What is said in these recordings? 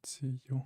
інформацію.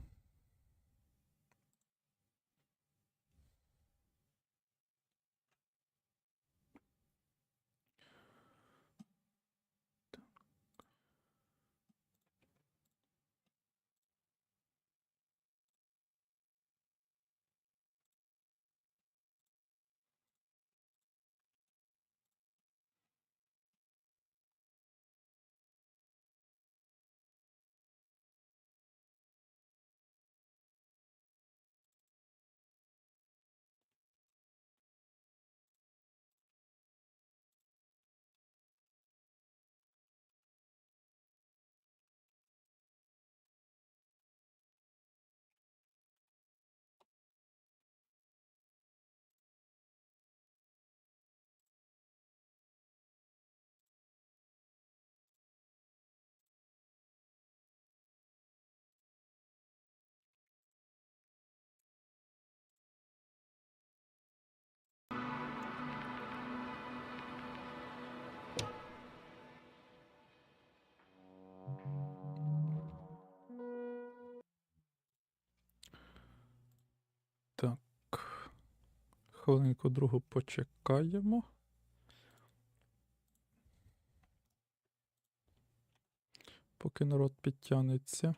Так. Хвилинку другу почекаємо. Поки народ підтягнеться.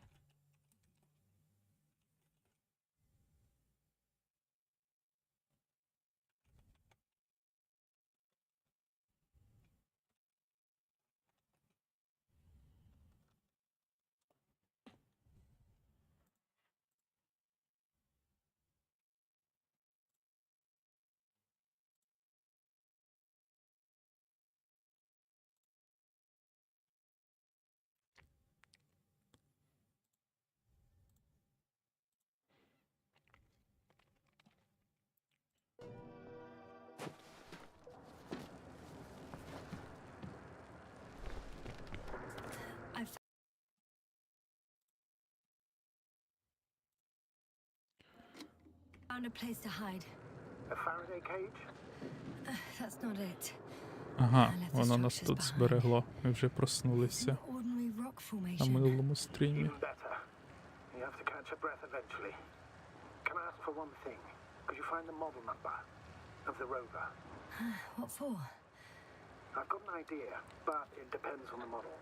Found a place to hide. A Faraday cage? That's not it. Ага, воно нас тут зберегло. Ми вже проснулися An ordinary rock на formation. минулому стрімі. Even better. You have to catch your breath eventually. Can I ask for one thing? Could you find the model number of the rover? What for? I've got an idea, but it depends on the model.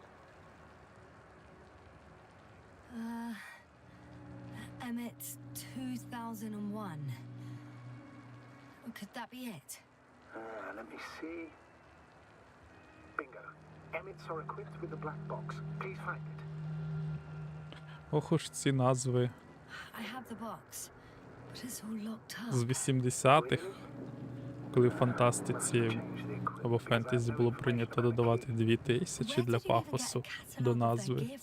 Emmet 2001. Could that be it? Let me see. Bingo. Emmets are equipped with the black box. Please find it. Ох уж ці назви I have the box, but it's all locked з up. 80-х, коли в фантастиці або фентезі було прийнято додавати 2000 для пафосу до назви,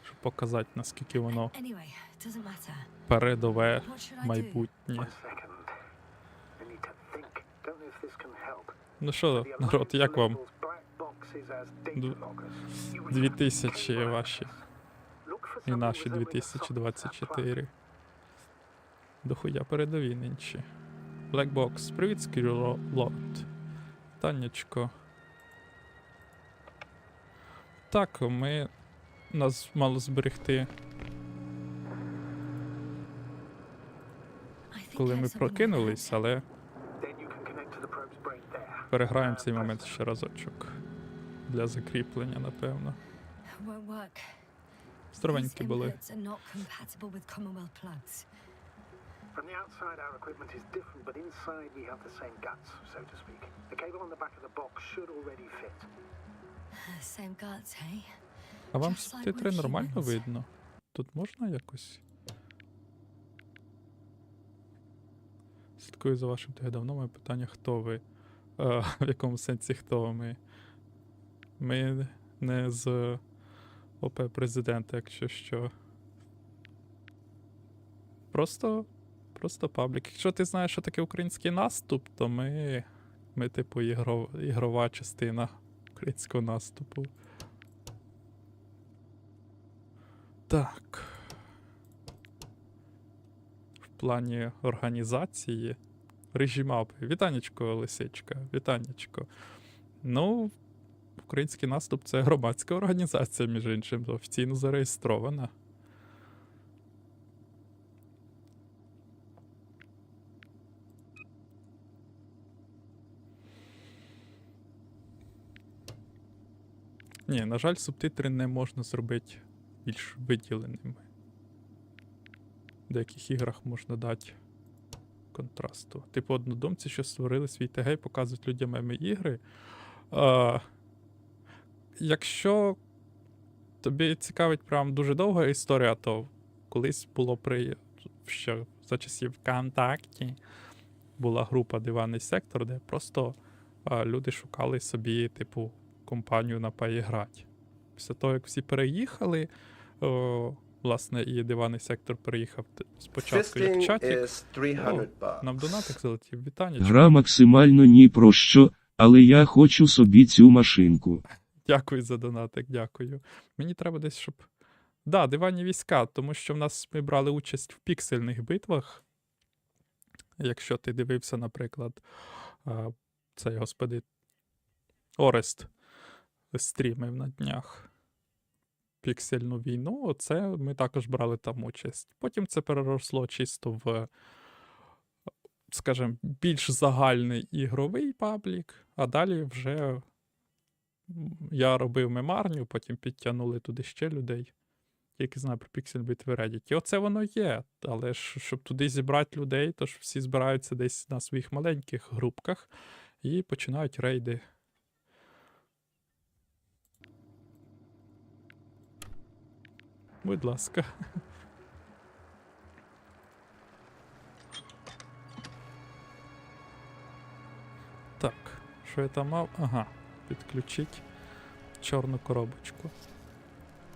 щоб показати, наскільки воно Anyway, doesn't matter. передове What should I do? майбутнє. One second. I need to think. Don't know if this can help. Ну що, The народ, Alliance як вам labels black boxes as data Ду- loggers. You would 2000 have ваші Look for і something наші resembling a socket for that plug. 2024? Дохуя передові нинчі. Black Box. Привіт, Скіро Лорд. Танечко. Так, нас мало зберегти, I think коли I have ми something like прокинулись, that. але Then you can connect to the probe's brain there. переграємо цей момент ще разочок. Для закріплення, напевно. Won't work. Здоровенькі These були. inputs are not compatible with Commonwealth plugs. From the outside, our equipment is different, but inside we have the same guts, so to speak. The cable on the back of the box should already fit. Same guts, hey? А вам Just like титри with нормально humans. видно? Тут можна якось? Слідкую за вашим ТГ давно. Моє питання, хто ви? В якому сенсі хто ми? Ми не з ОП президента, якщо що. Просто паблік. Якщо ти знаєш, що таке український наступ, то ми типу, ігрова частина українського наступу. Так. В плані організації режі мапи. Вітанечко, Лисичка, вітанечко. Ну, український наступ — це громадська організація, між іншим, офіційно зареєстрована. Ні, на жаль, субтитри не можна зробити більш виділеними. В деяких іграх можна дати контрасту. Типу, однодумці, що створили свій ТГ і показують людям ігри. Якщо тобі цікавить прям дуже довга історія, то колись було ще за часів ВКонтакті була група Диванний сектор, де просто люди шукали собі, типу, компанію на поіграти. Після того, як всі переїхали, власне, і Диванний сектор переїхав спочатку як чатік, нам донатик залетів. Вітання. Гра максимально ні про що, але я хочу собі цю машинку. Дякую за донатик, дякую. Мені треба десь, щоб... Да, диванні війська, тому що ми брали участь в піксельних битвах. Якщо ти дивився, наприклад, цей, господи, Орест стрімив на днях піксельну війну, оце ми також брали там участь. Потім це переросло чисто в, скажімо, більш загальний ігровий паблік, а далі вже я робив мемарню, потім підтягнули туди ще людей, які знають про піксель битви Reddit. І оце воно є, але ж, щоб туди зібрати людей, то ж всі збираються десь на своїх маленьких групках і починають рейди. Будь ласка. Так, що я там мав? Ага, підключить чорну коробочку.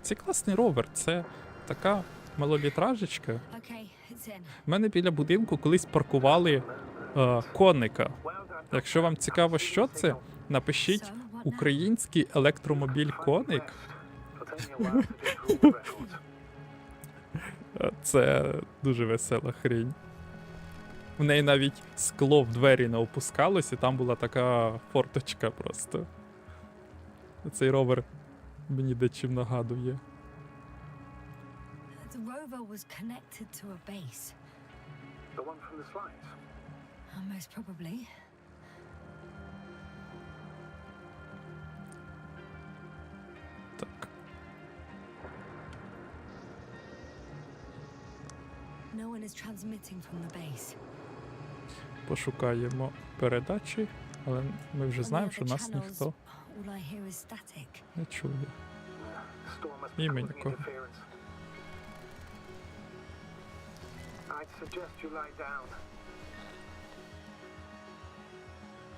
Це класний ровер, це така малолітражечка. Okay, it's in. У мене біля будинку колись паркували коника. Якщо вам цікаво, що це, напишіть So, what now? український електромобіль коник. Це дуже весела хрінь. В неї навіть скло в двері не опускалось, і там була така форточка просто. Цей ровер мені дечим нагадує. The rover was connected to a base. The one from the slides. Most probably. Так. No one is transmitting from the base. Пошукаємо передачі, але ми вже On the знаємо, що other нас channels, ніхто all I hear is static. не чує. The storm must be Імені causing кого? interference. I'd suggest you lie down.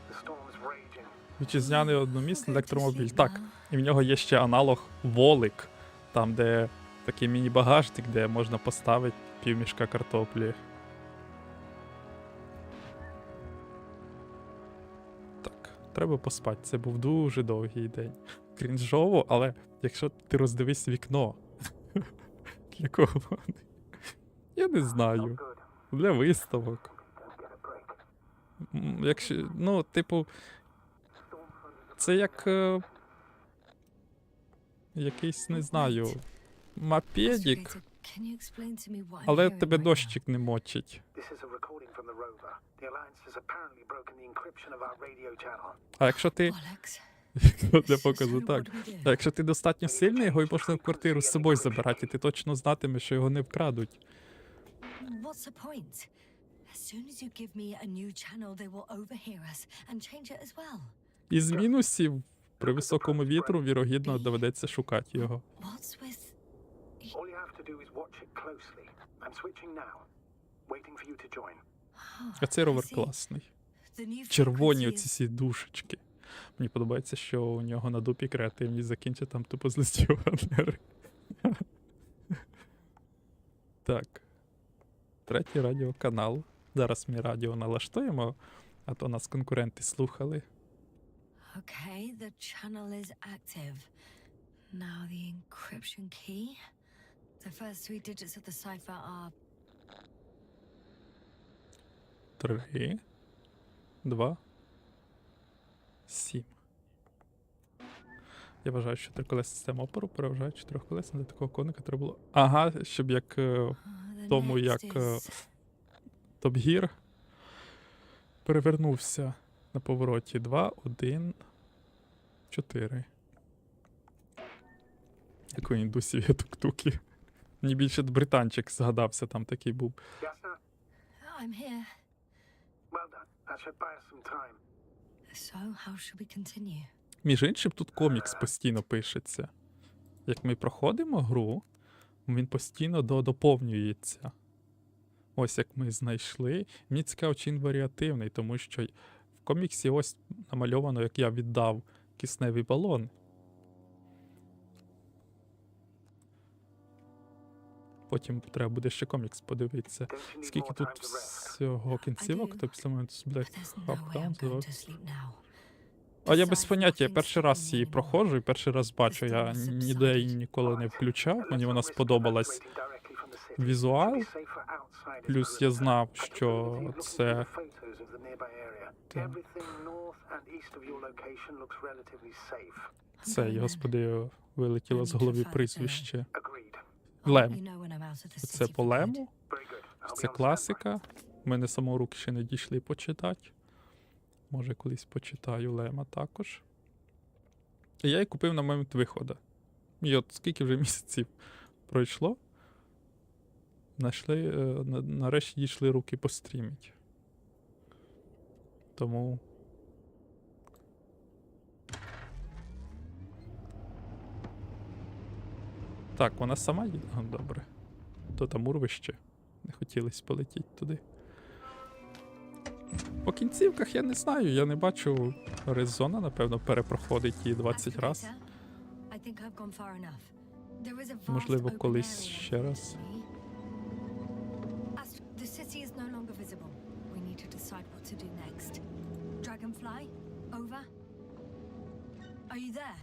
The storm's raging. Вітчизняний одномісний електромобіль. Так, і в нього є ще аналог Волик, там, де такий міні-багажник, де можна поставити півмішка картоплі. Так, треба поспати. Це був дуже довгий день. Крінжово, але якщо ти роздивись вікно, для кого вони? Я не знаю. Good. Для виставок. Get a break. Якщо, ну, типу, це як якийсь, не знаю, мопедік, Investigator, can you explain to me what I'm але hearing тебе right now? дощик не мочить. This is a recording from the rover. The Alliance has apparently broken the encryption of our radio channel. А якщо ти, Bollocks. для So показу, what так, do we do? а якщо ти достатньо сильний, його й можна в квартиру з собою забирати, і ти точно знатимеш, що його не вкрадуть. What's the point? As soon as you give me a new channel, they will overhear us and change it as well. Із мінусів, при високому вітру, вірогідно, доведеться шукати його. What's with... All you have to do is watch it closely. I'm switching now. Waiting for you to join. А цей ровер I see. класний. The new Червоні frequency оці is- всі душечки. Мені подобається, що у нього на дупі креативність закінчить там тупо з листів Ванери. Так. Третій радіоканал. Зараз ми радіо налаштуємо, а то нас конкуренти слухали. Okay, the channel is active. Now the encryption key. The first 3 digits of the cipher are 3, 2, 7. Я вважаю, що триколесна система опору переважає 4-колесна. Для такого коника треба було... Ага, щоб як the тому, next як is Топ Гір перевернувся на повороті 2, 1, 4. Такої індусів є тук-туки. Мені більше британчик згадався, там такий був. Yes, sir? I'm here. Well done. That should buy us some time. So, how should we continue? Між іншим, тут комікс постійно пишеться. Як ми проходимо гру, він постійно доповнюється. Ось як ми знайшли. Мені цікаво, чи він варіативний, тому що в коміксі ось намальовано, як я віддав кисневий балон. Потім треба буде ще комікс подивитися. Don't you need Скільки more тут time to rest? всього кінцівок, do. то після моменту з Black But there's no Hawk way I'm Down. going to sleep now. А я без Besides, поняття, я nothing's перший раз stopping її me anymore. проходжу і перший раз бачу. Я ніде її ніколи не включав, мені вона сподобалась. Візуал, плюс я знав, що це цей, господи, вилетіло з голови прізвище. Лем. Це по Лему, це класика. У мене саморуки ще не дійшли почитати. Може, колись почитаю Лема також. І я її купив на момент виходу. І от скільки вже місяців пройшло, нарешті дійшли руки пострімити. Тому... Так, вона сама їде? А, добре. То там урвище. Не хотілося полетіти туди. По кінцівках я не знаю, я не бачу резона, напевно, перепроходить її 20 раз. Можливо, колись ще раз. The city is no longer visible. We need to decide what to do next. Dragonfly, over. Are you there?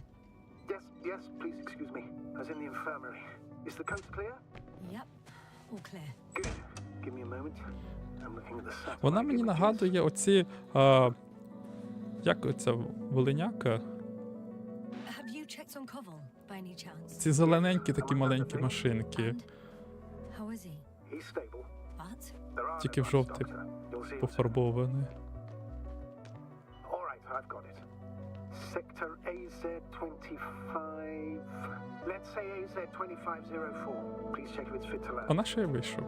Yes, please excuse me. I was in the infirmary. Is the coast clear? Yep, all clear. Good. Give me a moment. I'm looking at the satellite. Вона мені images. нагадує оці... як оця волиняка? Have you checked on Koval by any chance? Ці зелененькі такі маленькі машинки. And how is he? He's stable. But There are Тільки no в bugs, жовтий Doctor. You'll see him soon. пофарбовані. All right, I've got it. Sector AZ25. Let's say AZ2504. Please check if it's fit to land. А на що я вийшов?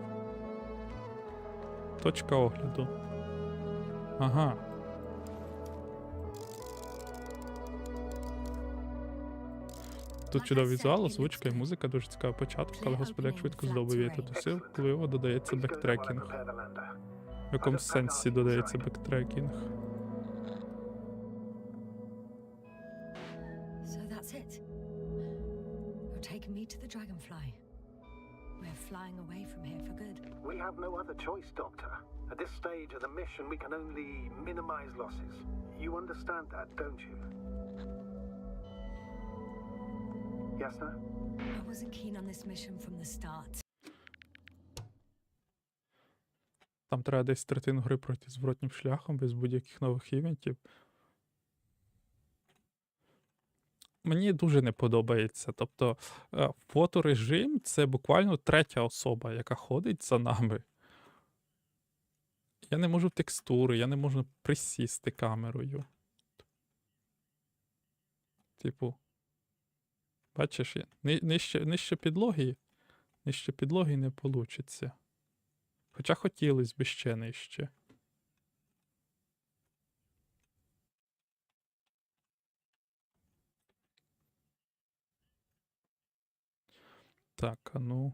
Точка огляду. Ага. Тут чудовий візуал, озвучка і музика, дуже цікавий початок, але господи, як швидко здобуває тут сил, коли його додається Please go while I бектрекінг. prepare the lander. В якому сенсі додається бектрекінг? so that's it. You're taking me to the Dragonfly. We're flying away from here for good. We have no other choice, Doctor. At this stage of the mission, we can only minimize losses. You understand that, don't you? Yes, sir? I wasn't keen on this mission from the start. Там треба десь третину гри пройти зворотнім шляхом, без будь-яких нових івентів. Мені дуже не подобається. Тобто, фоторежим — це буквально третя особа, яка ходить за нами. Я не можу в текстури, я не можу присісти камерою. Типу, бачиш, нижче підлоги не вийде. Хоча хотілося б ще нижче. Так, а ну.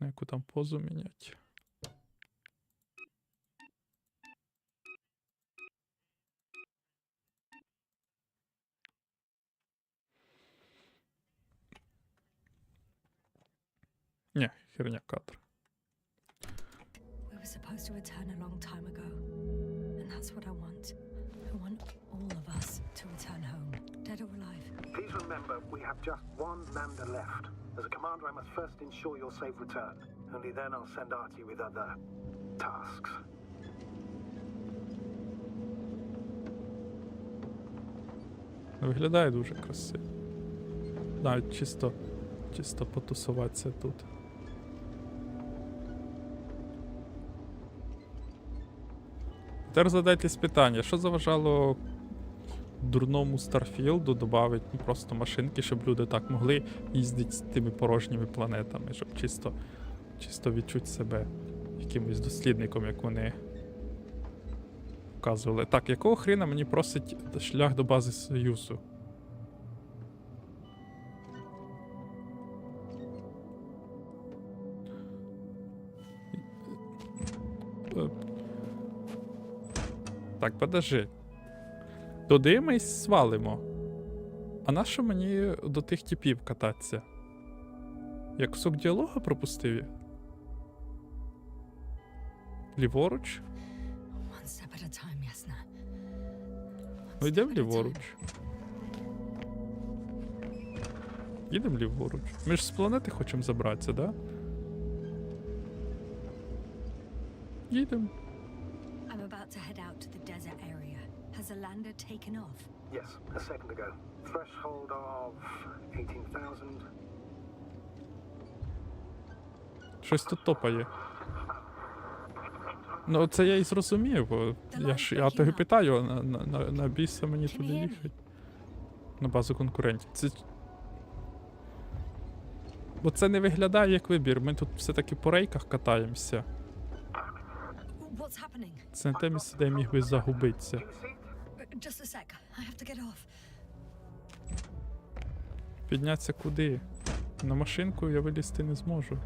На яку там позу міняти? Ні, херня кадр. We were supposed to return a long time ago. And that's what I want. I want all of us to return home, dead or alive. Please remember, we have just one lander left. As a commander, I must first ensure your safe return. Only then I'll send Artie with other tasks. Виглядає дуже красиво. Навіть чисто потусуватися тут. Тепер задайтесь питання, що заважало дурному Старфілду додавить просто машинки, щоб люди так могли їздити з тими порожніми планетами, щоб чисто відчути себе якимось дослідником, як вони вказували. Так, якого хрена мені просить шлях до бази Союзу? Так, подожди. Туди ми й свалимо. А нащо мені до тих типів кататися? Я кусок діалога пропустив? Ліворуч? One step at a time, Yasna. Ну йдемо ліворуч. Їдемо ліворуч. Ми ж з планети хочемо забратися, да? Їдемо. I'm about to head out to the desert area. Has a lander taken off? Yes, a second ago. Threshold of 18,000. Щось тут топає. Ну, це я і зрозумів, бо я тебе питаю, на біса мені туди їхати. На базу конкурентів. Бо це не виглядає як вибір, ми тут все-таки по рейках катаємося. What's happening? Це не те місце, де я міг би загубитися. Do you see it? Just a sec. I have to get off. Піднятися куди? На машинку я вилізти не зможу.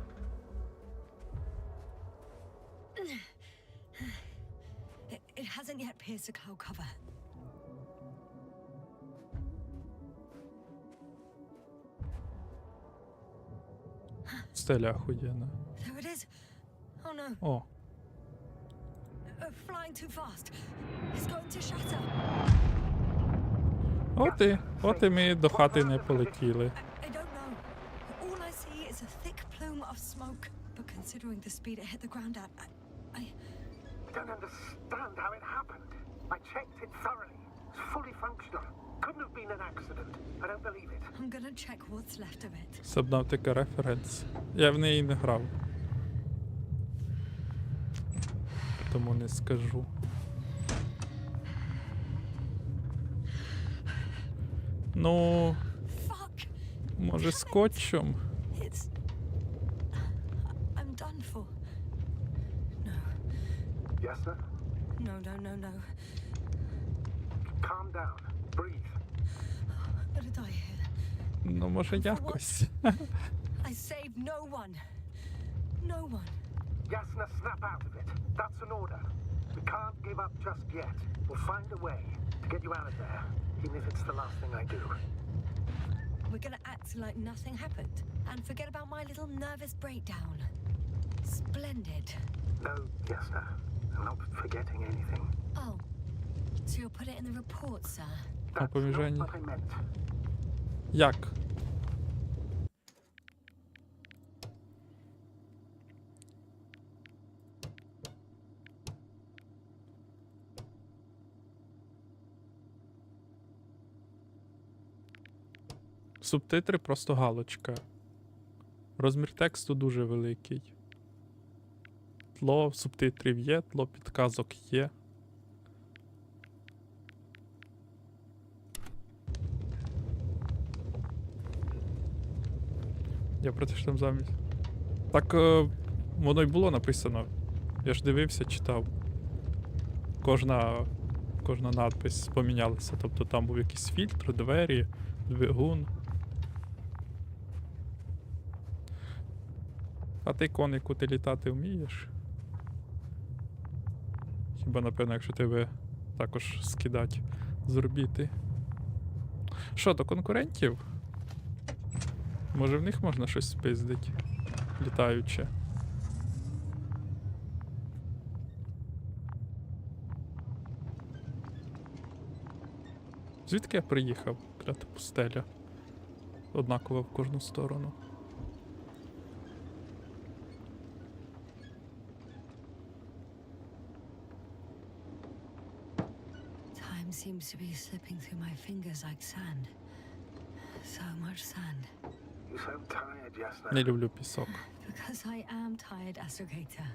It hasn't yet pierced the cloud cover. Стеля охуєнна. There it is. Oh no. О, Flying too fast. It's going to shatter. от і ми до хати не полетіли. I don't know. All I see is a thick plume of smoke. But considering the speed it hit the ground at, I I don't understand how it happened. I checked it thoroughly. It's fully functional. Couldn't have been an accident. I don't believe it. I'm gonna check what's left of it. Subnautica референс. Я в неї не грав. Тому не скажу. Ну, Fuck! може скотчем? It's. I'm done for. No, Yes, sir? no. Calm down. Breathe. I'm gonna die here. Ну, може якось. I saved no one. No one. Yasna, snap out of it. That's an order. We can't give up just yet. We'll find a way to get you out of there, even if it's the last thing I do. We're gonna act like nothing happened and forget about my little nervous breakdown. Splendid. No, Yasna. I'm not forgetting anything. Oh, so you'll put it in the report, sir? А That's поміжання. not what I meant. Як? Субтитри просто галочка. Розмір тексту дуже великий. Тло субтитрів є, тло підказок є. Я про те, що там замість. Так воно й було написано. Я ж дивився, читав. Кожна надпись помінялася. Тобто там був якийсь фільтр, двері, двигун. А ти конику ти літати вмієш? Хіба, напевно, якщо тебе також скидать з орбіти. Що, до конкурентів? Може в них можна щось спиздить? Літаюче. Звідки я приїхав? Клята пустеля. Однаково в кожну сторону. Time seems to be slipping through my fingers like sand. So much sand. You're so tired, Yasna. Не люблю пісок. Because I am tired, Astrogator.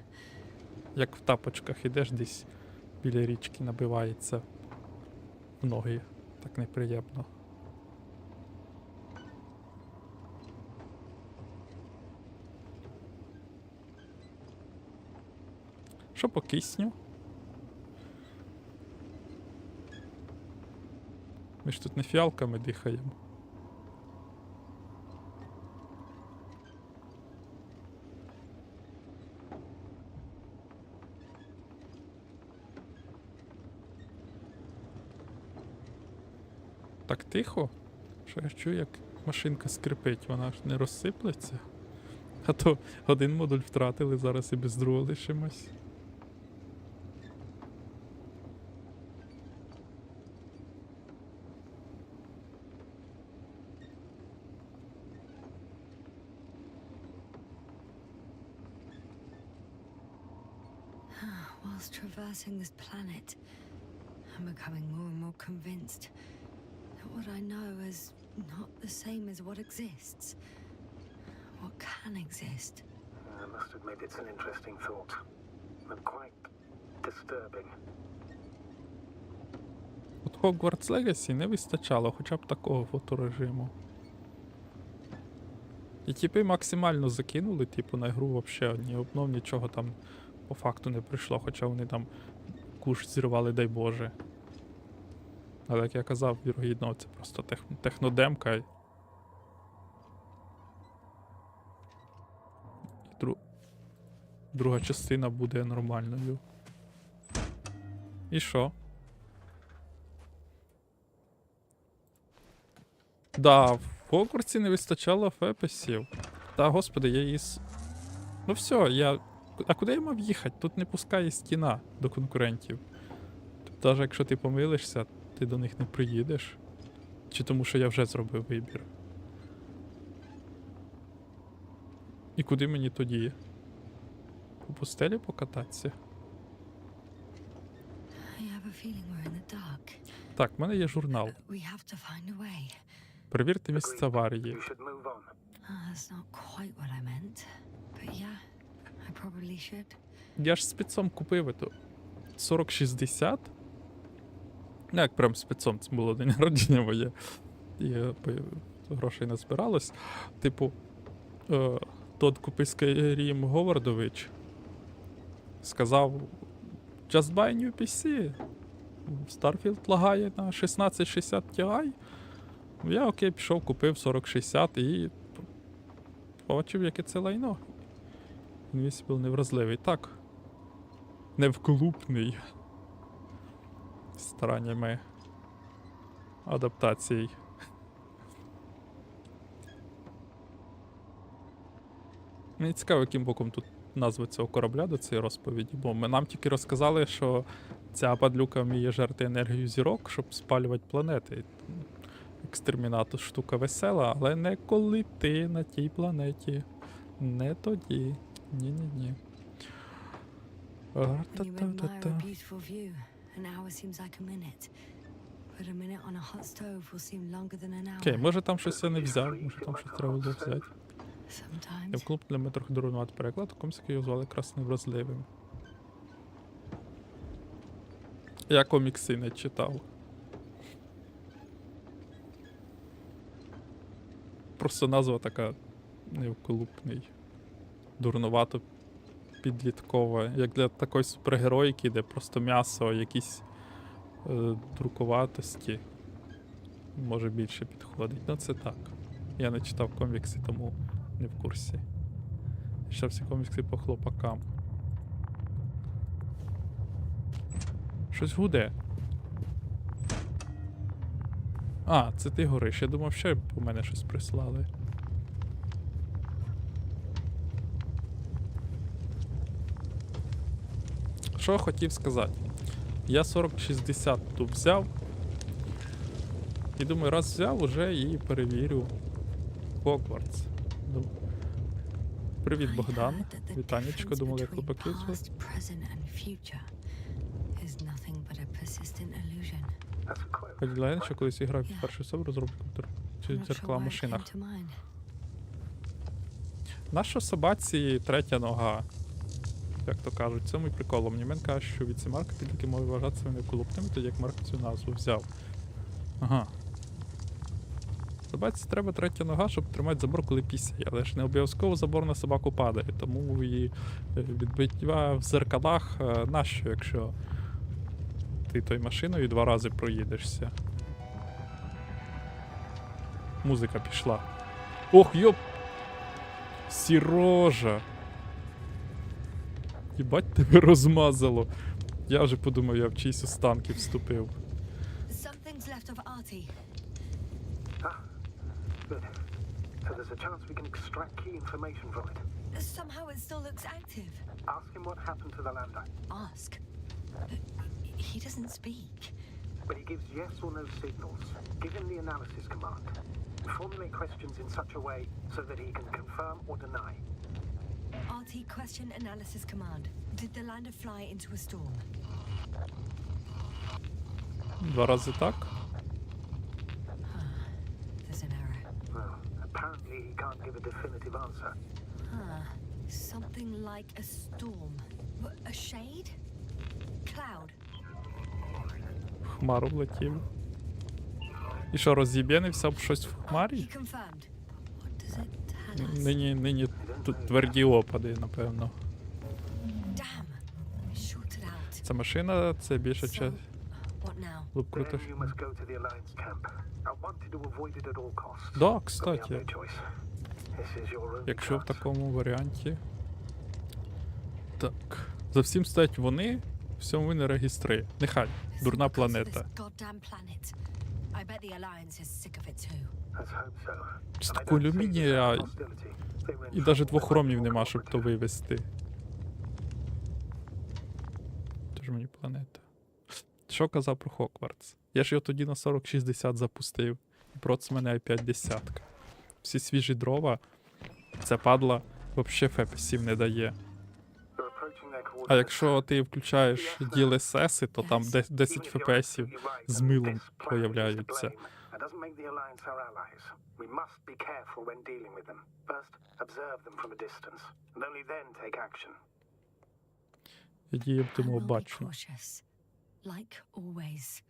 Як в тапочках ідеш десь біля річки, набивається в ноги Так неприємно. Що по кисню? Ми ж тут не фіалками дихаємо. Так тихо, що я чую, як машинка скрипить, вона ж не розсиплеться. А то один модуль втратили, зараз і без другого лишимось. Whilst traversing this planet, I'm becoming more and more convinced that what I know is not the same as what exists. What can exist. I must admit it's an interesting thought. And quite disturbing. От Hogwarts Legacy не вистачало хоча б такого фоторежиму. І типи максимально закинули, типу, на гру вообще ні обнов, нічого там по факту не прийшло, хоча вони там куш зірвали, дай Боже. Але як я казав, вірогідно, це просто технодемка. І друга частина буде нормальною. І що? Да, в Хогвартсі не вистачало фепесів. Та, господи, я її... Ну все, я... А куди я мав їхати? Тут не пускає стіна до конкурентів. Тобто, навіть якщо ти помилишся, ти до них не приїдеш. Чи тому, що я вже зробив вибір. І куди мені тоді? По пустелі покататися? I have a feeling we're in the dark. Так, в мене є журнал. We have to find a way. Перевірте місце аварії. You should move on. That's not quite what I meant. But yeah, I probably should. Я ж спецом купив ету 4060. Ну, як прям спецом, це було день народження моє. І грошей не збиралось. Типу, тот куписький Рім Говардович сказав: Just buy new PC. Starfield лагає на 1660 Ti. Я окей, пішов, купив 4060 і побачив, яке це лайно. Invincible невразливий. Так. Невклупний. Стараннями адаптацій. Мені цікаво, яким боком тут назва цього корабля до цієї розповіді, бо нам тільки розказали, що ця падлюка вміє жерти енергію зірок, щоб спалювати планети. Екстремінатор штука весела, але не коли ти на тій планеті. Не тоді. Ні-ні-ні. You admire a beautiful view. An hour seems like a minute. But a minute on a hot stove will seem longer than an hour. Окей, може там щось я не взяв, може там щось треба було взяти. Я в Sometimes. клуб для метро дурнувати переклад, комсики його звали якраз невразливим. Я комікси не читав. Просто назва така невколупний. Дурновато підліткова. Як для такої супергероїки, де просто м'ясо, якісь друкуватості. Може більше підходить. Ну це так. Я не читав комікси, тому не в курсі. Я читав всі комікси по хлопакам. Щось гуде. А, це ти гориш. Я думав, ще по мене щось прислали. Що хотів сказати? Я 4060 тут взяв. І думаю, раз взяв, уже і перевірю Hogwarts. Привіт, Богдан. Вітанечко, думали, як хлопаків звати. Past, present and future is nothing but a persistent illusion. That's a quote. Поділяє, що колись грав в перший особу розробки чи I'm not sure дзеркала в why it машинах. came to mind. Наша собаці третя нога. Як то кажуть, це мій прикол. Мені мен каже, що від ці марки підлітки можуть вважатися невколупними, тоді як Марк цю назву взяв. Ага. Собаці треба третя нога, щоб тримати забор, коли пісяє. Але ж не обов'язково забор на собаку падає. Тому і відбиття в зеркалах нащо, якщо ти той машиною 2 рази проїдешся. Музика пішла. Ох, йоп! Сірожа! Їбать, тебе розмазало. Я вже подумав, я в чиїсь останки вступив. Something's left of Artie. Good. So there's a chance we can extract key information from it. Somehow it still looks active. Ask him what happened to the lander. Ask. He doesn't speak. But he gives yes or no signals. Give him the analysis command. Formulate questions in such a way so that he can confirm or deny. Artie, question analysis command. Did the lander fly into a storm? 2 рази так. There's an error. Well, apparently he can't give a definitive answer. Something like a storm. A shade? Cloud. Хмару влетів. І що, роз'єбєнився б щось в хмарі? He confirmed. What does it tell us? Нині тут тверді опади, напевно. Damn. Shorted out. Ця машина, це більше So, час. what now? Було б круто. Then you must go to the Alliance camp. I wanted to avoid it at all costs. Да, But we have кстати, no choice. This is your only якщо в chance. такому варіанті. Так. За всім стоять вони, всьому винні регістри. Нехай. It's Дурна because of планета. this goddamn planet. I bet the Alliance is sick of it too. Let's hope so. З And I такого don't see алюмінія this as hostility. They were in і навіть trouble 2 when хромів I нема, took щоб over то it. вивезти. Тож мені планета. Що казав про Хоквартс? Я ж його тоді на 4060 запустив. І проц мене опять 10. Всі свіжі дрова. Ця падла взагалі фепсів не дає. We're approaching their coordinates. А якщо ти включаєш DLSS, то там 10 Even if you're фпсів absolutely right, з and милом this planet is to появляються. blame, that doesn't make the Alliance our allies. We must be careful when dealing with them. First, observe them from a distance, and only then take action. Я діяв I тому will be бачу. cautious. Like always.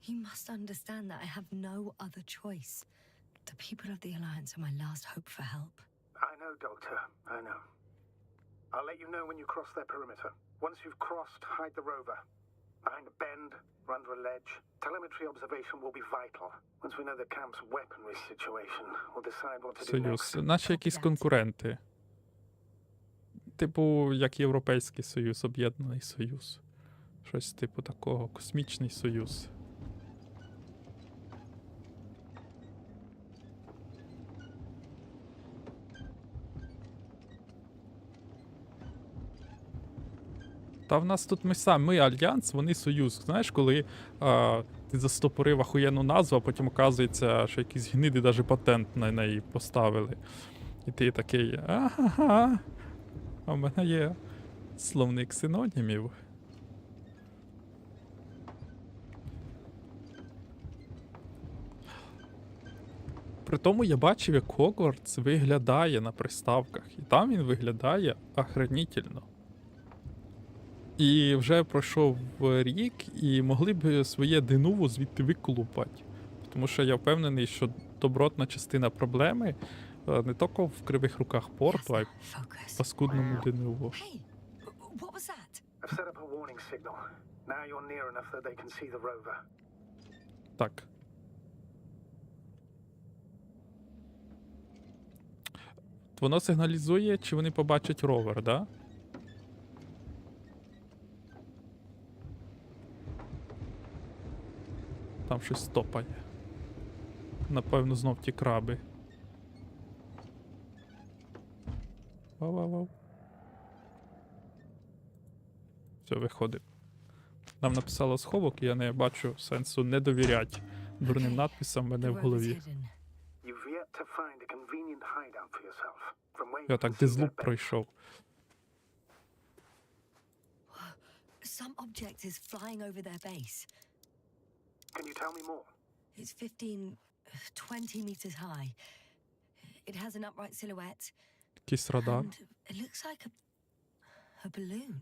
You must understand that I have no other choice. The people of the Alliance are my last hope for help. I know, Doctor. I know. I'll let you know when you cross their perimeter. Once you've crossed, hide the rover. Behind a bend, or under a ledge. Telemetry observation will be vital. Once we know the camp's weaponry situation, we'll decide what to do Союз. next. Наші якісь конкуренти. Типу, як Європейський Союз, Об'єднаний Союз. Щось типу такого. Космічний Союз. Та в нас тут ми Альянс, вони Союз. Знаєш, коли ти застопорив ахуєнну назву, а потім оказується, що якісь гниди навіть патент на неї поставили. І ти такий, ага, а в мене є словник синонімів. При тому я бачив, як Хогвартс виглядає на приставках. І там він виглядає охренительно. І вже пройшов рік, і могли б своє динуву звідти виклупати. Тому що я впевнений, що добротна частина проблеми не тільки в кривих руках порту, а й в Focus. паскудному динуву. Hey, what was that? I've set up a warning signal. Now you're near enough that they can see the rover. Так. Воно сигналізує, чи вони побачать ровер, да? Там щось стопає. Напевно, знов ті краби. Вау-вау-вау. Все, виходить. Нам написало сховок, і я не бачу сенсу не довіряти дурним надписам в мене The в rover's голові. hidden. You've yet to find a convenient hideout for yourself. From where you Я can так see their дизлуп base. пройшов. Some object is flying over their base. Can you tell me more? It's 15, 20 meters high. It has an upright silhouette. Якийсь радар. And it looks like a balloon.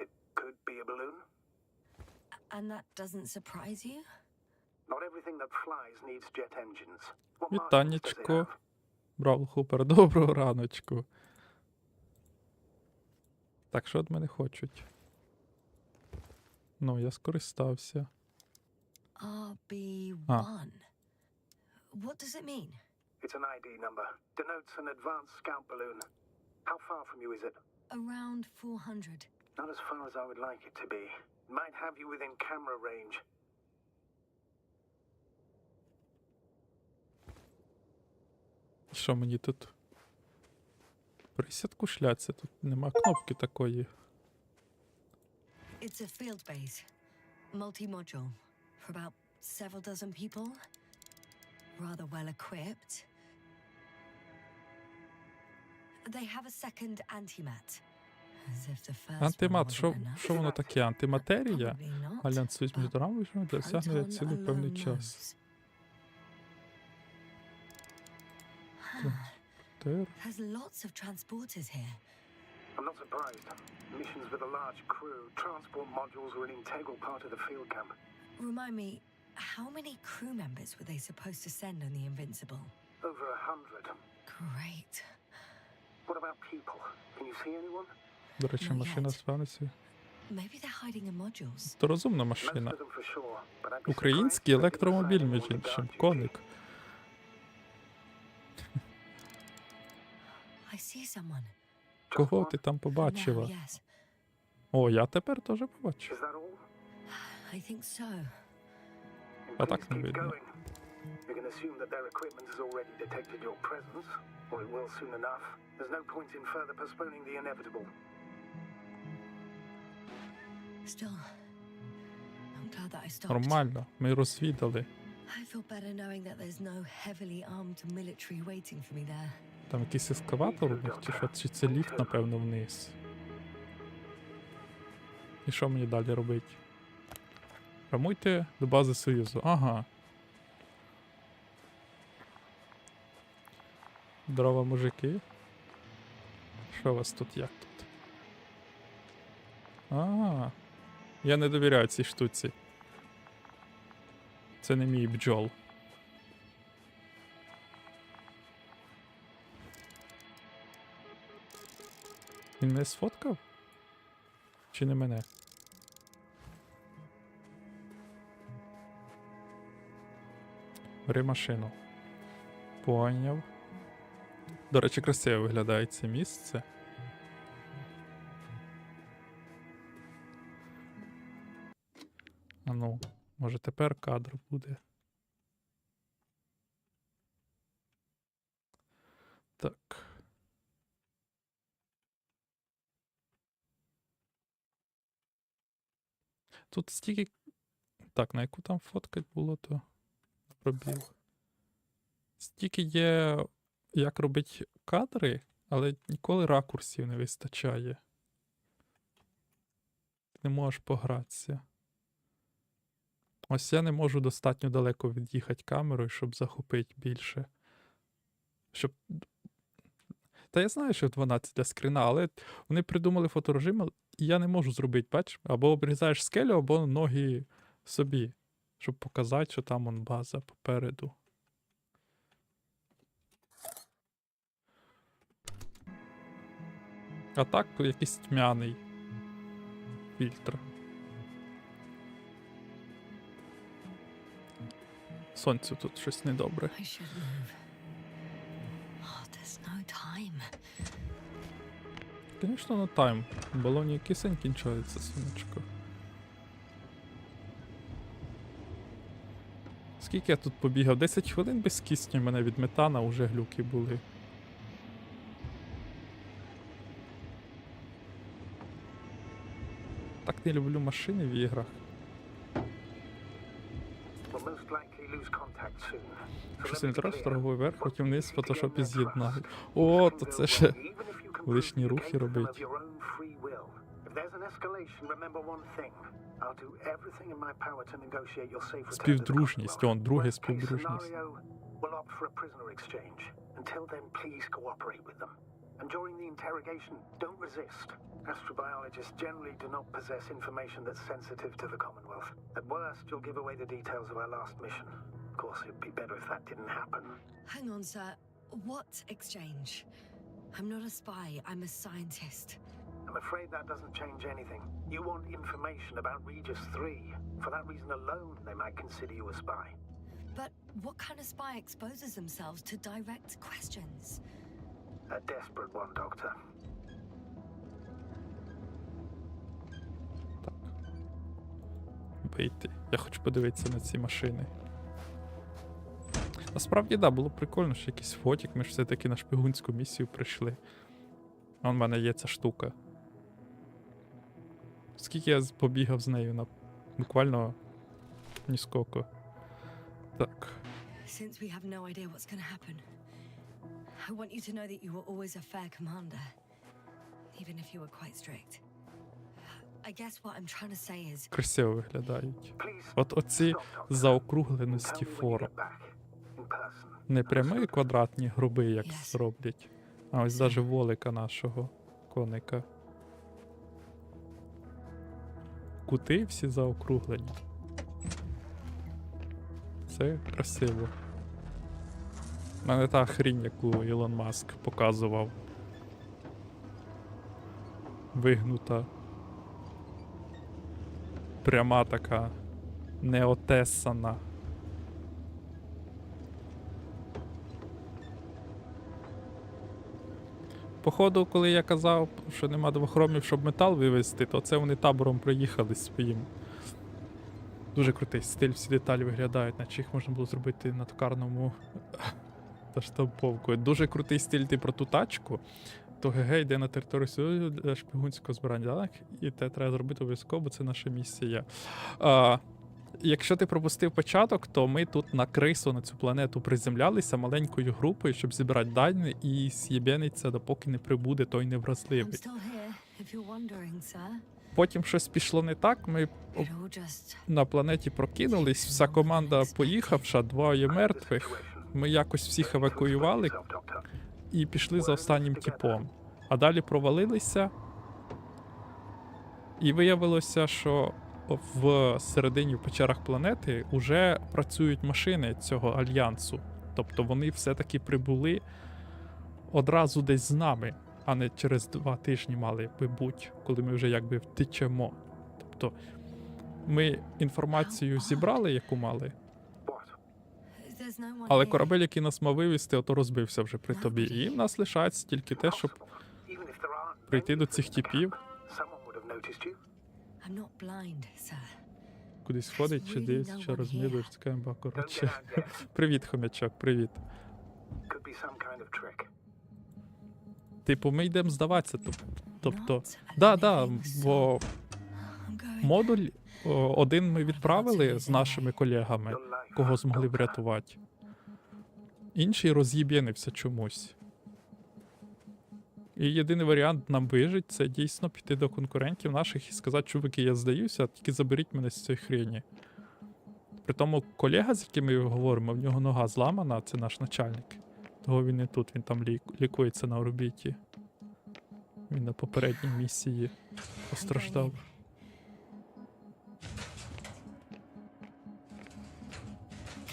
It could be a balloon. And that doesn't surprise you? Not everything that flies needs jet engines. What margins does it Вітанечко. have? Бравл Хупер, доброго раночку. Так, що від мене хочуть? Ну, я скористався. RB1. What does it mean? It's an ID number. Denotes an advanced scout balloon. How far from you is it? Around 400. Not as far as I would like it to be. Might have you within camera range. Що мені тут? Присядку шляться, тут нема кнопки такої. It's a field base. Multi-module. For about several dozen people. Rather well equipped. They have a second antimat. As if the first one Антимат, wasn't enough. що воно таке? Антиматерія? Probably not. Альянс з міждорамою досягне Proton цілий певний alone час. knows. Тер. There's lots of transporters here. I'm not surprised. Missions with a large crew, transport modules were an integral part of the field camp. Remind me, how many crew members were they supposed to send on the Invincible? Over 100. Great. What about people? Can you see anyone? До речі, Not машина yet. з пам'яті. Maybe they're hiding in modules. То розумна Most машина. of them for sure, but I'd be Український surprised if they електромобіль, decided між on the іншим. guard duty. Коник. I see someone. Кого Just ти one? там Now, побачила? yes. О, я тепер теж побачив. Is that all? I think so. Then А please так не keep видно. going. You can assume that their equipment has already detected your presence, or it will soon enough. There's no point in further postponing the inevitable. Still, I'm glad that I stopped. Нормально, ми розвідали. I feel better knowing that there's no heavily armed military waiting for me there. Там якийсь ескаватор у них, чи що? Чи це ліфт, напевно, вниз. І що мені далі робити? Прямуйте до бази Союзу. Ага. Здорово, мужики. Що у вас тут, як тут? А, я не довіряю цій штуці. Це не мій бджол. Він не сфоткав? Чи не мене? Бери машину. Поняв. До речі, красиво виглядає це місце. А ну, може тепер кадр буде. Так. Тут стільки. Так, на яку там фоткать було, то пробіл. Стільки є, як робити кадри, але ніколи ракурсів не вистачає. Ти не можеш погратися. Ось я не можу достатньо далеко від'їхати камерою, щоб захопити більше. Щоб. Та я знаю, що 12 для скрина, але вони придумали фоторежим, і я не можу зробити, бач? Або обрізаєш скелю, або ноги собі, щоб показати, що там он база попереду. А так якийсь тьмяний фільтр. Сонцю тут щось недобре. I should move. Oh, there's no time. Звісно, на тайм. В балоні кисень кінчається, сонечко. Скільки я тут побігав? 10 хвилин без кисню мене від метана вже глюки були. Так не люблю машини в іграх. We'll most likely lose contact soon. So Щось let не me be треба, clear. торговий вверх, потім вниз, в Once you фотошопі gain their з'єднаю. trust, О, you то can це build ще one, even if you can prove лишні you рухи came to them робить. of your own free will. If there's an escalation, remember one thing. I'll do everything in my power to negotiate your safe return to the Співдружність, Commonwealth. он, друге Worst case співдружність. scenario, we'll opt for a prisoner exchange. Until then, please cooperate with them. And during the interrogation, don't resist. Astrobiologists generally do not possess information that's sensitive to the Commonwealth. At worst, you'll give away the details of our last mission. Of course, it'd be better if that didn't happen. Hang on, sir. What exchange? I'm not a spy, I'm a scientist. I'm afraid that doesn't change anything. You want information about Regis 3. For that reason alone, they might consider you a spy. But what kind of spy exposes themselves to direct questions? A desperate one, Doctor. Вийти. Я хочу подивитися на ці машини. Насправді, да, було прикольно, що якийсь фотік, ми ж все-таки на шпигунську місію прийшли. А в мене є ця штука. Скільки я побігав з нею на буквально ніскоко. Так. Since we have no idea what's going to happen, I want you to know that you were always a fair commander, even if you were quite strict. I guess what I'm trying to say is, Красиво виглядають. Please, От оці stop, Doctor. заокругленості Tell me when you форм. get back, in person. Не прямі квадратні груби, як Yes. зроблять. А ось даже волика нашого коника. Кути всі заокруглені. Це красиво. У мене та хрінь, яку Ілон Маск показував. Вигнута. Пряма така. Неотесана. Походу, коли я казав, що нема двохромів, щоб метал вивезти, то це вони табором приїхали своїм. Дуже крутий стиль, всі деталі виглядають, наче їх можна було зробити на токарному заштамповкою. Дуже крутий стиль ти про ту тачку, то ГГ йде на територію Союзу для шпигунського збирання даних, і те треба зробити обов'язково, бо це наша місія. Якщо ти пропустив початок, то ми тут на крису, на цю планету приземлялися маленькою групою, щоб зібрати дані і з'єбениться, допоки не прибуде той I'm невразливий. still here, if you're wondering, sir. Потім щось пішло не так, ми It all just... на планеті прокинулись, вся команда поїхавша, двоє мертвих. Ми якось всіх евакуювали Yourself, Doctor. і пішли за останнім типом. А далі провалилися. І виявилося, що в середині в печерах планети вже працюють машини цього альянсу. Тобто вони все-таки прибули одразу десь з нами, а не через 2 тижні мали би бути, коли ми вже якби втечемо. Тобто ми інформацію зібрали, яку мали, What? There's no one але here. корабель, який нас мав вивезти, ото розбився вже при тобі. І в нас лишається тільки те, щоб Even if there aren't прийти many до of цих them in типів. camp, someone would have noticed you. I'm not blind, sir. Кудись ходить, чи really дивиться, no чи one розмідуєш, here. така імба, Don't коротше. get out yet. Привіт, хомячок, привіт. Could be some kind of trick. Типу, ми йдемо здаватися, тобто... Not a Да, living бо soul. I'm going модуль один ми відправили з нашими колегами, Your life, кого змогли Doctor. врятувати. Інший роз'єбєнився чомусь. І єдиний варіант нам вижити — це дійсно піти до конкурентів наших і сказати: чуваки, я здаюся, тільки заберіть мене з цієї хрені. При тому колега, з яким ми говоримо, в нього нога зламана, це наш начальник. Того він не тут, він там лікується на орбіті. Він на попередній місії постраждав.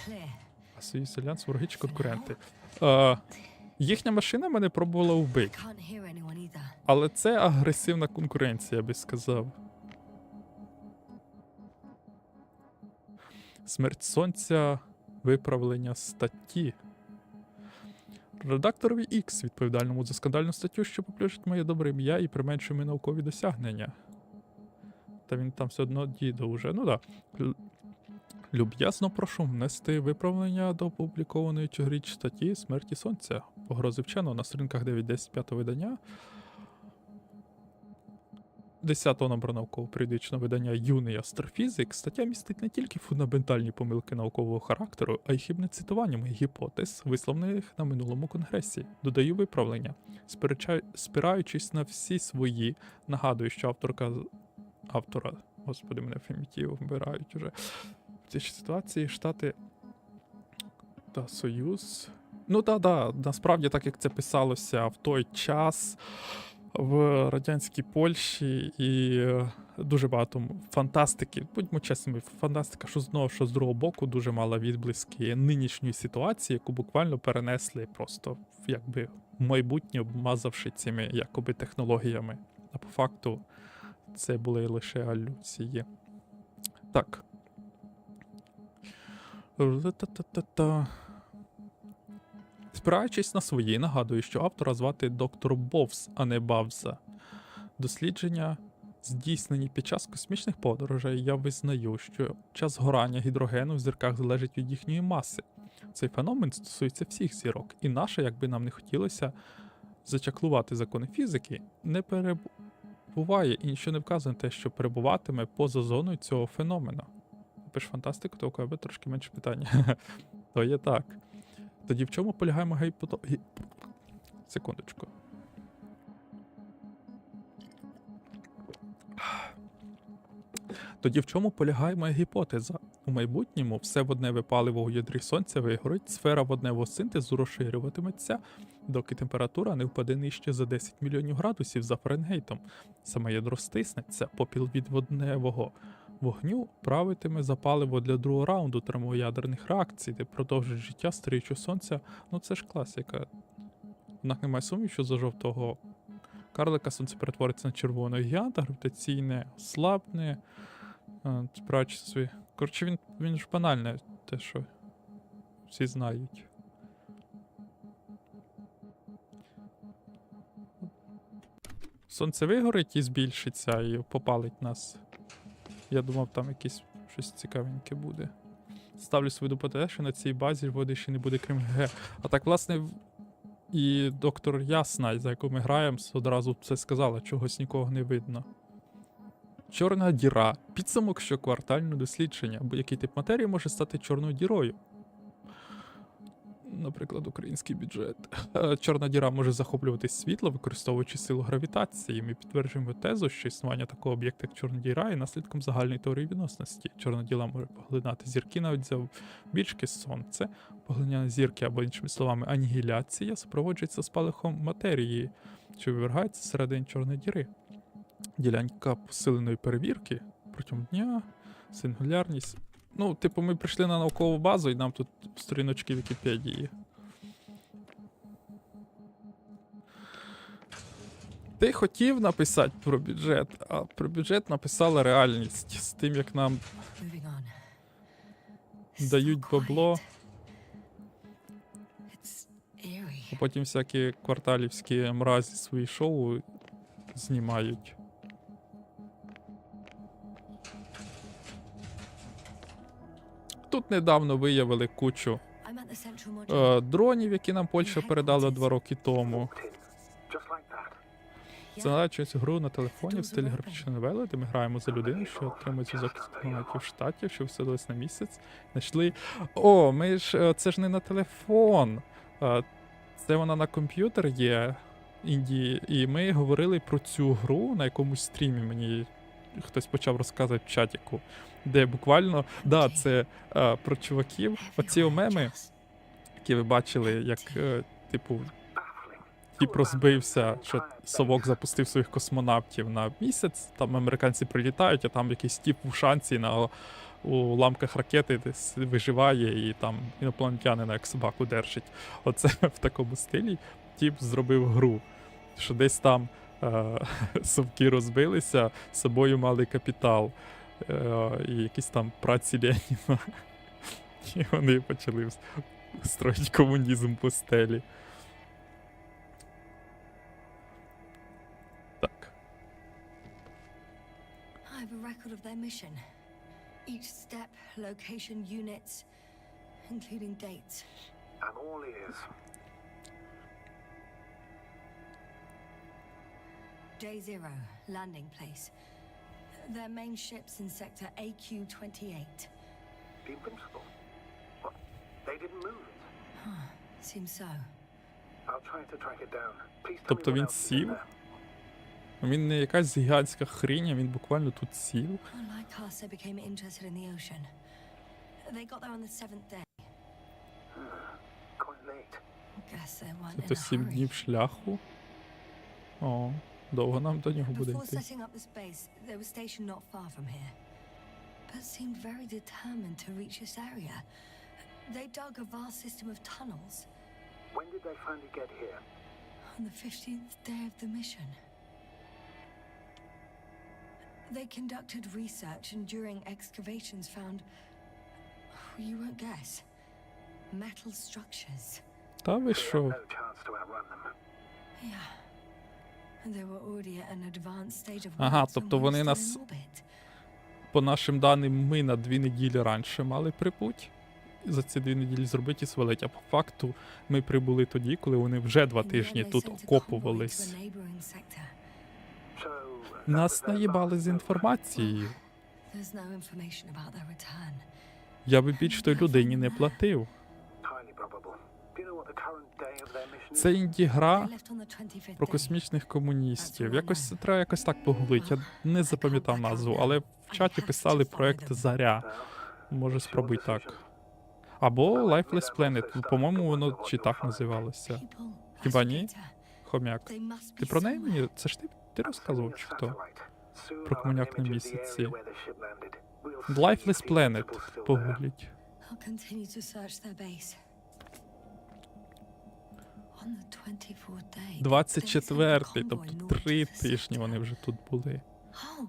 clear. А Союз Альянс, вороги чи конкуренти. Їхня машина мене пробувала вбити, Can't hear anyone either. але це агресивна конкуренція, я би сказав. Смерть сонця, виправлення статті. Редакторові X, відповідальному за скандальну статтю, що поплюжить моє добре ім'я і применшує мої наукові досягнення. Та він там все одно дідо уже. Ну да. Люб'язно прошу внести виправлення до опублікованої цьогоріч статті «Смерті сонця». Погрози вченого на сторінках 9-10 5-го видання. 10-го номеру науково-періодичного видання «Юний астрофізик» стаття містить не тільки фундаментальні помилки наукового характеру, а й хибне цитування моїх гіпотез, висловлених на минулому конгресі. Додаю виправлення. Спираючись на всі свої, нагадую, що автора, господи, мене фемітів вбирають уже. В цій ситуації Штати та Союз Ну да, насправді так як це писалося в той час в радянській Польщі і дуже багато фантастики, будьмо чесними, фантастика, що з одного, що з другого боку, дуже мала відблиски нинішньої ситуації, яку буквально перенесли просто якби в майбутнє, обмазавши цими якоби технологіями. А по факту це були лише алюції. Так. Спираючись на свої, нагадую, що автора звати доктор Бовс, а не Бавза. Дослідження, здійснені під час космічних подорожей, я визнаю, що час згорання гідрогену в зірках залежить від їхньої маси. Цей феномен стосується всіх зірок, і наша, якби нам не хотілося зачаклувати закони фізики, не перебуває і нічого не вказує на те, що перебуватиме поза зоною цього феномена. Пиш фантастику, то у тебе трошки менше питання. То є так. Тоді в чому полягає моя Секундочку. Тоді в чому полягає моя гіпотеза? У майбутньому все водневе паливо у ядрі Сонця вигорить, сфера водневого синтезу розширюватиметься, доки температура не впаде нижче за 10 мільйонів градусів за Фаренгейтом. Саме ядро стиснеться, попіл від водневого вогню правитиме за паливо для другого раунду термоядерних реакцій, де продовжить життя старіючого Сонця. Ну це ж класика. Однак немає сумнівів, що за жовтого карлика Сонце перетвориться на червоного гіганта, гравітаційне ослабне, спираючись свої. Коротше, він ж банальне, те, що всі знають. Сонце вигорить і збільшиться, і попалить нас. Я думав, там якесь щось цікавеньке буде. Ставлю свою гіпотезу, що на цій базі води ще не буде, крім ГГ. А так, власне, і доктор Ясна, за яку ми граємо, одразу це сказала, чогось нікого не видно. Чорна діра. Підсумок щоквартального дослідження. Будь-який тип матерії може стати чорною дірою. Наприклад, український бюджет. Чорна діра може захоплювати світло, використовуючи силу гравітації. Ми підтверджуємо тезу, що існування такого об'єкта, як чорна діра, є наслідком загальної теорії відносності. Чорна діра може поглинати зірки навіть завбільшки сонце. Поглинання зірки, або іншими словами, анігіляція, супроводжується спалахом матерії, що вивергається всередині чорної діри. Ділянка посиленої перевірки протягом дня, сингулярність. Ну, типу, ми прийшли на наукову базу, і нам тут сторіночки Вікіпедії. Ти хотів написати про бюджет, а про бюджет написала реальність. З тим, як нам дають бабло, а потім всякі кварталівські мразі свої шоу знімають. Тут недавно виявили кучу дронів, які нам Польща передала 2 роки тому. Це нагадує гру на телефоні в стилі графічної новели, де ми граємо за людину, що отримує зв'язок з технологів штатів, що вселились на місяць. Знайшли. О, це ж не на телефон. Це вона на комп'ютер є, Індії. І ми говорили про цю гру на якомусь стрімі. Мені хтось почав розказувати в чатіку, де буквально, це про чуваків. Оці меми, які ви бачили, як, типу, тип розбився, що совок запустив своїх космонавтів на місяць, там американці прилітають, а там якийсь тип в шансі у ламках ракети десь виживає, і там інопланетянина як собаку держить. Оце в такому стилі тип зробив гру, що десь там совки розбилися, з собою мали капітал, і якісь там праці Леніна. І вони почали строїти комунізм по стелі. Так. I have a record of their mission. Each step, location, units, including dates. I'm all ears. Day 0, landing place. Their main ship's in sector AQ-28. The Invincible? What? They didn't move it? Seems so. I'll try to track it down. Please tell Тобто me what він else is in сів? there. Він не якась гігантська хрінь, він буквально тут сів. Like us, they became interested in the ocean. They got there on the 7th day. Quite late. guess they weren't Це in то a 7 hurry. днів шляху. О, довго нам до нього буде Before йти. setting up this base, they were stationed not far from here, but seemed very determined to reach this area. They dug a vast system of tunnels When did they finally get here? on the 15th day of the mission. They conducted research and during excavations found, you won't guess, metal structures. Та ви So we що? have no chance to outrun them. Yeah. And they were already at an advanced stage of Ага, works when тобто we were вони still нас- in orbit. По нашим даним, ми на 2 неділі раніше мали прибути. За ці 2 неділі зробити і свалить. А по факту ми прибули тоді, коли вони вже 2 In the end, тижні they тут sent a convoy окопувались. to a neighboring sector. So that Нас was their наїбали last з move. інформацією. There's no information about their return. Я би більш той людині не платив. Highly probable. Do you know what the current day of their mission is? Це інді-гра They left on the 25th про day. космічних комуністів. Якось треба якось так погуглити. Я не запам'ятав назву, але в чаті писали проект Заря. Well, Може, it's your спробуй decision. так. Або Lifeless Planet. По-моєму, воно чи так називалося. People, Хіба ні? Astrogator, Хомяк. they must Ти be про неї somewhere. мені? Це ж ти розказував, чи хто? Про комуняк на місяці. Lifeless Planet. Погугліть. I'll continue to search their base. On the 24th day, they sent a 24-й, convoy тобто north 3 to the тижні sector. вони вже тут були. Oh,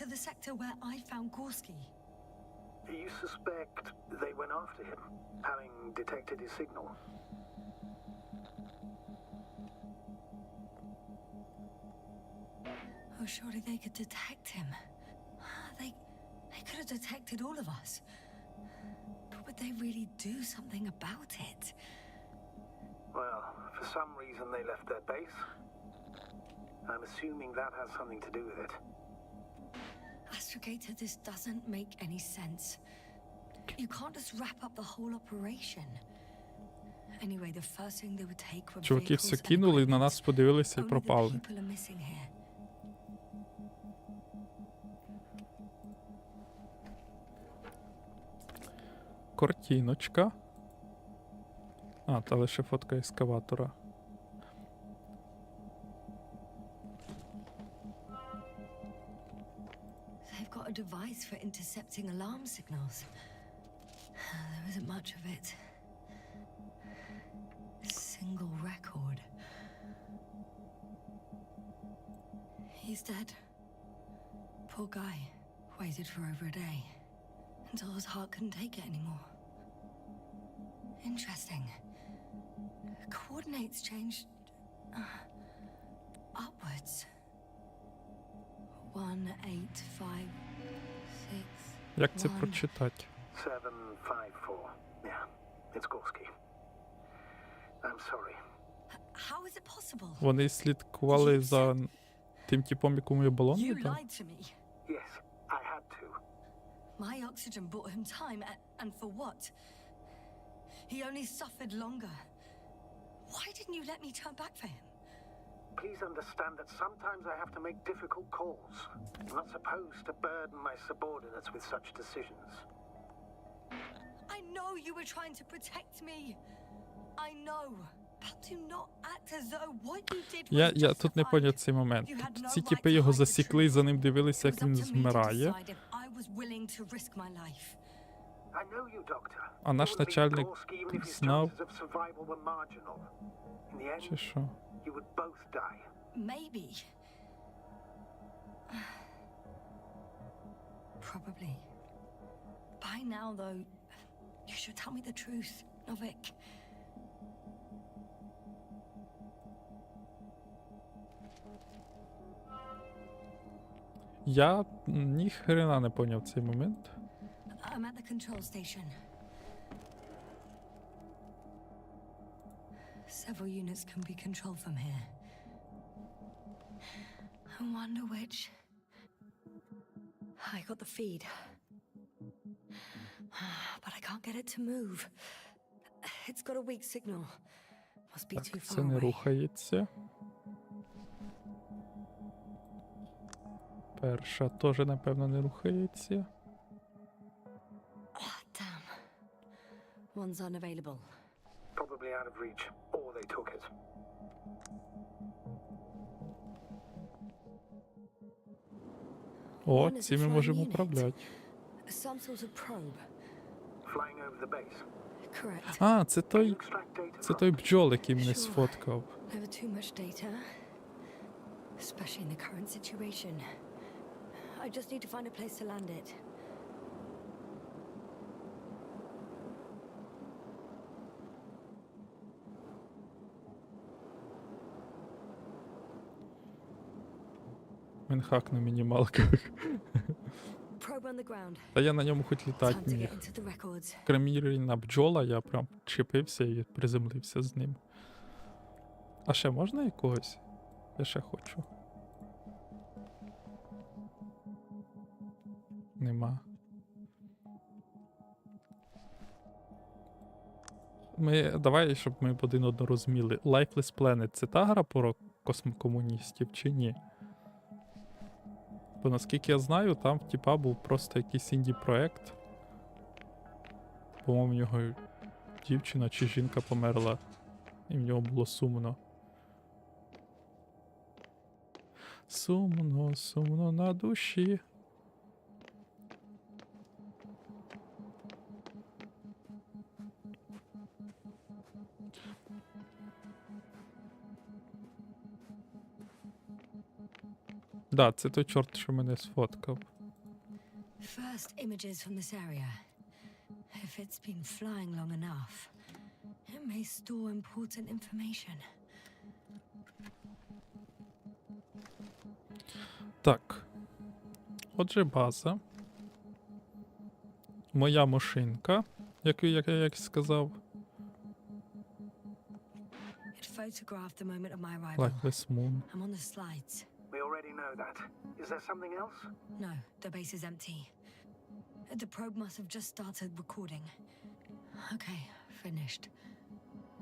to the sector where I found Gorski. You suspect they went after him, having detected his signal? Oh, surely they could detect him. They could have detected all of us. But would they really do something about it? Well, for some reason they left their base. I'm assuming that has something to do with it. Astrogator, this doesn't make any sense. You can't just wrap up the whole operation. Anyway, the first thing they would take were Чуваки vehicles все and кинули, на equipment. нас подивилися і Only the пропали. people are missing here. Картиночка. А, та лише фотка ескаватора. They've got a device for intercepting alarm signals. There isn't much of it. Single record. He's dead. Poor guy. Waited for over a day. Until his heart couldn't take it anymore. Interesting. Coordinates changed upwards. 1, 8, 5, 6. Як це One. прочитати? 754. Yeah, it's Gorski. I'm sorry. How is it possible? Вони слідкували за тим типом, якому я балон You віддав? lied to me. Yes, I had to. My oxygen bought him time, and for what? He only suffered longer. Why didn't you let me turn back for him? Please understand that sometimes I have to make difficult calls. I'm not supposed to burden my subordinates with such decisions. I know you were trying to protect me. I know. But do not act as though what you did was Я тут не justified. поняв цей момент. You had Тобто no ці right типи to його hide the засікли і за truth. ним дивилися, It як was він up to me to змирає. decide if I was willing to risk my life. I know you, Doctor. А наш You wouldn't leave начальник Gorski even if his знав, chances of survival were marginal. In the чи end, що? you would both die. Maybe. Probably. By now, though, you should tell me the truth, Novik. Я ні хрена не поняв цей момент. I'm at the control station. Several units can be controlled from here. I wonder which. I got the feed. But I can't get it to move. It's got a weak signal. Must be too Так, far це не away. рухається. Перша теж, напевно, не рухається. Ah, damn. One's unavailable. Probably out of reach, or they took it. О, One is a ці ми flying можемо unit. управляти. Some sort of probe. Flying over the base. Correct. А, це Can you той, extract data це from той it? бджол, який мене Sure. сфоткав. Never too much data. Especially in the current situation. I just need to find a place to land it. Він хак на мінімалках. Probe on the ground. Та я на ньому хоч Time літати to міг. get into the records. Кремірі на бджола, я прям чіпився і приземлився з ним. А ще можна якогось? Я ще хочу. Нема. Давай, щоб ми один одного розуміли. Lifeless Planet — це та гра про космокомуністів чи ні? Бо наскільки я знаю, там в тіпа був просто якийсь інді-проект. По-моєму, в нього дівчина чи жінка померла, і в нього було сумно. Сумно, сумно на душі. Да, це той чорт, що мене сфоткав. First images from this area. If it's been flying long enough, it may store important information. Так. Отже, база. Моя машинка, як я сказав. It photographed the moment of my arrival. Lifeless Moon. I'm on the slides. We already know that. Is there something else? No, the base is empty. The probe must have just started recording. Okay, finished.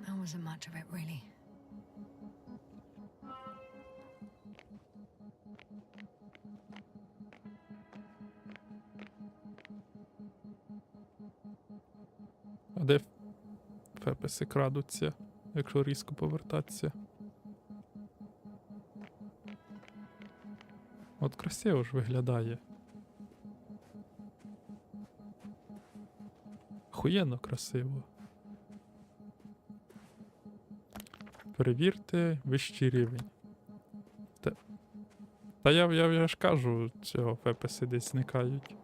That wasn't much of it, really. А де фепеси крадуться, якщо різко повертатися? От красиво ж виглядає. Охуєнно красиво. Перевірте вищий рівень. Та я ж кажу, цього фепеси десь зникають.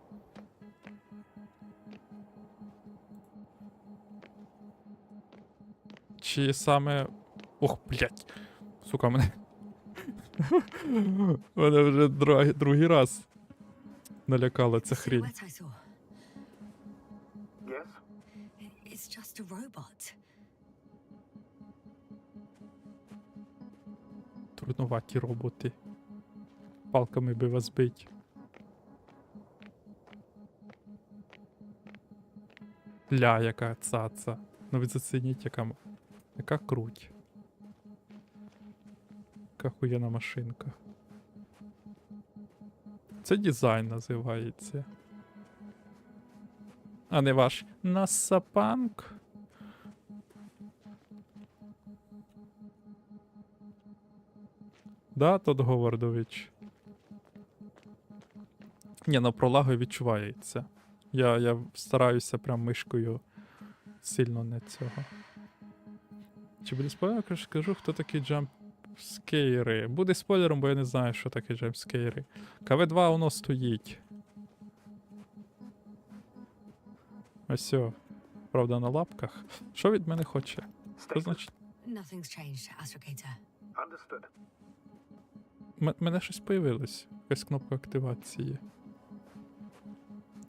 Чи саме... Ох, блядь. Сука, мене... Мене вже другий раз налякала ця хрінь. Silhouette I saw. Yes? It's just a robot. Трудноваті роботи. Палками би вас бить. Ля, яка цаца. Ну ви зацініть, яка круть. Яка хуєна машинка. Це дизайн називається. А не ваш насапанк. Да, тот Говардович. Ні, на пролагою відчувається. Я стараюся прям мишкою сильно не цього. Чи буде спойлер, кажу, хто такі джампскейри. Буде спойлером, бо я не знаю, що таке джампскейри. КВ-2 воно стоїть. Ось о. Правда, на лапках. Що від мене хоче? Що значить? Nothing's changed, Astrogator. Understood. Мене щось появилось. Якась кнопка активації.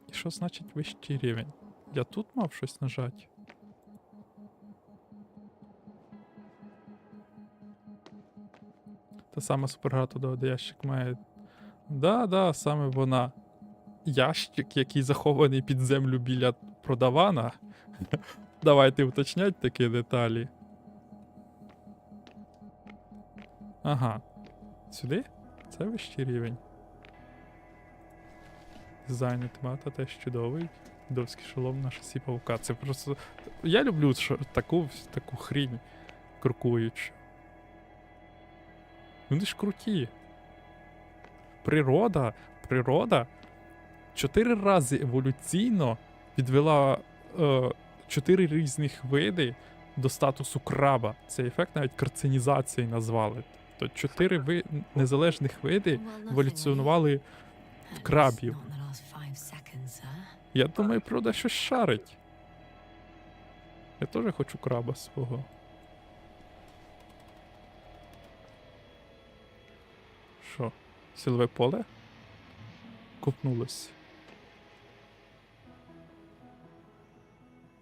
І що значить вищий рівень? Я тут мав щось нажати? Та сама супергра туди, де ящик має. Да, саме вона. Ящик, який захований під землю біля продавана. Давайте уточнять такі деталі. Ага. Сюди? Це вищий рівень. Дизайн автомата теж чудовий. Довський шолом на шасі павука. Це просто. Я люблю таку хрінь крокуючу. Вони ж круті. Природа 4 рази еволюційно відвела 4 різних види до статусу краба. Цей ефект навіть карцинізації назвали. То 4 незалежних види еволюціонували в крабів. Я думаю, природа щось шарить. Я теж хочу краба свого. Що? Силове поле? Купнулось.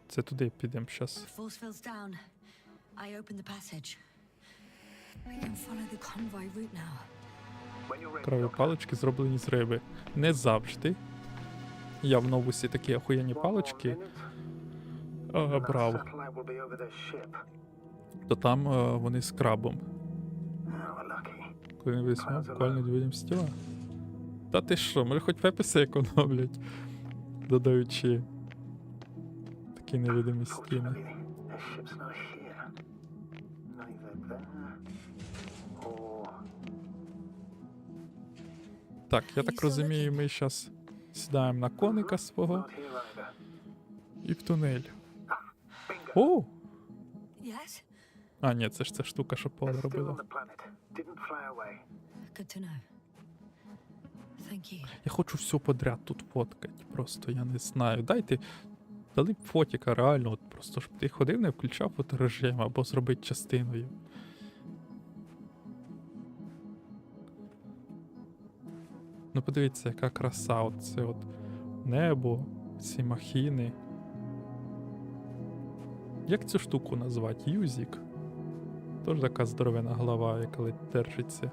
Це туди підемо щас. Праві палички зроблені з риби. Не завжди. Я в новусі такі охуєнні палички брав. То там вони з крабом. Коли не візьмемо, буквально двоїм стіла. Та ти що, може хоч пеписи економлять, додаючи такі невидимі стіни. Так, я так розумію, ми зараз сідаємо на коника свого і в тунель. О! А, ні, це ж ця штука, що Пола робила. Я хочу все подряд тут фоткати, просто я не знаю. Дали б фотіка реально, от просто щоб ти ходив, не включав фоторежим або зробити частиною. Ну подивіться, яка краса, оце от небо, ці махіни. Як цю штуку назвати? Юзік? Тож така здоровена голова, яка ледь держиться.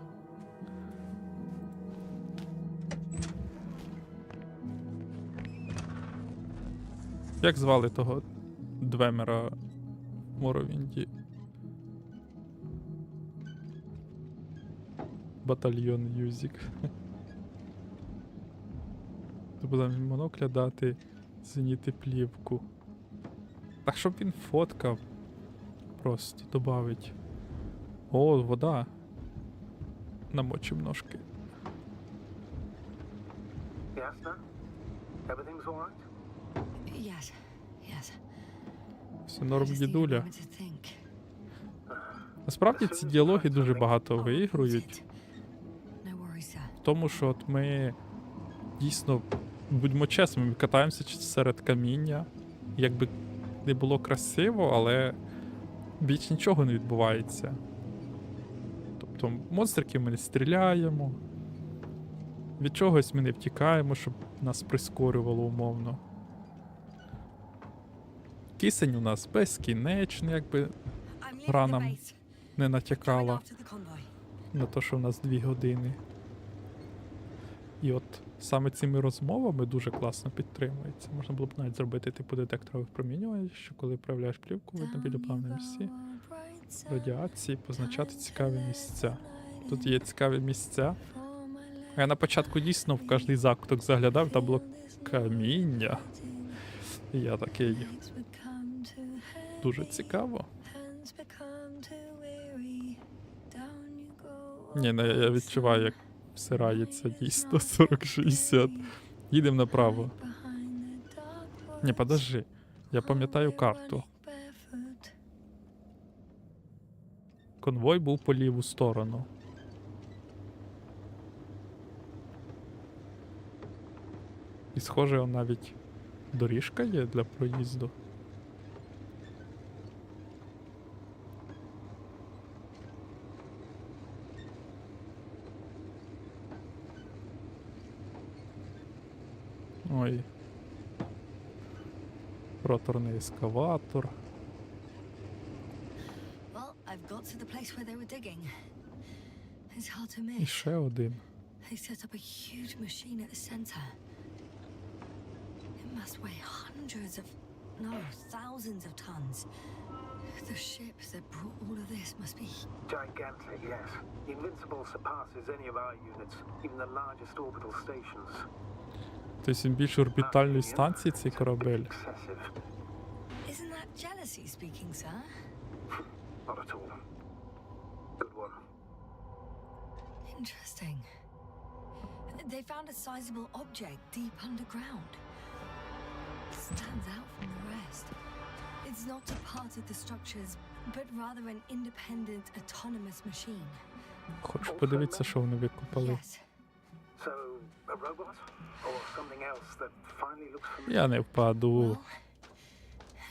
Як звали того Двемера в Моровінді? Батальйон Юзік. Треба монокля дати, зеніти плівку. Так, щоб він фоткав. Просто добавить. О, вода. Намочим ножки. Все норм, дідуля. Насправді ці діалоги дуже багато виігрують. В тому, що от ми дійсно, будьмо чесними, ми катаємося серед каміння. Якби не було красиво, але більш нічого не відбувається. Тобто монстриків ми не стріляємо, від чогось ми не втікаємо, щоб нас прискорювало умовно. Кисень у нас безкінечний, якби гра нам не натякала на те, що в нас 2 години. І от саме цими розмовами дуже класно підтримується. Можна було б навіть зробити типу детектора випромінювання, що коли проявляєш плівку, видно біля плавної місці радіації, позначати цікаві місця. Тут є цікаві місця. Я на початку дійсно в кожний закуток заглядав, там було каміння. І я такий... Дуже цікаво. Ні, я відчуваю, як всирається дійсно 40-60. Їдемо направо. Ні, подожди. Я пам'ятаю карту. Конвой був по ліву сторону. І схоже, навіть доріжка є для проїзду. Ой. Роторний ескаватор. І ще один. Must weigh hundreds of, no, thousands of tons. The ship that brought all of this must be... Gigantic, yes. Invincible surpasses any of our units, even the largest orbital stations. Тобто він більш орбітальної станції, цей корабель. Excessive. Isn't that jealousy speaking, sir? Not at all. Good one. Interesting. They found a sizable object deep underground. Stands out from the rest. It's not a part of the structures, but rather an independent, autonomous machine. Хочу подивитися, що вони викопали. Yes. So, a robot? Or something else that finally looks familiar? Я не впаду. Well,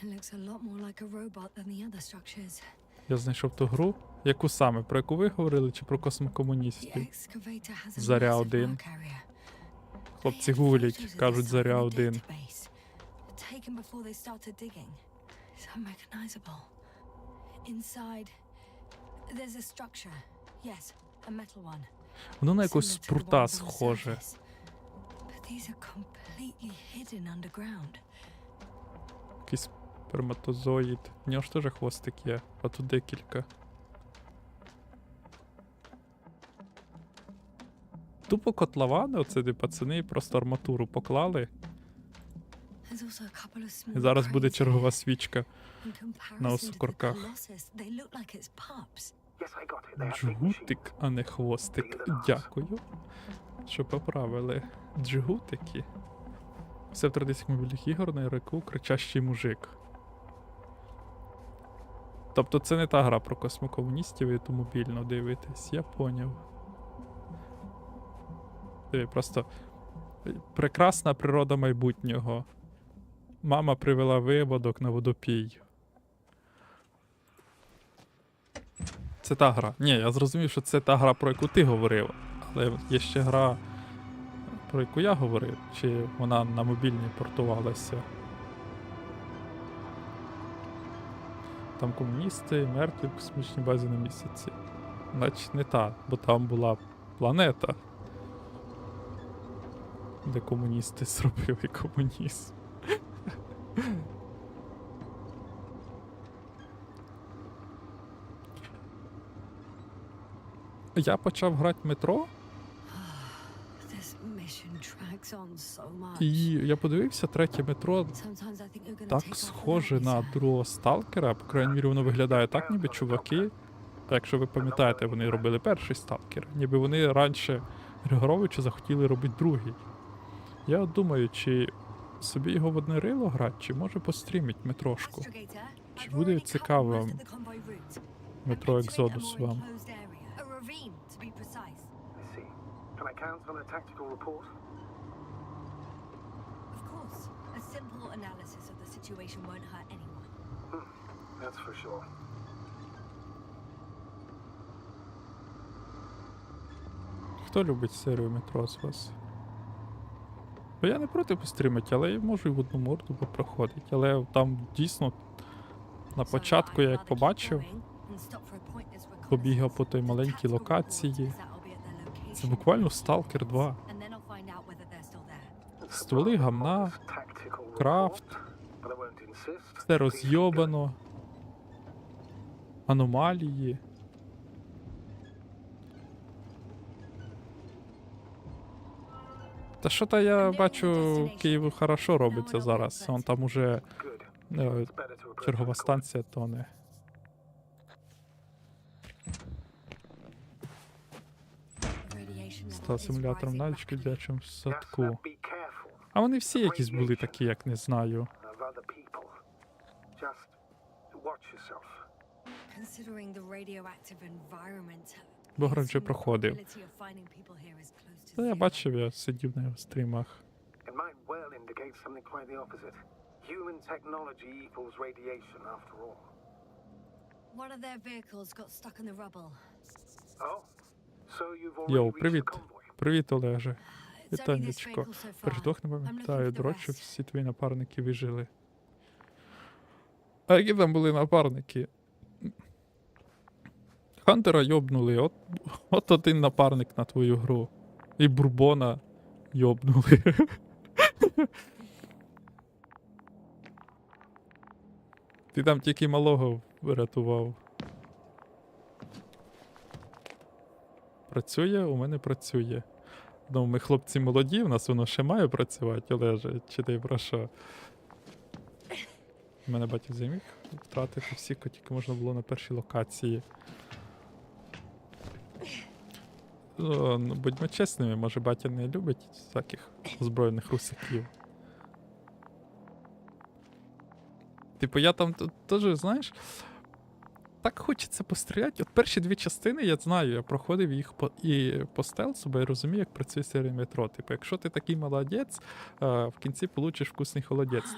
it looks a lot more like a robot than the other structures. Я знайшов ту гру. Яку саме? Про яку ви говорили, чи про The космокомуністів? excavator has a Заря massive 1. work area. Хлопці They have гуглять, photos of кажуть this Заря site in the 1. database, taken before they started digging. It's unrecognizable. Inside, there's a structure. Yes, a metal one. Воно на якусь Similar to the спрута ones on the схоже. surface. But these are completely hidden underground. Якийсь сперматозоїд. У нього ж теж хвостик є, а тут декілька. Тупо котловани, оце де пацани просто арматуру поклали. There's also a couple of І small зараз буде crates чергова here. свічка. In на comparison to the оскорках. Colossus, they look like its pups. Yes, I got it. They have big Джгутик, machines. а не хвостик. Дякую, що поправили. Джгутики. Все в традиціях мобільних ігор на ярику кричащий мужик. Тобто це не та гра про космокомуністів, і ту мобільно дивитесь, я поняв. Просто прекрасна природа майбутнього. Мама привела виводок на водопій. Це та гра. Ні, я зрозумів, що це та гра, про яку ти говорив. Але є ще гра, про яку я говорив, чи вона на мобільній портувалася. Там комуністи, мертві в космічній базі на місяці. Значить не та, бо там була планета, де комуністи зробили комунізм. Я почав грати в метро, This mission drags on so much. і я подивився третє метро. Sometimes I think you're gonna Так take off схоже without me, на sir. другого сталкера, по крайній мірі воно виглядає так, ніби чуваки. Якщо ви пам'ятаєте, вони робили перший сталкер, ніби вони раніше Григоровича захотіли робити другий. Я от думаю, чи собі його в одне рило грати, чи може пострімить метрошку. Astrogator, Чи I've буде already цікаво covered most of the convoy route. метро I'm entering a Екзодус more вам? enclosed area. A ravine, to be precise. I see. Can I count on a tactical report? Of course, a simple analysis of the situation won't hurt anyone. That's for sure. Хто любить серію метро з вас? Бо я не проти пострімити, але я можу і в одну морду попроходити. Але там дійсно на початку я як побачив, побігав по той маленькій локації. Це буквально Stalker 2. Стволи гамна, Tactical крафт, report, but I won't insist. все розйобано, аномалії. Та що-то я бачу, Києву хорошо робиться зараз. Вон там уже Good. е, Better to approach чергова with caution. станція тоне. Став симулятором навички в дитячому Yes, садку. now be careful А вони всі якісь були такі, як не знаю. of other people. Just watch yourself. Considering the radioactive environment, Бо гра I вже assume the проходив. probability of finding people here is close to Та я zero. бачив, я сидів на його стрімах. It might well indicate something quite the opposite. Human technology equals radiation, after all. One of their vehicles got stuck in the rubble. Oh, so you've already Йоу, reached привіт. the convoy. Привіт, Олеже. It's only this Вітанечко. vehicle so far. Передох не I'm looking пам'ятаю, for the дрочу, rest. всі твої напарники вижили. А які там були напарники? Хантера йобнули, от один напарник на твою гру. І Бурбона йобнули. Ти там тільки малого врятував. Працює? У мене працює. Ну, ми хлопці молоді, в нас воно ще має працювати, Олеже, чи ти про що? Мене батя зміг втратити всіх, кого тільки можна було на першій локації. О, ну, будьмо чесними, може батя не любить всяких озброєних русаків. Типу, я там теж, знаєш, так хочеться постріляти. От перші дві частини, я знаю, я проходив їх по стелсу, бо я розумію, як працює серія метро. Типу, якщо ти такий молодець, в кінці получиш вкусний холодець.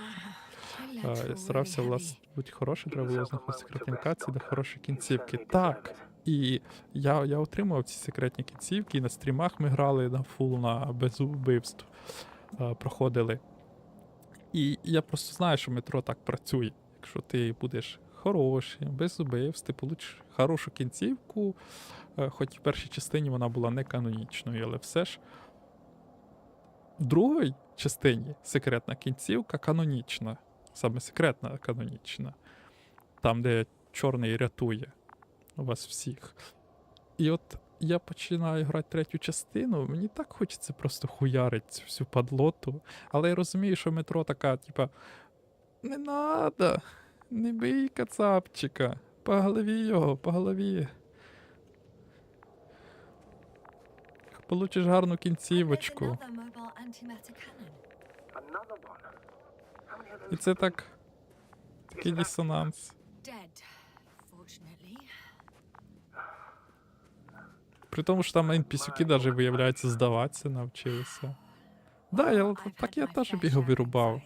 Я старався, власне, бути хороший, треба було знаходити секретні локації до хорошої кінцівки. Так, і я отримував ці секретні кінцівки, і на стрімах ми грали на фул, без убивств проходили. І я просто знаю, що метро так працює. Якщо ти будеш хороший, без убивств, ти получиш хорошу кінцівку, хоч в першій частині вона була не канонічною, але все ж в другій частині секретна кінцівка канонічна. Саме секретна канонічна. Там, де чорний рятує вас всіх. І от я починаю грати третю частину, мені так хочеться просто хуярити цю всю падлоту. Але я розумію, що метро така, типа, не надо, не бий кацапчика, по голові його, по голові. Получиш гарну кінцівочку. Another mobile antimatter cannon. Another one. How many of І those? це такий дисонанс. Dead, fortunately. При тому, що там NPC-ки навіть, виявляється, здаватися навчилися. Да, так я теж бігав вирубав.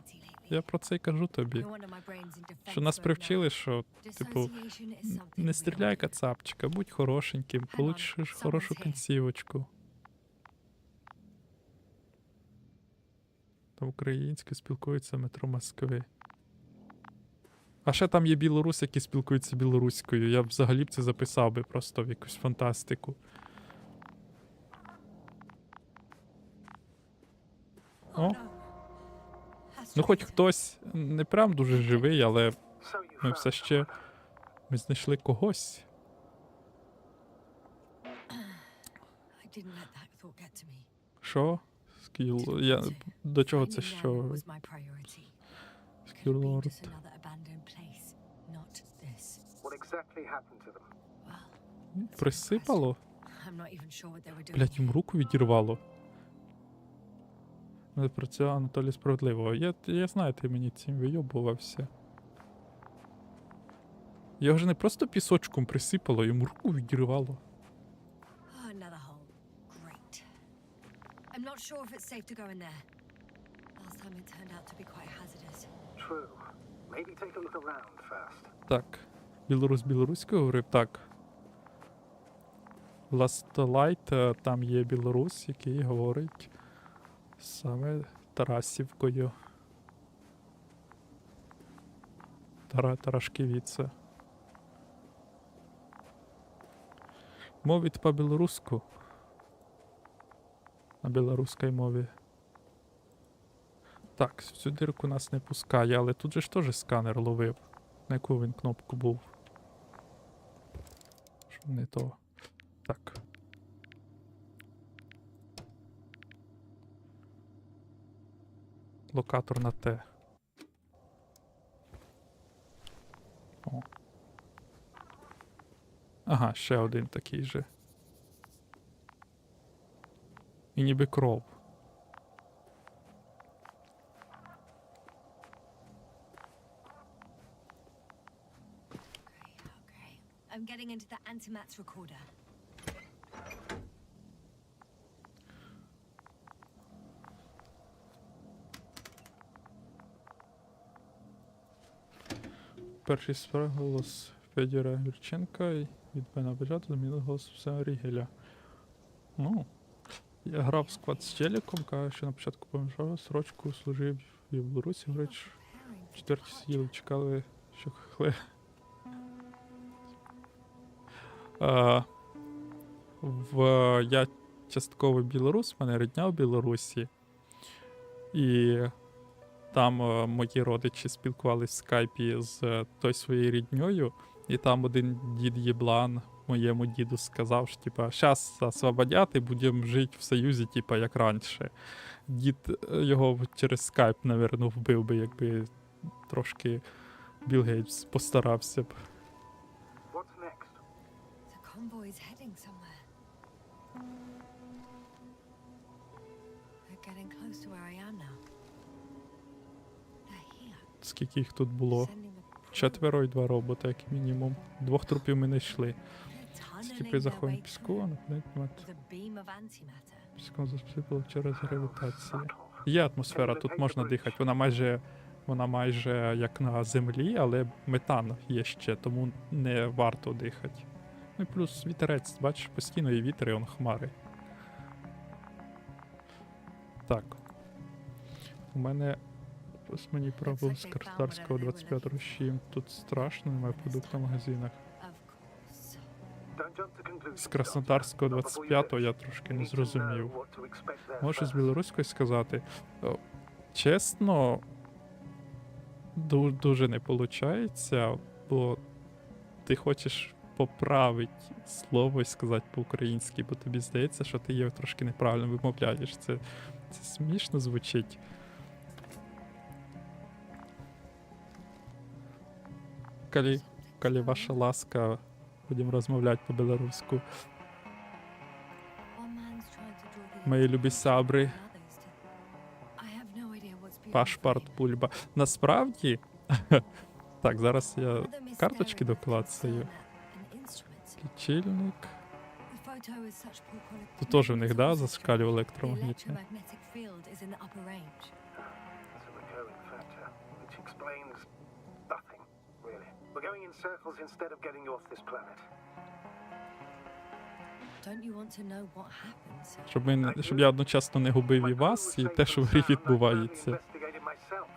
Я про це й кажу тобі. Що нас привчили, що, типу, не стріляй кацапчика, будь хорошеньким, получиш хорошу кінцівочку. Та українською спілкуються метро Москви. А ще там є білорус, які спілкуються білоруською. Я б взагалі б це записав би просто в якусь фантастику. О, ну хоч хтось не прям дуже живий, але So you ми found все ще ми знайшли когось. I didn't let that thought get to me. Що? Скіл. До чого це що? Was my priority. Could it be Скіл-лорд. just another abandoned place, not this? what exactly happened to them? Well, it's a good Присипало? question. I'm not even sure what they were doing. Блять, їм руку відірвало. Не працював Анатолій Справедливого. Я знаю, ти мені цим вийобувався. Його ж не просто пісочком присипало, йому руку відірвало. Oh, another hole. Great. I'm not sure if it's safe to go in there. Last time it turned out to be quite hazardous. True. Maybe take a look around first. Так. Білорус білоруською говорив? Так. Last Light, там є білорус, який говорить саме Тарасівкою. Тарашківіце. Мовить по-білоруську. На білоруській мові. Так, в цю дирку нас не пускає, але тут же ж теж сканер ловив. На яку він кнопку був? Що не то. Так. Локатор на Т. О. Ага, ще один такий же. І ніби кров. Okay. I'm getting into the antimat's recorder. Перший голос Федора Юрченка і від Бена Бежата замінив голос Всема Рігеля. Ну, я грав в склад з Челіком, каже, що на початку помішав срочку, служив в Білорусі, говорить, що четверті сиділи, чекали, що хле. Я частково білорус, в мене рідня в Білорусі. І там мої родичі спілкувалися в скайпі з той своєю рідньою, і там один дід Єблан моєму діду сказав, що типа, щас освободять і будемо жити в Союзі, типа, як раніше. Дід його через скайп, навірно, вбив би, якби трошки Білл Гейтс постарався б. What's next? The convoy's heading somewhere. They're getting close to where I am now. They're here. Скільки їх тут було? Sending the 4 і 2 робота, як мінімум. 2 трупів ми не йшли. tunneling Стіпи their заходимо way піску, through а нападуть with a beam of antimatter. піском засипало через гравітацію. Subtle. Є атмосфера, тут можна дихати. Вона майже як на землі, але метан є ще, тому не варто дихати. Ну і плюс вітерець, бачиш, постійно є вітер і он хмари. Так. У мене ось мені пробув з Краснодарського 25-7. Тут страшно, немає продуктів в магазинах. Of course. Don't jump to conclusions, З Краснодарського Doctor. Not before you 25-го live. я трошки You не need to know зрозумів. what to expect there Можеш з first. білоруською сказати? О, чесно, дуже не виходить, бо ти хочеш поправити слово і сказати по-українськи, бо тобі здається, що ти її трошки неправильно вимовляєш. Це смішно звучить. Коли ваша ласка, будемо розмовляти по-білоруську. One man's trying to draw the Мої любі сябри, others to- I have no idea what's beyond пашпорт, pain. пульба. Насправді, так, зараз я Other mystery карточки concern доклацаю. and instruments. Лічильник. The photo is such poor quality. Тут теж в них, да, Magnetic зашкалює The електромагнітне. electromagnetic field is in the upper range. It's a recurring factor, which explains nothing, really. We're going in circles instead of getting you off this planet. Don't you want to know what happened, sir? Щоб я одночасно не губив і вас, і те, що в грі відбувається. Investigated myself.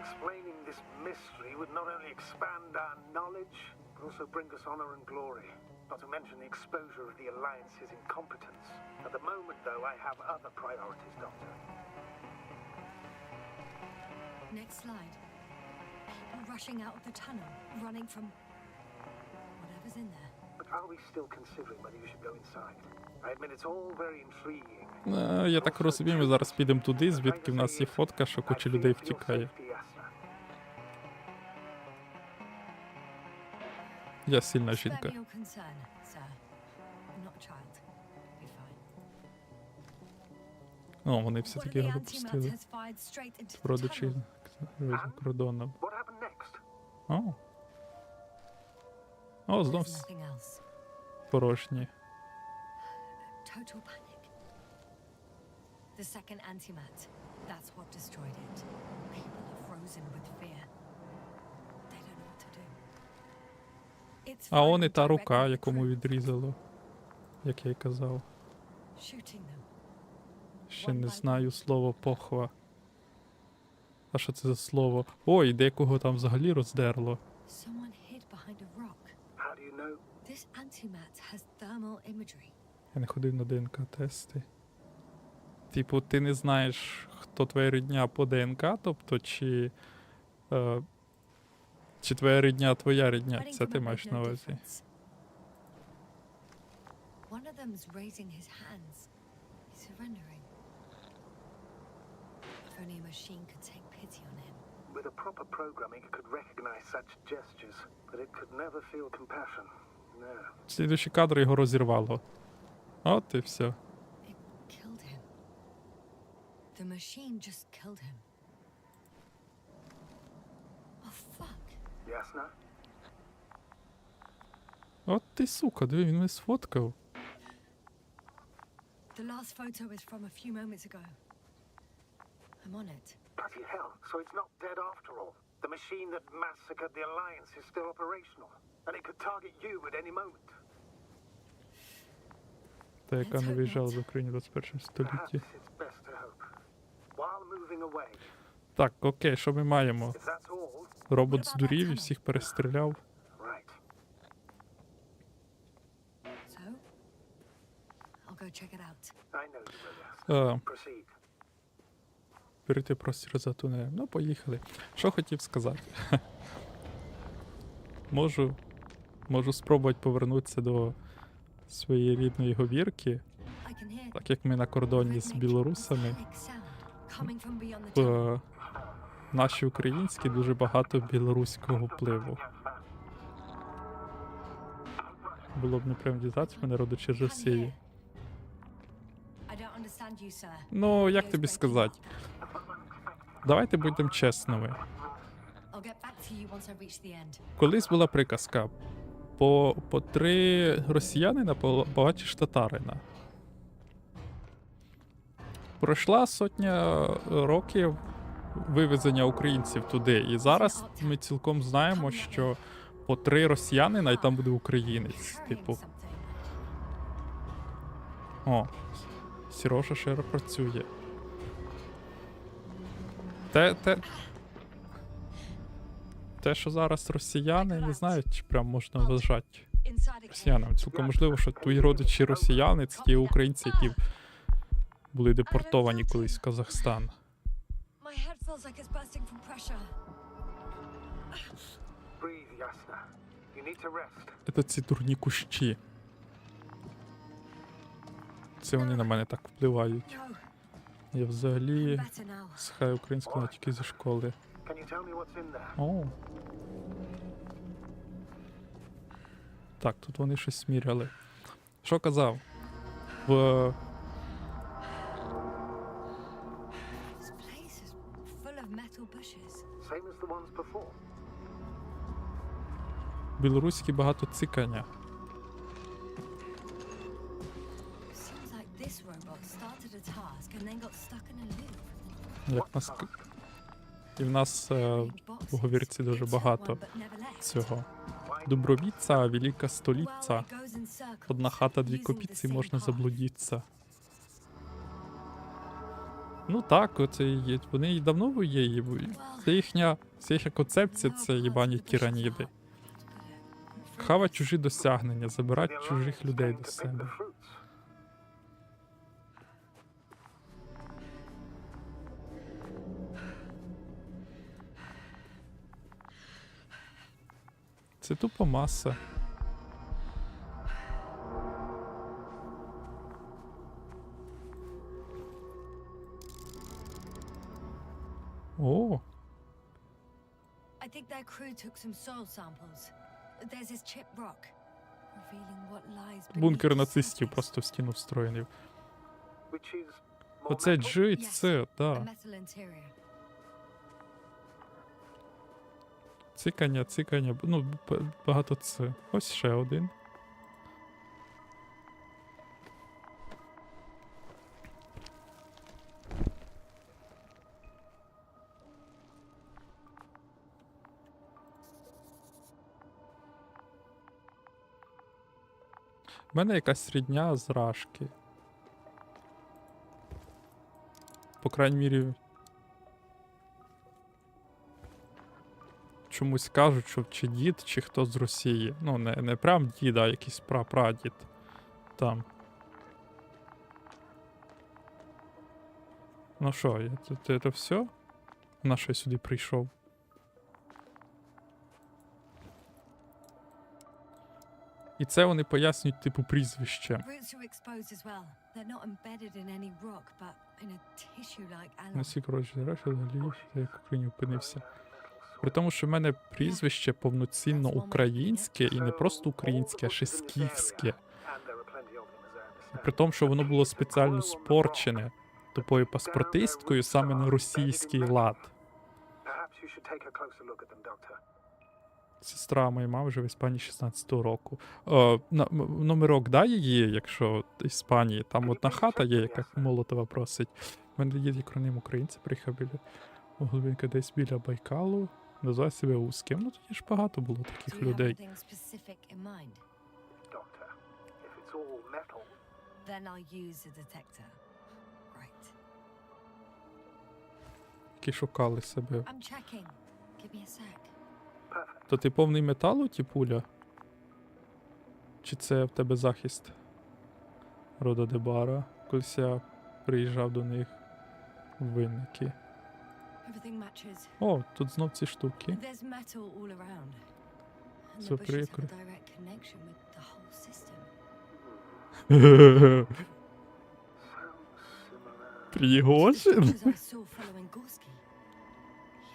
Explaining this mystery would not only expand our knowledge, but also bring us honor and glory. Not to mention the exposure of the Alliance's incompetence. At the moment, though, I have other priorities, Doctor. Next slide. People rushing out of the tunnel, running from whatever's in there. But are we still considering whether you should go inside? I admit it's all very intriguing. Я так розумію, ми зараз підемо туди, звідки в нас є фотка, що куча людей втікає. Я сильна Spare жінка. me your concern, sir. I'm not a child. Be fine. О, вони One of все-таки the його antimatter допустили. has fired straight into the Родичі tunnel. за кордоном. What happened next? О. О, знов There's nothing else. порожні. Total panic. The second antimat. That's what destroyed it. People are frozen with fear. They don't know what to do. It's А он і firing та directly рука, at the яку ми crew, відрізало. Як я й казав. shooting them. Ще не знаю слово похва. А що це за слово? Ой, декого там взагалі роздерло. Someone hid behind a rock. How do you know? This antimat has thermal imagery. Я не ходив на ДНК-тести. Типу, ти не знаєш, хто твоя рідня по ДНК, тобто, чи твоя рідня твоя рідня. Fighting Це for ти might маєш make на no увазі. difference. One of them's raising his hands. He's surrendering. If only a machine could take pity on him. With a proper programming, it could recognize such gestures, but it could never feel compassion. No. Слідуючий кадр його розірвало. От і все. It killed him. The machine just killed him. Oh, fuck. Yasna? От ти, сука, диви, він мене сфоткав. The last photo is from a few moments ago. I'm on it. Bloody hell, so it's not dead after all. The machine that massacred the Alliance is still operational, and it could target you at any moment. Та, яка не виїжджала з України в 21 Perhaps столітті. it's best to hope. While moving away, Так, окей, що ми маємо? if that's all, Робот здурів і всіх перестріляв. right. So? I'll go check it out. I know you will, Yasna. Proceed. Перейти простір за тунелем. Ну, поїхали. Що хотів сказати? Можу спробувати повернутися до своєї рідної говірки, I can hear так як ми на кордоні з rhythmic, білорусами, metallic sound coming from beyond the tunnel. в наші українські дуже багато білоруського впливу. Було б не прям дізнатися, мене родичі з Росії. I don't understand you, sir. Ну, як тобі сказати? Давайте будемо чесними. I'll get back to you once I reach the end. Колись була приказка: по 3 росіянина побачиш татарина. Пройшла сотня років вивезення українців туди, і зараз ми цілком знаємо, що по 3 росіянина і там буде українець. Carrying Типу, something. о, Сірожа ще працює. Те, що зараз росіяни, не знаю, чи прям можна вважати Inside a cave. росіянами. Цілком можливо, що твої родичі росіяни, це ті українці, які були депортовані колись в Казахстан. My head feels like it's bursting from pressure. Breathe, Yasna. You need to rest. Це ці дурні кущі. Це вони на мене так впливають. No, Я взагалі better now. схаю українську не тільки зі школи. Can you tell me what's in there? О. Так, тут вони щось сміряли. Що казав? В This place is full of metal bushes. Same as the ones before. білоруській багато цикання. Seems like this robot started a task and then got stuck in a loop. Як нас... І в нас в говірці дуже багато цього. Дубровіця, велика столиця. Одна хата, 2 копійці, можна заблудитися. Ну так, оце і є. Вони і давно є. Це їхня концепція, це їбані тираніди. Хава чужі досягнення, забирати чужих людей до себе. Це тупо маса. О, I think their crew took some soil samples. There's this chip rock, revealing what lies beneath бункер the нацистів surface. просто в стіну встроєний. Which is more Оце metal? G і Yes, це, a да. metal interior. Цикання, ну, багато це. Ось ще один. У мене якась рідня з Рашки. По крайній мірі, чомусь кажуть, що чи дід, чи хто з Росії. Ну, не прям дід, а якийсь прапрадід там. Ну що, це все? На що я сюди прийшов? І це вони пояснюють, типу, прізвище. Roots are exposed as well. They're not embedded in any rock, but in a tissue-like alloy. Насі, коротше, взагалі, я як в Україні опинився. При тому, що в мене прізвище повноцінно українське, і не просто українське, а ще скіфське. And there are plenty of them, as I understand. При тому, що воно було спеціально спорчене тупою паспортисткою саме на російський лад. Perhaps you should take a closer look at them, Doctor. Сестра моєї мами вже в Іспанії 16-го року. Номерок дай її, якщо в Іспанії. Там одна хата є, яка Молотова просить. У мене є акронім українця, приїхав біля глибинка десь біля Байкалу. Називає себе Узьким. Ну тоді ж багато було Do таких you have людей. anything specific in mind? Doctor, if it's all metal, Then I'll use a detector. Right. Які шукали себе. I'm checking. Give me a sec. perfect. То ти повний металу, ті пуля? Чи це в тебе захист? Рода Дебара. Колись я приїжджав до них в Винники. Everything matches. О, тут знов ці штуки. There's metal all around. And So the bushes have a прикро. direct connection with the whole system. Sounds similar. Пригожин? As I saw following Gorski.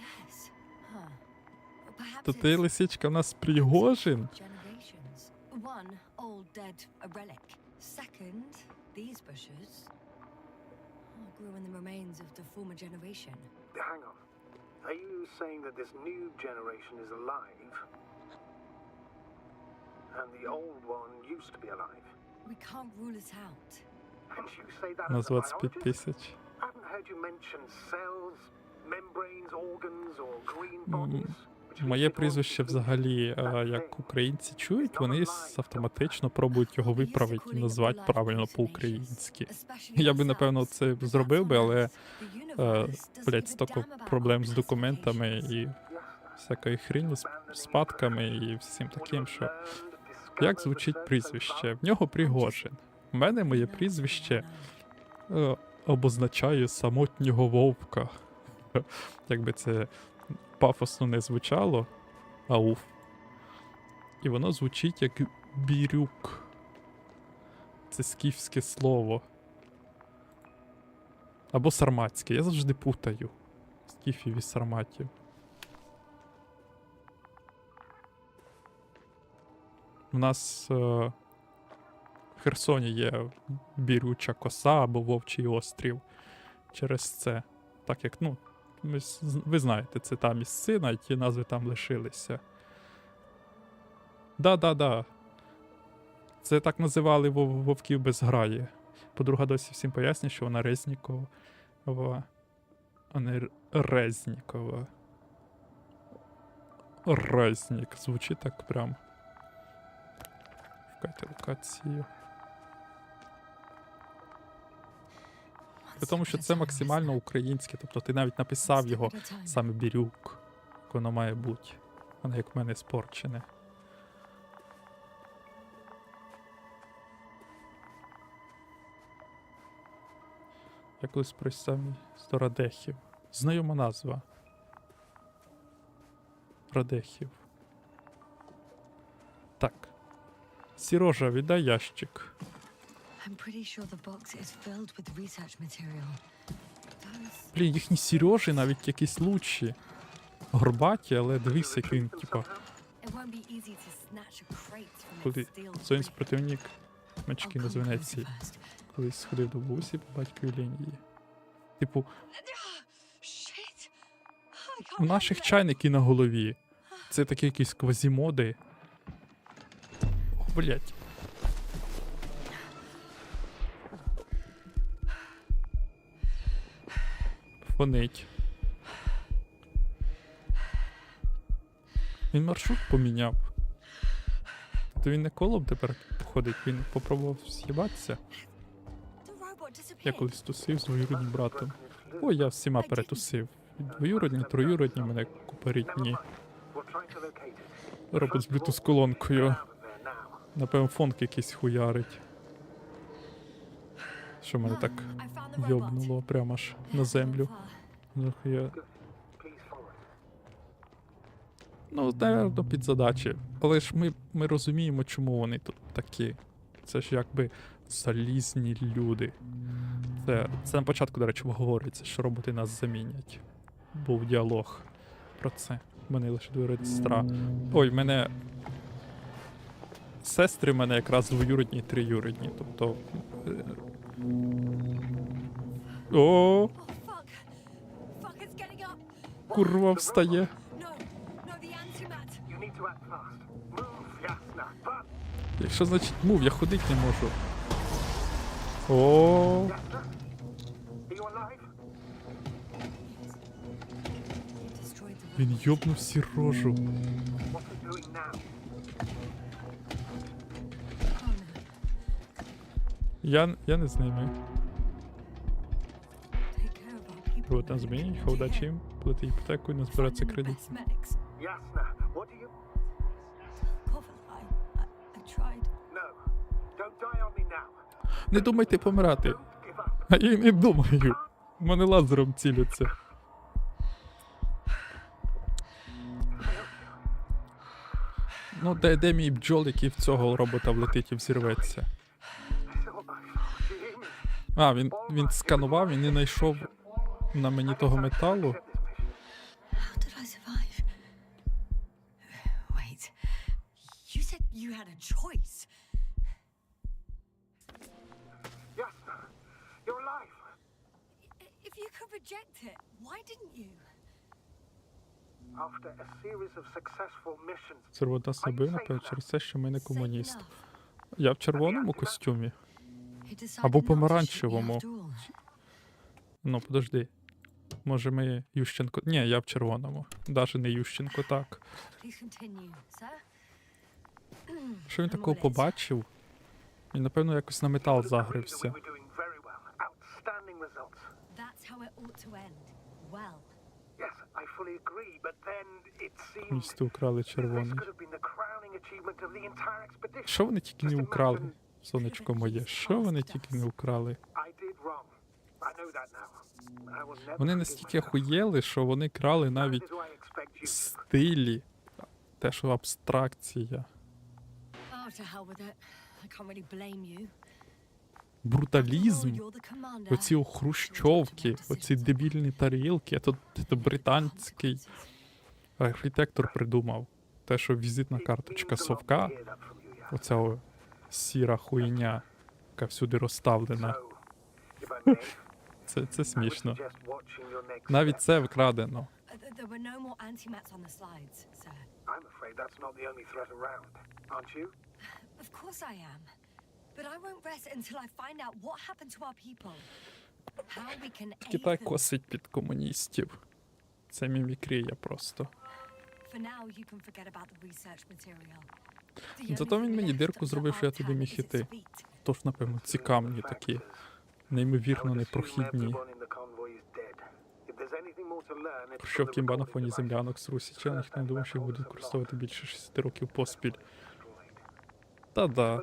Yes. Huh. Perhaps То ти, it's лисичка, в нас Пригожин? generations. One, old dead, a relic. Second, these bushes grew in the remains of the former generation. Hang on. Are you saying that this new generation is alive? And the old one used to be alive? We can't rule it out. And you say that На as a 25 biologist? тисяч. I haven't heard you mention cells, membranes, organs, or green bodies. which Моє lead to прізвище all взагалі, як українці чують, вони автоматично пробують його виправити і назвати правильно по-українськи. Я би, напевно, це зробив би, але, блядь, стільки проблем з документами і всякої хрені з спадками і всім таким, що... Як звучить прізвище? В нього Пригожин. У мене моє прізвище обозначає самотнього вовка. Якби це пафосно не звучало, ауф. І воно звучить як бірюк. Це скіфське слово. Або сарматське. Я завжди путаю скіфів і сарматів. У нас в Херсоні є Бірюча коса або Вовчий острів. Через це. Так як, ну, ви знаєте, це та місцина, і ті назви там лишилися. Да. Це так називали вовків без граї. Подруга досі всім пояснює, що вона Резнікова, а не Резнікова. Резнік. Звучить так прям. Шукайте локацію. При тому, що це максимально українське, тобто ти навіть написав його саме Бірюк, як воно має бути. Воно як в мене спорчене. Я колись прочитав до Радехів. Знайома назва. Радехів. Так. Сірожа, віддай ящик. I'm pretty sure the box is filled with research material. Those Блін, їхні Сережі навіть якісь лучші. Горбаті, але дивись, як він, типа, it won't be easy to snatch a crate from коли its steel це grip. супротивник I'll мачки come на closer Венеції. first. Колись сходив до бабусі по батьковій лінії. Типу, Shit! I у can't наших handle it. чайники на голові. Це такі якісь квазімоди. О, блять. Фонить. Він маршрут поміняв. То він не колом тепер ходить, він попробував з'їбатися. The robot disappeared. Я колись тусив з двоюрідним братом. О, я всіма перетусив. Двоюродні, троюродні мене куперітні. We're trying to locate it. Робить з блютуз-колонкою. Out of there now. Напевно, фонк якийсь хуярить. Що мене так I found the robot. йобнуло прямо аж на землю. Нахуя. Please follow it. Ну, напевно, під задачі. Але ж ми розуміємо, чому вони тут такі. Це ж якби залізні люди. Це на початку, до речі, говориться, що роботи нас замінять. Був діалог про це. У мене лише двоюрідна сестра. Ой, в мене сестри в мене якраз двоюрідні і троюрідні. Тобто. О, Oh, fuck. Fuck, it's getting up. курва встає. No, the antimat. You need to act fast. Move, Jasna. But Якщо значить мув, я ходити не можу. О, Jasna, are you alive? It destroyed the він йобнув всі рожу. What are you doing now? Я не з ними. Take care of our people. Про там змінюють, ховдачі їм, плати іпотеку і не збиратися Find them the кредит. best medics. Jasna, what do you... Pavel, I tried. No. Don't die on me now. Не думайте помирати. Don't give up. А я й не думаю. У мене лазером ціляться. Ну, де мій бджол, який в цього робота влетить і взірветься? А, він сканував і не знайшов на мені того металу. How did I survive? Wait. You said you had a choice. Yes, you're alive. If you could reject it, why didn't you? After a series of successful missions, Сервот нас не бив, напевно, через те, що ми не комуніст. Я в червоному костюмі. Або помаранчевому. Ну, подожди. Може ми Ющенко... Ні, я в червоному. Даже не Ющенко, так. Що він такого побачив? Він, напевно, якось на метал загрився. we were doing very well. Outstanding results. That's how it ought to end. Well. Yes, I fully agree, but then it seemed Місто украли this червоний. could have been the crowning achievement of the entire expedition. Що вони тільки не украли? Сонечко моє, що вони тільки не украли? I did wrong. I know that now. I will never Вони forgive настільки myself. охуєли, що вони крали How навіть did I expect you to? стилі. Те, що абстракція. Oh, to hell with it. I can't really blame you. Бруталізм. You're the commander. Оці хрущовки, оці дебільні тарілки. Це британський архітектор придумав. Те, що візитна карточка совка, Hear that from you, yeah. оця сіра хуйня, яка всюди розставлена. So, if I may, Це I would смішно. suggest watching your next Навіть step. це вкрадено. There were no more anti-mats on the slides, sir. I'm afraid that's not the only threat around, aren't you? Of course I am. But I won't rest until I find out what happened to our people. How we can aid Китай them. косить під комуністів. Це мімікрія просто. For now, you can forget about the research material. The Зато only він thing мені left дирку of the зробив, що я art туди town міг is its іти. feet. Тож, напевно, ці камні такі неймовірно непрохідні. Що в кімба на фоні землянок з Русіча, ніхто не думав, що їх будуть використовувати більше 60 років поспіль. Та-да.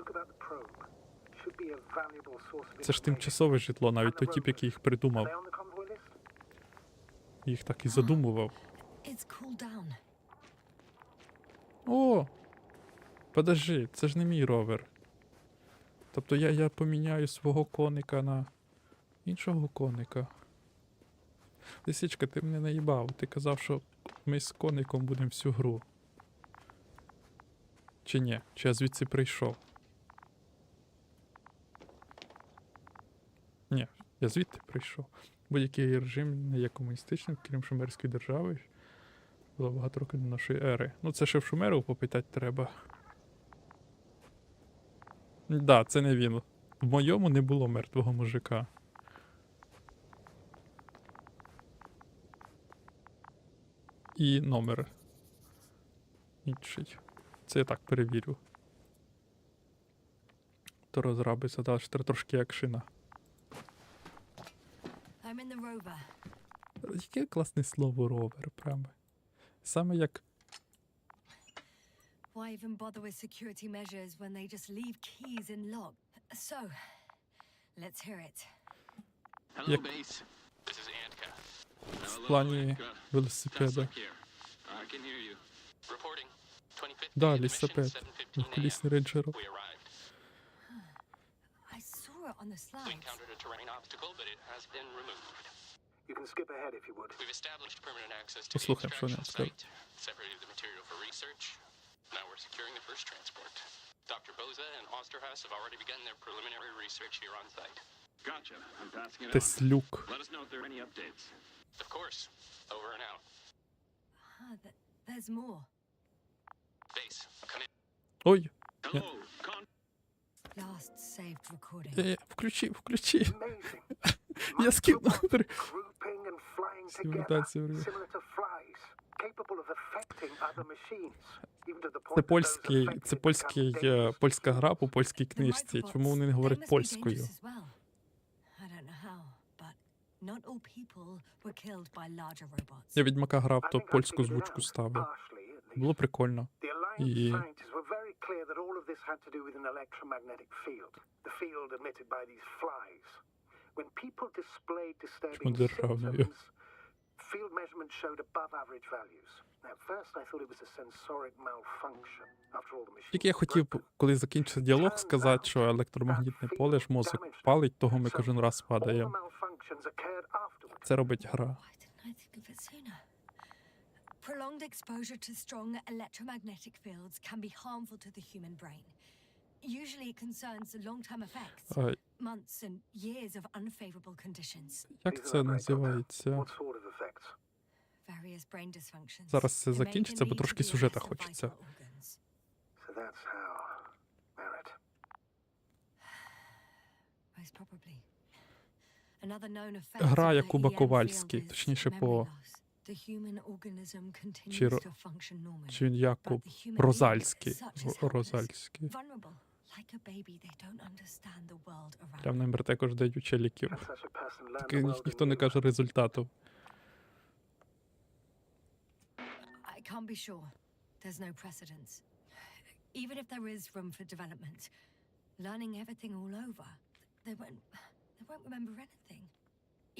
Це ж тимчасове житло, навіть той тип, який їх придумав, їх так і задумував. It's cooled down. О! Подожди, це ж не мій ровер. Тобто я поміняю свого коника на іншого коника. Лисичка, ти мене наїбав. Ти казав, що ми з коником будемо всю гру. Чи ні? Чи я звідси прийшов? Ні, я звідти прийшов. Будь-який режим не є комуністичним, крім шумерської держави. Було багато років до нашої ери. Ну, це ще в шумерів попитати треба. Да, це не він. В моєму не було мертвого мужика. І номер інший. Це я так перевірю. То розраби задали, що трошки як шина. I'm in the rover. Яке класне слово ровер, прямо. Саме як Why even bother with security measures when they just leave keys in lock? So, let's hear it. Hello, Як base. This is Antka. в плані велосипеда. I can hear you. Reporting. 25th Да, mission, лісопед. 7:15 a.m. Колісний рейнджер. We arrived. I saw it on the We slides. encountered a terrain obstacle, but it has been removed. You can skip ahead if you would. We've established permanent access to the Послухаємо, що вони extraction скажуть. site, separated the material for research. Now we're securing the first transport. Dr. Boza and Osterhaus have already begun their preliminary research here on site. Gotcha. I'm passing it on. Теслюк. Let us know if there are any updates. Of course. Over and out. There's more. Base, come in. Ой, Hello, con. Last saved recording. включи. Amazing. Я скипнув. Grouping and flying together, Симуляція вряд. similar to flies, capable of affecting other machines, even to the point Це that those польський, affected це become польський, dangerous. польська гра по польській The книжці. microbots, Чому вони не they говорять must be польською? dangerous as well. I don't know how, but not all people were killed by larger robots. Я Відьмака грав, I то think I польську figured it звучку out, ставив. partially at least. Було прикольно. The Alliance І scientists were very clear that all of this had to do with an electromagnetic field, the field emitted by these flies. When people displayed disturbing державною. symptoms, Field measurements showed above average values. Now, at first I thought it was a sensoric malfunction. After all, the machine Тільки я was хотів, broken. коли закінчиться діалог, сказати, що електромагнітне поле ж мозок палить, того ми кожен раз All the падаємо. malfunctions occurred afterwards. Це робить гра. Why didn't I think of it sooner? Prolonged exposure to strong electromagnetic fields can be harmful to the human brain. Usually it concerns the long-term effects, А, months and years of unfavorable conditions. як це називається? What sort of effects? Various brain dysfunctions. Зараз це It may закінчиться, бо lead трошки to the сюжета arrest of хочеться. vital organs. So that's how. Merit. Most probably. Another known effect Гра of the Якуба EM Ковальський, field is точніше memory по... loss. The human organism continues Чи to function normally. Чи він Якуб But the human Розальський? being, such is helpless, Розальський. vulnerable. Like a baby, they don't understand the world around Там them. номер також дають учеліків. Can such a person learn Таки the world ніхто не anew? каже результату. I can't be sure. There's no precedence. Even if there is room for development, learning everything all over, they won't remember anything.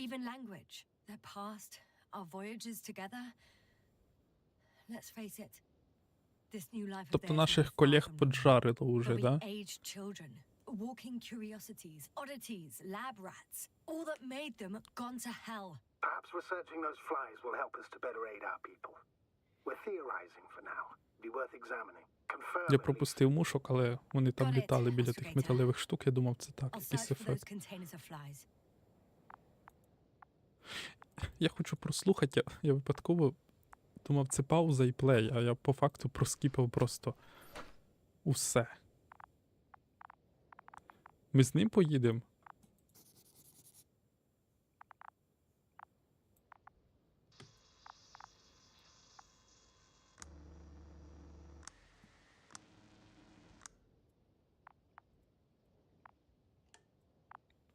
Even language, their past, our voyages together. Let's face it. This new life of Тобто theirs наших will be far колег from normal. поджарило уже, They'll be да? aged children, walking curiosities, oddities, lab rats. All that made them gone to hell. Perhaps researching those flies will help us to better aid our people. We're theorizing for now. Be worth examining. Confirm. Я at least. пропустив мушок, але вони там Got it, літали біля тих Aspirator. металевих штук, я думав, це так, I'll якийсь search for those ефект. containers of flies. Я хочу прослухати, я випадково думав, це пауза і плей, а я по факту проскіпав просто усе. Ми з ним поїдемо?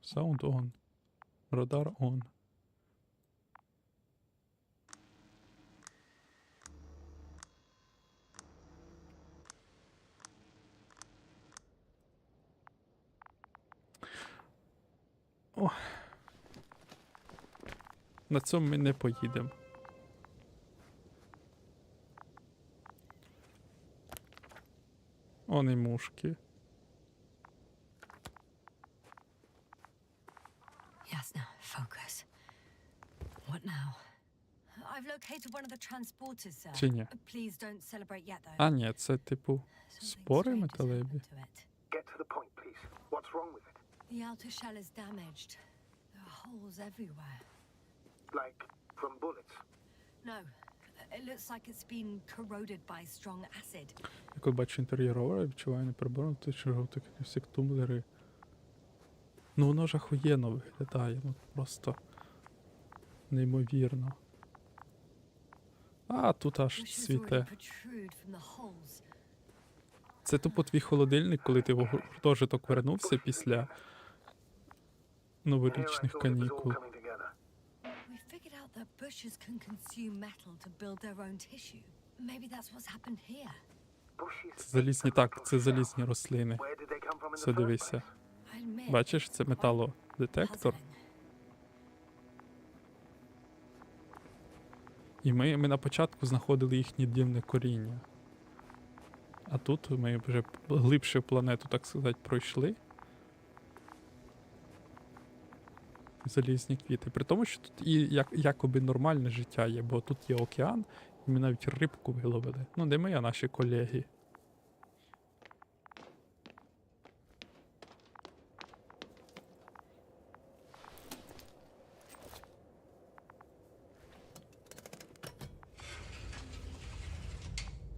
Sound on. Радар on. О. На цьому ми не поїдемо. Вони мушки. Ясно. Focus. What now? I've located one of the transporters, sir. Чи ні? Please don't celebrate yet, though. А, ні, це типу Something спори strange has металеві. happened to it. Get to the point, please. What's wrong with it? The outer shell is damaged. There are holes everywhere. Like from bullets? No, it looks like it's been corroded by strong acid. Як я бачу інтер'єр ровера, відчуваю непереборно, що жовтих всі тумблери. Ну воно ж ахуєнно виглядає, ну просто неймовірно. А, тут аж Bushes already цвіте. protrude from the holes. Це тупо твій холодильник, коли ти в гуртожиток вернувся після Here I новорічних thought it was all канікул. coming together. We figured out that bushes can consume metal to build their own tissue. Maybe that's what's happened here. Bushes Це залізні, так, це залізні рослини. Where did they come from in Все the first дивися. place? I admit, Бачиш, це металодетектор. puzzling. І ми на початку знаходили їхнє дивне коріння. А тут ми вже глибше в планету, так сказати, пройшли. Залізні квіти. При тому, що тут і якоби нормальне життя є, бо тут є океан, і ми навіть рибку виловили. Ну, не ми, а наші колеги.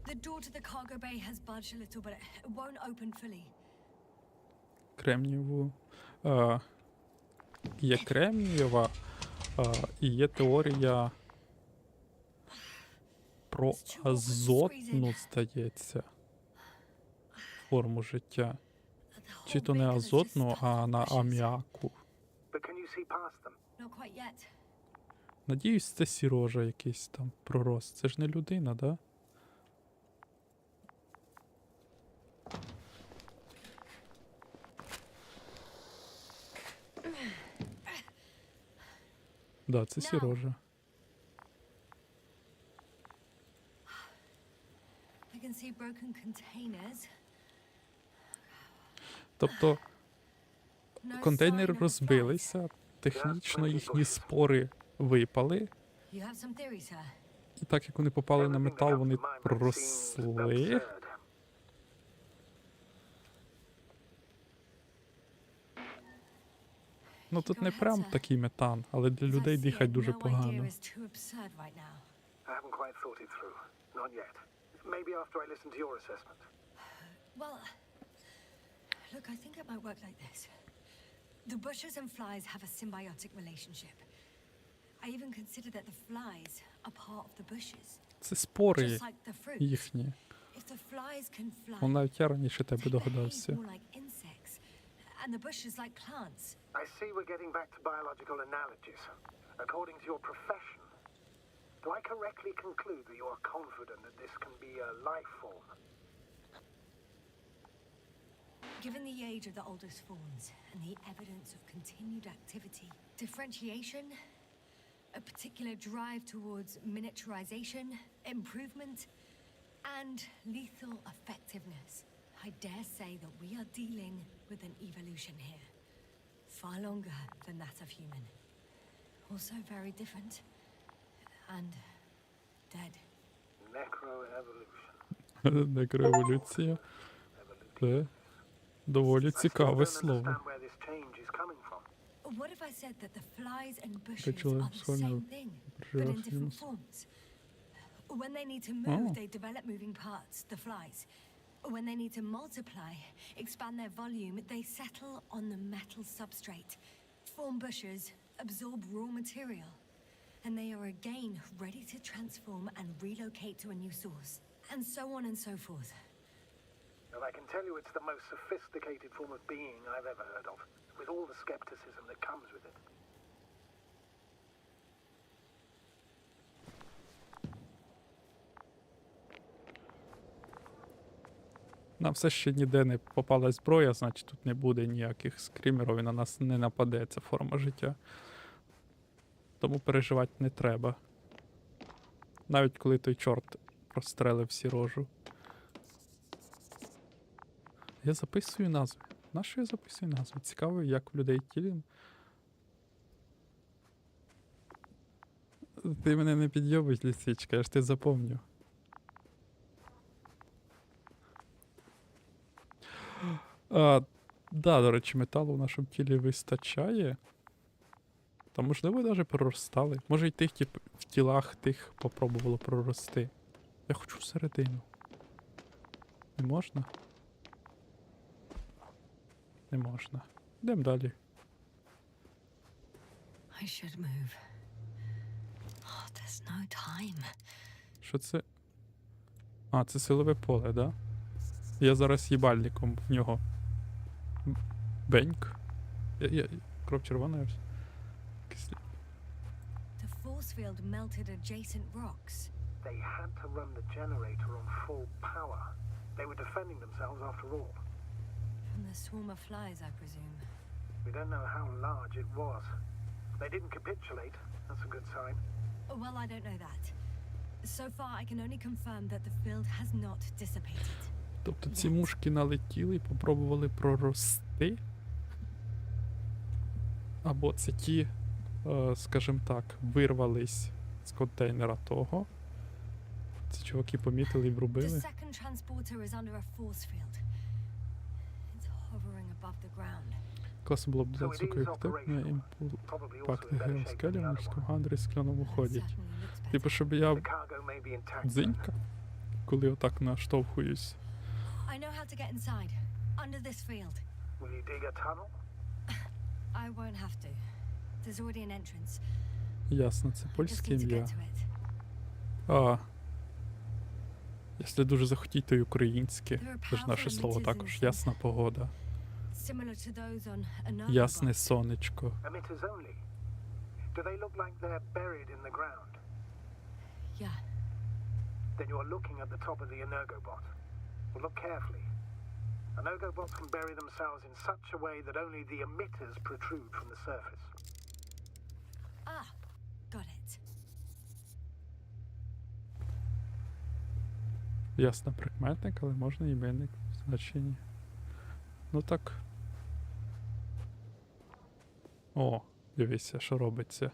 The door to the cargo bay has budged a little, but it won't open fully. Кремнієву. Є кремнієва, і є теорія про азотну, здається, форму життя. The Чи whole то не rig has just азотну, started а with на bushes. аміаку. But can you see past them? Not quite yet. Надіюсь, це сірожа якийсь там пророст. Це ж не людина, да? Да, це сірожа. Mostly broken containers. Тобто No контейнери sign of the flies. розбилися, технічно їхні спори випали, You have some theory, sir? і так як вони попали на Everything that метал, comes вони to mind seems проросли. absurd. Ну тут Go не ahead, прям sir. такий метан, але для As I людей see дихать it, дуже no idea погано. is too absurd right now. I haven't quite thought it through. Not yet. Maybe after I listen to your assessment. Well, look, I think it might work like this. The bushes and flies have a symbiotic relationship. I even consider that the flies are part of the bushes, Це спори just like the fruits. їхні. If the flies can fly, Ну, навіть я раніше тебе they behave догадався. more like insects, and the bushes like plants. I see we're getting back to biological analogies. According to your profession, do I correctly conclude that you are confident that this can be a life form? Given the age of the oldest forms and the evidence of continued activity, differentiation, a particular drive towards miniaturization, improvement, and lethal effectiveness, I dare say that we are dealing with an evolution here. Far longer than that of human. Also very different. And dead. Necroevolution. Некроеволюція. Це доволі I still цікаве don't слово. understand where this change is coming from. What if I said that the flies and bushes Почали are the схвалювати same thing, but in different приживаємось. forms? When they need to move, Oh. they develop moving parts, the flies. When they need to multiply, expand their volume, they settle on the metal substrate, form bushes, absorb raw material, and they are again ready to transform and relocate to a new source, and so on and so forth. And I can tell you it's the most sophisticated form of being I've ever heard of, with all the skepticism that comes with it. Нам все ще ніде не попала зброя, значить тут не буде ніяких скрімерів і на нас не нападе ця форма життя. Тому переживати не треба. Навіть коли той чорт прострелив всі рожу. Я записую назви. Нащо я записую назви? Цікаво, як в людей тілі. Ти мене не підйобиш, лісичка, я ж ти запомню. Да, до речі, металу в нашому тілі вистачає. Та можливо навіть проростали. Може й тих, в тілах тих попробувало прорости. Я хочу всередину. Не можна? Не можна. Йдемо далі. I should move. Oh, there's no time. Що це? А, це силове поле, да? Я зараз їбальником в нього. Беньк. Кров червона. Якийсь The force field melted adjacent rocks. They had to run the generator on full power. They were defending themselves after all. From the swarm of flies, I presume. We don't know how large it was. They didn't capitulate. That's a good sign. Well, I don't know that. So far, I can only confirm that the field has not dissipated. Тобто ці мушки налетіли і попробували прорости? Або це ті, скажімо так, вирвались з контейнера того. Ці чуваки помітили і The врубили. second transporter is under a force field. It's hovering above the ground. Класно було б додати цукрохтепне імпакт гео скелі в морському гандрі скляному That ходять. certainly looks Типу, better. щоб я The cargo may be intact. дзинька, коли отак наштовхуюсь. I know how to get inside. Under this field. Will you dig a tunnel? I won't have to. There's already an entrance. Ясно, це Just польське need to ім'я. get to it. Якщо дуже захотіть, то й українське. There are Це ж наше powerful слово emitters також. in the Ясна погода. Similar to those on another Ясне boat. сонечко. Emitters only. Do they look like they're buried in the ground? Yeah. Then you're looking at the top of the Energobot. Well, look carefully. Energobots can bury themselves in such a way that only the emitters protrude from the surface. Ah, got it. Ясно, прикметник, але можна іменник в значенні. Ну так. О, дивіться, що робиться.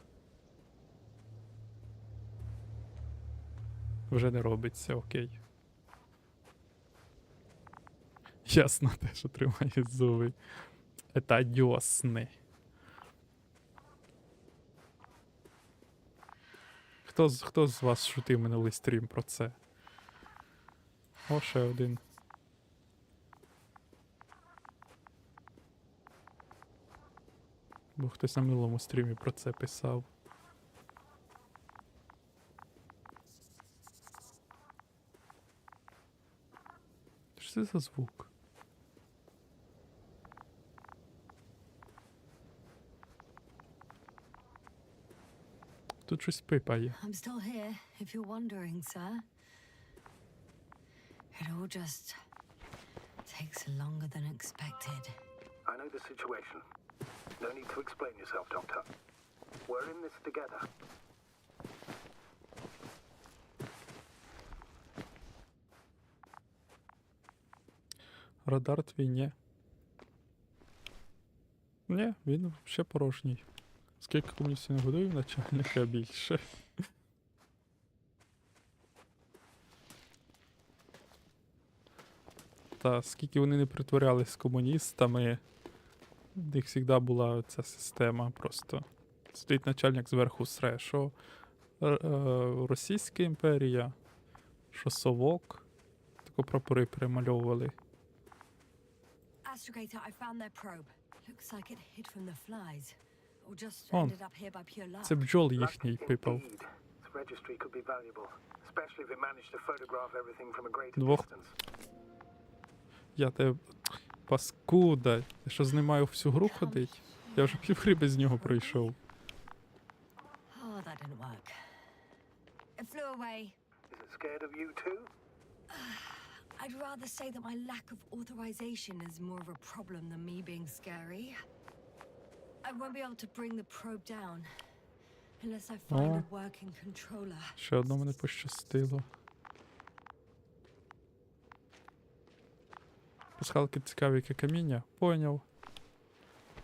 Вже не робиться, окей. Ясно, теж отримає зуби. Это дьосни. Хто з вас шутив минулий стрім про це? О, ще один. Бо хтось на минулому стрімі про це писав. Що це за звук? Тут щось пипає. I'm still here, if you're wondering, sir. It all just takes longer than expected. I know the situation. No need to explain yourself, Doctor. We're in this together. Радар твій ні. Ні, він ще порожній. Скільки комуністів не годує, начальника більше. Та скільки вони не притворялись комуністами, в них завжди була ця система просто. Стоїть начальник зверху сре, що Російська імперія, що Совок, тако прапори перемальовували. Astrogator, I found their probe. Looks like it hid from the flies. Or just Он. ended up here by pure luck. Це бджол Luck їхній пипав. indeed. This registry could be valuable, especially if it managed to photograph everything from a greater Двох. distance. Я тебе... Паскуда, ти що з ним маю всю гру ходить? Я вже півгри без нього пройшов. Oh, that didn't work. It flew away. Is it scared of you too? I'd rather say that my lack of authorization is more of a problem than me being scary. I won't be able to bring the probe down unless I find a working controller. Ще одному не пощастило. Пасхалки цікаві, яке каміння. Поняв.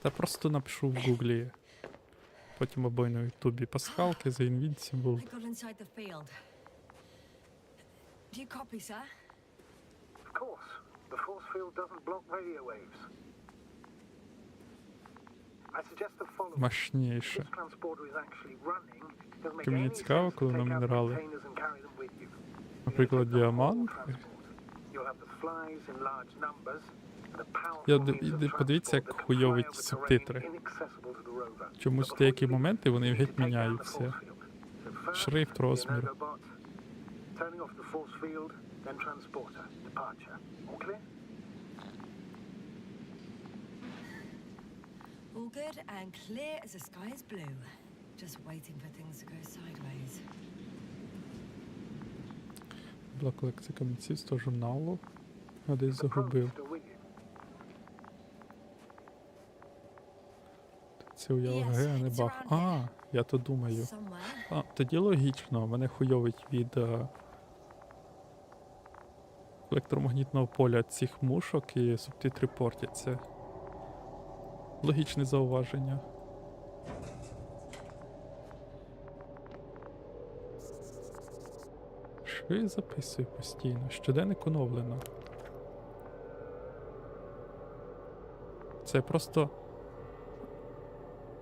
Та просто напишу в гуглі. Потім або й на ютубі. Пасхалки за Invincible. I got inside the field. Do you copy, sir? Of course. The force field doesn't block radio waves. I suggest the following. Мощніше. This transporter is actually running. It doesn't make Мені any цікаво, sense to коли на take out the мінерали. containers and carry them with you. Наприклад, діамант. You'll have the flies in large numbers and a powerful Я means of подивіться, transport як that can хуйовить fly over terrain субтитри. inaccessible to the rover. Чомусь But в деякі before you моменти вони leave, you геть need to take down the міняються. force field. So first, Шрифт, the розмір. Energobot, turning off the force field, then transporter, departure. All clear? All good and clear as the sky is blue. Just waiting for things to go sideways. Була колекція камінців з того журналу. Я десь The probe загубив. still with you. Це уява Г, а не бах. А, я то думаю. Somewhere. А, тоді логічно, мене хуйовить від електромагнітного поля цих мушок і субтитри портяться. Логічне зауваження. Що я записую постійно? Щоденник оновлено. Це просто.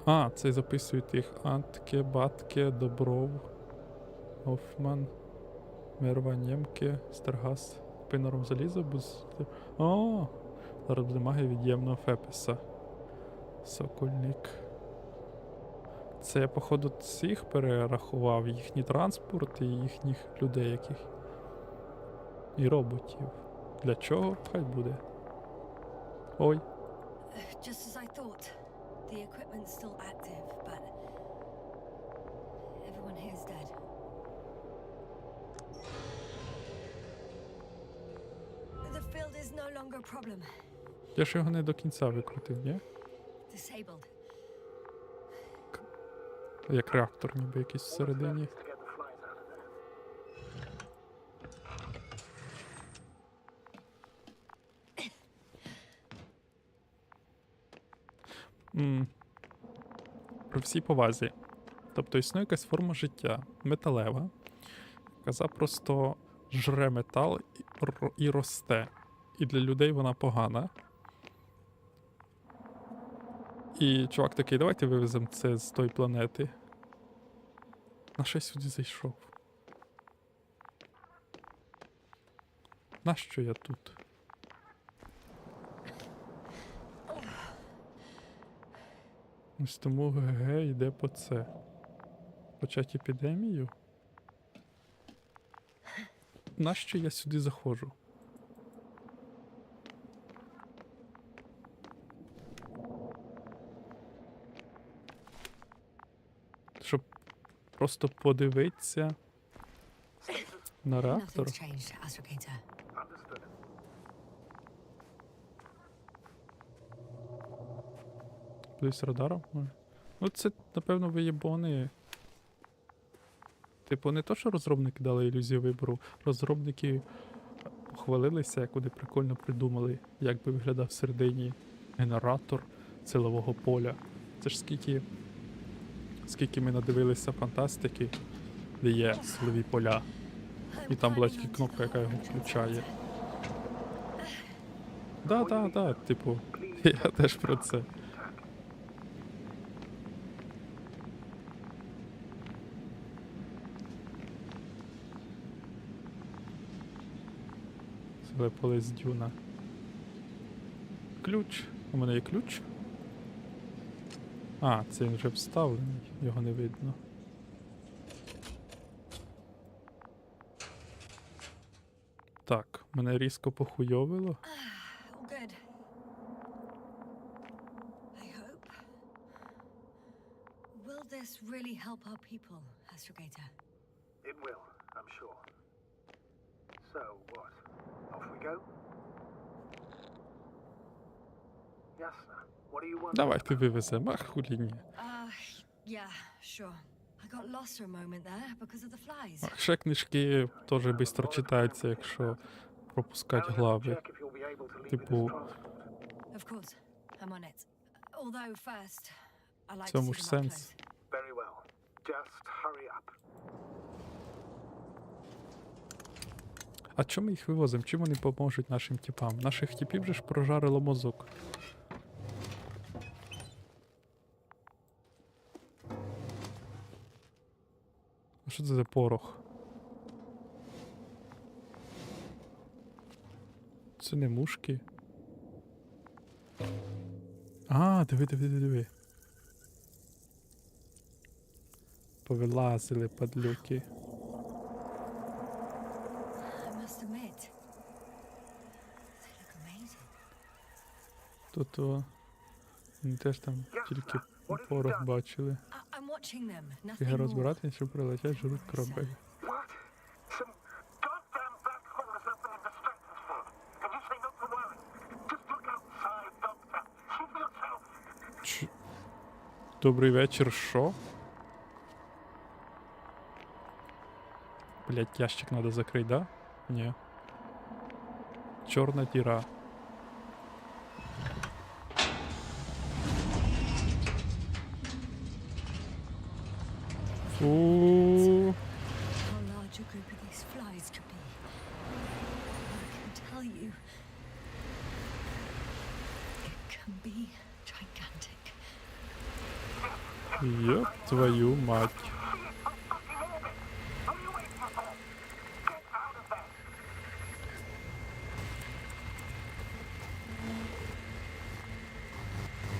А, це записують їх Антке, Батке, Добров, Гофман, Мерва, Нємке, Стергас, Пинором залізо, без... О! Зараз буде магія від'ємного Фепеса. Сокольник. Це я, походу, цих перерахував, їхній транспорт і їхніх людей яких. І роботів. Для чого? Хай буде. Ой. Just as I thought. The equipment's still active, but everyone here's dead. The field is no longer a problem. Я ж його не до кінця викрутив, ні? Disabled. Як реактор ніби якийсь всередині. To get the flies out of there. При всій повазі. Тобто існує якась форма життя, металева, яка запросто жре метал і росте. І для людей вона погана. І чувак такий, давайте вивеземо це з тої планети. На що я сюди зайшов? Нащо я тут? Ось тому ГГ йде по це. Почать епідемію? Нащо я сюди заходжу? Щоб просто подивитися на реактор? Nothing's changed, Astrogator. Understood. Плюс радаром? Ну це, напевно, виєбони. Типу, не то, що розробники дали ілюзію вибору, розробники похвалилися, як вони прикольно придумали, як би виглядав всередині генератор силового поля. Це ж скільки ми надивилися фантастики, де є силові поля. І там була тільки кнопка, яка його включає. Да, типу, я теж про це. Силове поле з дюна. Ключ. У мене є ключ. А, це він вже вставлений, його не видно. Так, мене різко похуйовило. All good. I hope. Will this really help our people, Astrogator? It will, I'm sure. So, what? Off we go? Yes, sir. What do you want? Давайте вивеземо, а хулі ні. Yeah, sure. I got lost for a moment there because of the flies. А ще книжки теж швидко читаються, якщо пропускати глави. Check if you'll be able to leave Типу, with this transport. Of course, I'm on it. Although first, I like to цьому see ж them up сенс. close. Very well. Just hurry up. А чому ми їх вивозимо? Чим вони поможуть нашим типам? Наших типів же ж прожарило мозок. А що це за порох? Це не мушки. А, диви. Повилазили падлюки. I must admit, they look amazing. Тут о, вони теж там тільки порох бачили. I'm watching them. Nothing Фіга more. розбирати, що прилетять, жруть корабель. What? Some goddamn black holes open in the stratosphere. And you say not to worry. Just look outside, Doctor. See for yourself. Добрий вечір, що? Блять, ящик надо закрыть, да? Ні. Чорна діра. Фу. How large a group of these flies could be. I can tell you, it can be gigantic. Ёб твою мать.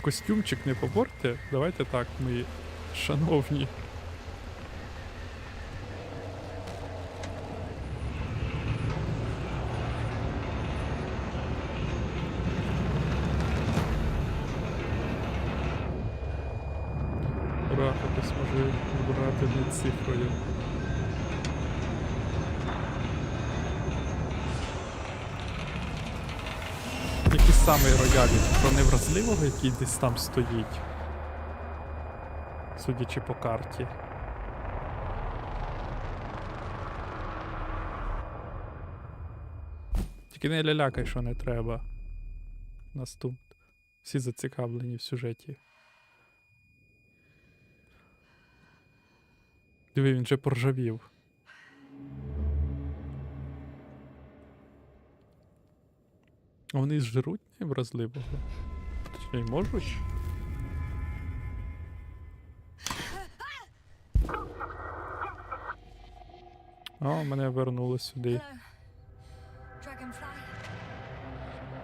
Костюмчик не поборте. Давайте так, мої шановні. Ура, хтось може вибирати не цифрою. Який самий роялі? Про невразливого, який десь там стоїть. Судячи по карті. Тільки не лялякай, що не треба. Нас тут всі зацікавлені в сюжеті. Диви, він же поржавів. А вони жруть невразливого? Чи й можуть? О, мене вернуло сюди. Hello, Dragonfly.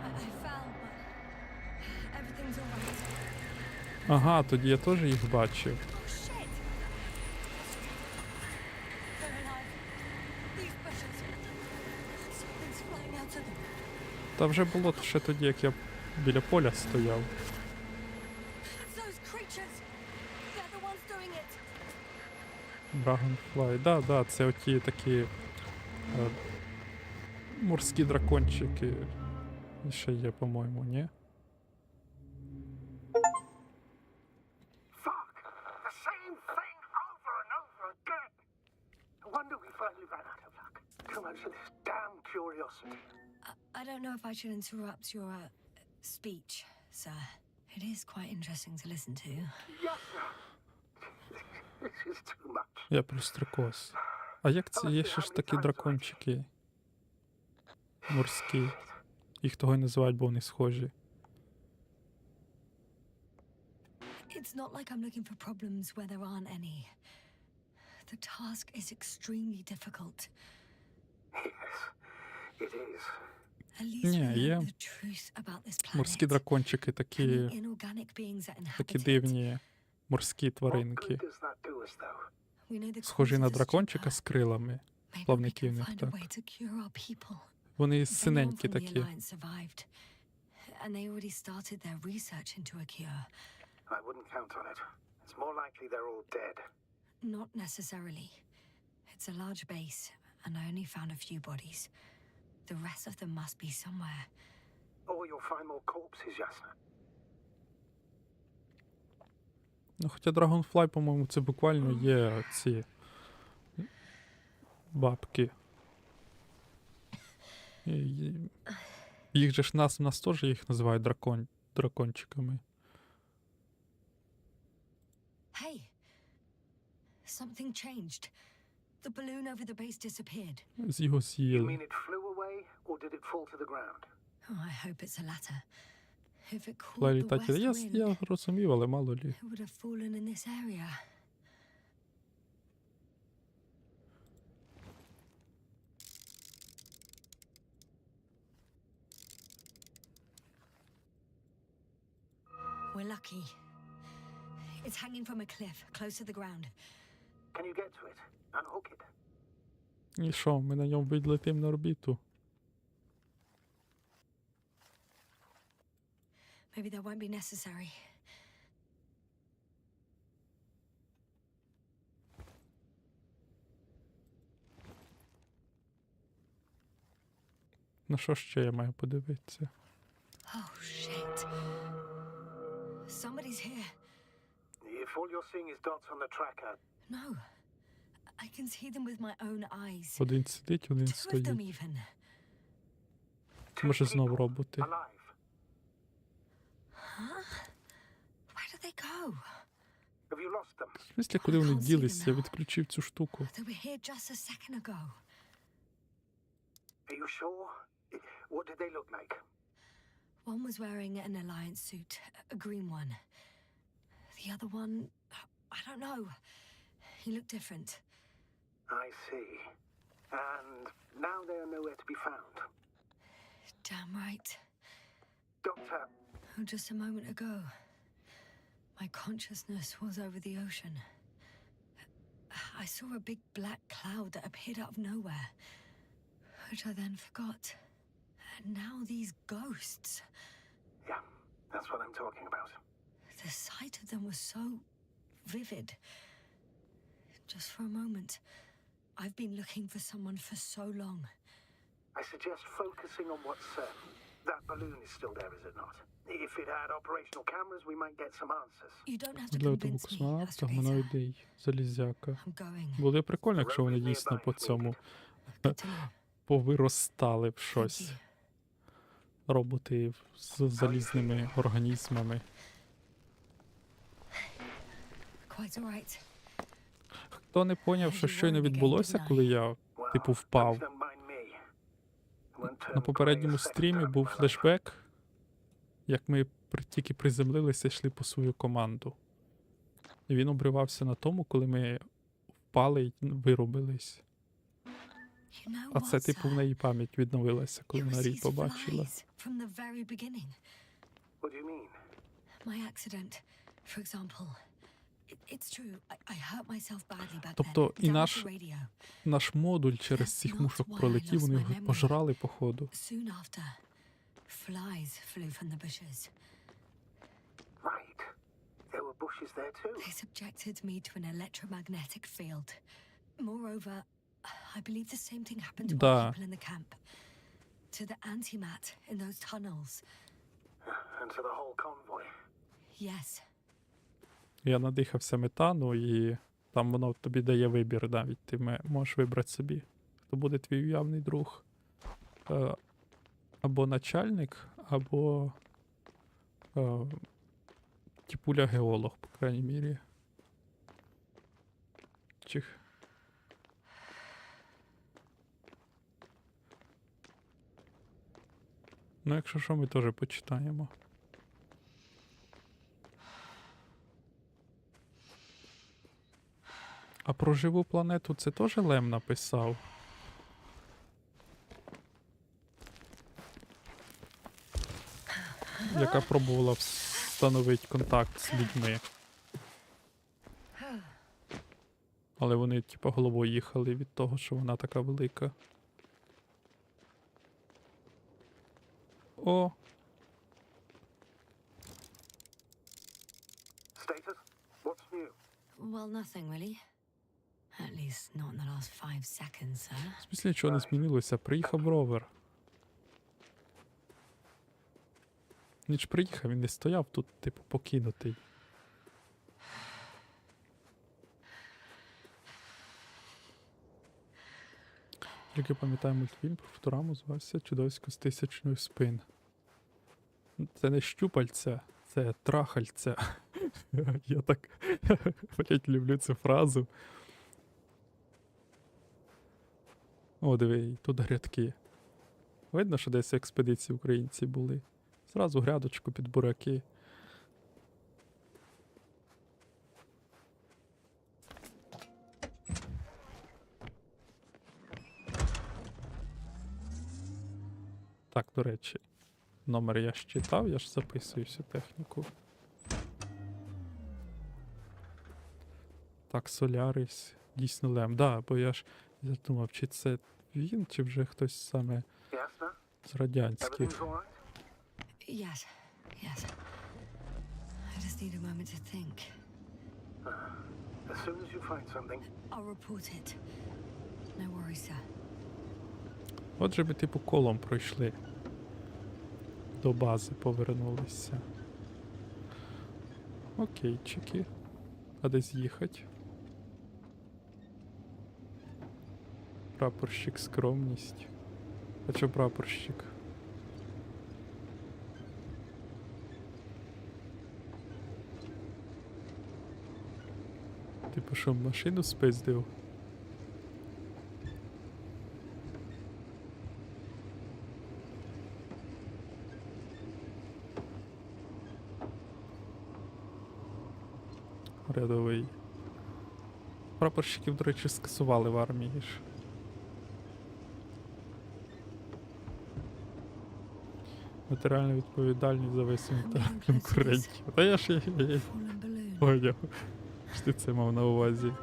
I fell, but everything's alright. Ага, тоді я теж їх бачив. Oh shit! They're alive. These bushes. Something's flying out of them. Та вже було ще тоді, як я біля поля стояв. It's those creatures. They're the ones doing it. Dragonfly. Да, це оті такі морські дракончики. І ще є, по-моєму, ні? Fuck! The same thing over and over again! No wonder we finally ran out of luck. Too much of this damn curiosity. I don't know if I should interrupt your speech, sir. It is quite interesting to listen to. Yes, sir. This is too much. Я плюстрикос. А як це є ще ж такі дракончики? Морські. Їх того й називають, бо вони схожі. It's not like I'm looking for problems where there aren't any. The task is extremely difficult. Yes, it is. At least Ні, we є know the truth about this planet. морські дракончики, and такі, the inorganic beings that такі inhabit it. дивні морські What тваринки. good does that do us, though? We know the Схожі cause на of this дракончика stupor. з крилами. Maybe we плавників can в них, find a так. way to cure our people. Вони If anyone синенькі from the такі. Alliance survived, and they already started their research into a cure. I wouldn't count on it. It's more likely they're all dead. Not necessarily. It's a large base, and I only found a few bodies. The rest of them must be somewhere. Or you'll find more corpses, Jasna. Ну, хоча Dragonfly, по-моєму, це буквально є ці бабки. Їх же ж нас теж їх називають дракончиками. Hey! Something changed. The balloon over the base disappeared. З його You з'їли. mean it flew away, or did it fall to the ground? Oh, I hope it's the latter. If it Флай caught the літати. west Я wind, розумів, але мало лі. it would have fallen in this area. We're lucky. It's hanging from a cliff, close to the ground. Can you get to it? Unhook it? І що, ми на ньому відлетимо на орбіту? Maybe that won't be necessary. На що ще я маю подивитися? Oh, shit. Somebody's here. If all you're seeing is dots on the tracker, No. I can see them with my own eyes. Один сидить, один Two of them стоїть. even. two Може знову people, роботи. alive. Huh? Where did they go? Have you lost them? В смислі, куди вони ділись? Я відключив цю штуку. They were here just a second ago. Are you sure? What did they look like? One was wearing an Alliance suit, a green one. The other one, I don't know. He looked different. I see. And now they are nowhere to be found. Damn right. Doctor, Oh, just a moment ago, my consciousness was over the ocean. I saw a big black cloud that appeared out of nowhere, which I then forgot. And now these ghosts. yeah, that's what I'm talking about. The sight of them was so vivid. Just for a moment. I've been looking for someone for so long. I suggest focusing on what's certain. That balloon is still there, is it not? If it had operational cameras, we might get some answers. You don't have to Для convince me, космонавта, Astrogator. гуманоїдей, залізяка. I'm going. Було б прикольно, якщо вони дійсно по цьому повиростали в Thank щось. you. Роботи з залізними організмами. Quite all right. Хто не поняв, що щойно відбулося, коли я, типу, впав, на попередньому стрімі був флешбек, як ми тільки приземлилися і йшли по свою команду. І він обривався на тому, коли ми впали і вирубились. А це, типу, в неї пам'ять відновилася, коли вона рій побачила. What do you mean? My accident, for example. It's true. I hurt myself badly back Тобто then. і Down наш, to radio. наш модуль через цих мушок пролетів, вони його пожрали, походу. Soon after, flies flew from the bushes. Right. There were bushes there too. They subjected me to an electromagnetic field. Moreover, I believe the same thing happened to Да. our people in the camp. To the antimat in those tunnels. And to the whole convoy. Yes. Я надихався метану, і там воно тобі дає вибір навіть. Ти можеш вибрати собі, хто буде твій уявний друг. Або начальник, або типуля геолог, по крайній мірі. Чих. Ну, якщо що, ми теж почитаємо. А про живу планету це теж Лем написав? Яка пробувала встановити контакт з людьми. Але вони, типу, головою їхали від того, що вона така велика. О! Status? What's new? Well, nothing really. At least not in the last 5 seconds, sir. В смислі, нічого не змінилося. Приїхав ровер. Він ж приїхав, він не стояв тут, типу, покинутий. Як я пам'ятаю, мультфільм про Футураму звався «Чудовисько з тисячною спин». Це не щупальця, це трахальця. Я так, блять, люблю цю фразу. О, диви, тут грядки. Видно, що десь в експедиції українці були. Зразу грядочку під бураки. Так, до речі, номер я ж читав, я ж записую всю техніку. Так, Солярис, дійсно Лем. Да, бо я думав, чи це він, чи вже хтось саме Yes, sir? з радянських. Everything's all right? Yes, yes. I just need a moment to think. As soon as you find something, I'll report it. No worries, sir. Отже, ми типу колом пройшли. До бази повернулися. Окей, чеки. А десь їхать. Прапорщик скромність. А чо прапорщик? Типу, що машину спиздив? Рядовий. Прапорщиків, до речі, скасували в армії ж. Матеріально відповідальність за висунути конкурентів. Та я ж Fallen balloon. поняв. Що ти це мав на увазі?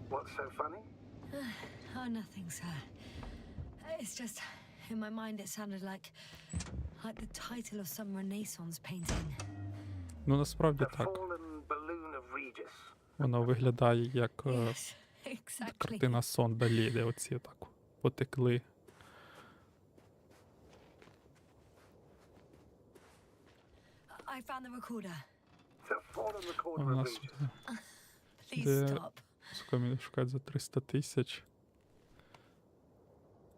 what's so funny? Oh, nothing, sir. It's just, in my mind it sounded like the title of some Renaissance painting. Ну, насправді The так. fallen balloon of Regis. Воно виглядає як Yes, exactly. картина сон Далі, де оці так потекли. I found the recorder. The fallen А recorder у of нас Regis. Please Де- stop. сука, мені шукають за 300 тисяч.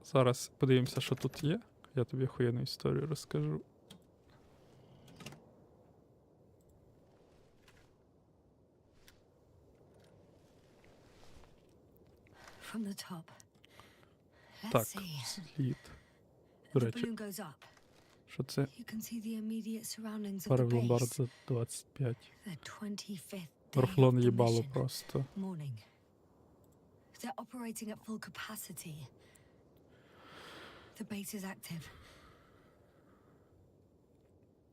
Зараз подивимося, що тут є. Я тобі охуєнну історію розкажу. From the top. Let's Так, see. слід. До The речі, balloon goes up. що це? You can see the immediate surroundings of the Пари в ломбард base. за 25. The 25th day of Варфлон the їбало mission. просто. Morning. They're operating at full capacity. The base is active.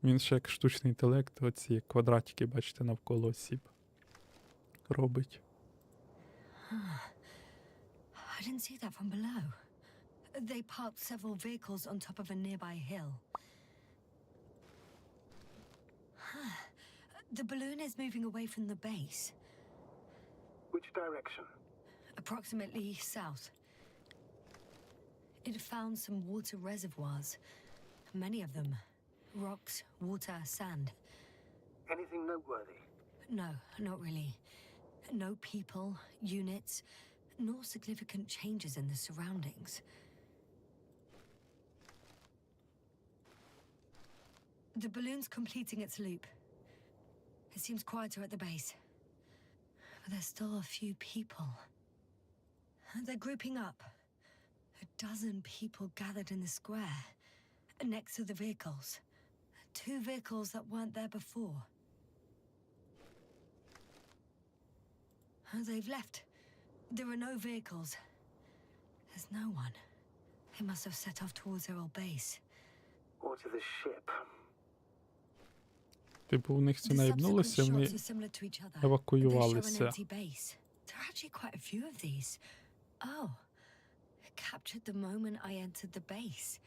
Він ще як штучний інтелект, оці квадратики, бачите, навколо осіб робить. I didn't see that from below. They parked several vehicles on top of a nearby hill. The balloon is moving away from the base, Which direction? approximately south. It found some water reservoirs, many of them. Rocks, water, sand. Anything noteworthy? No, not really. No people, units, nor significant changes in the surroundings. The balloon's completing its loop. It seems quieter at the base. But there's still a few people. They're grouping up. A dozen people gathered in the square, next to the vehicles. 2 vehicles that weren't there before. They've left. There are no vehicles. There's no one. They must have set off towards their old base. Or to the ship? Типу, у них це The subsequent наїбнулося, shots вони are similar to each other. They show an евакуювалися. empty base. There are actually quite a few of these. Oh, it captured the moment I entered the base.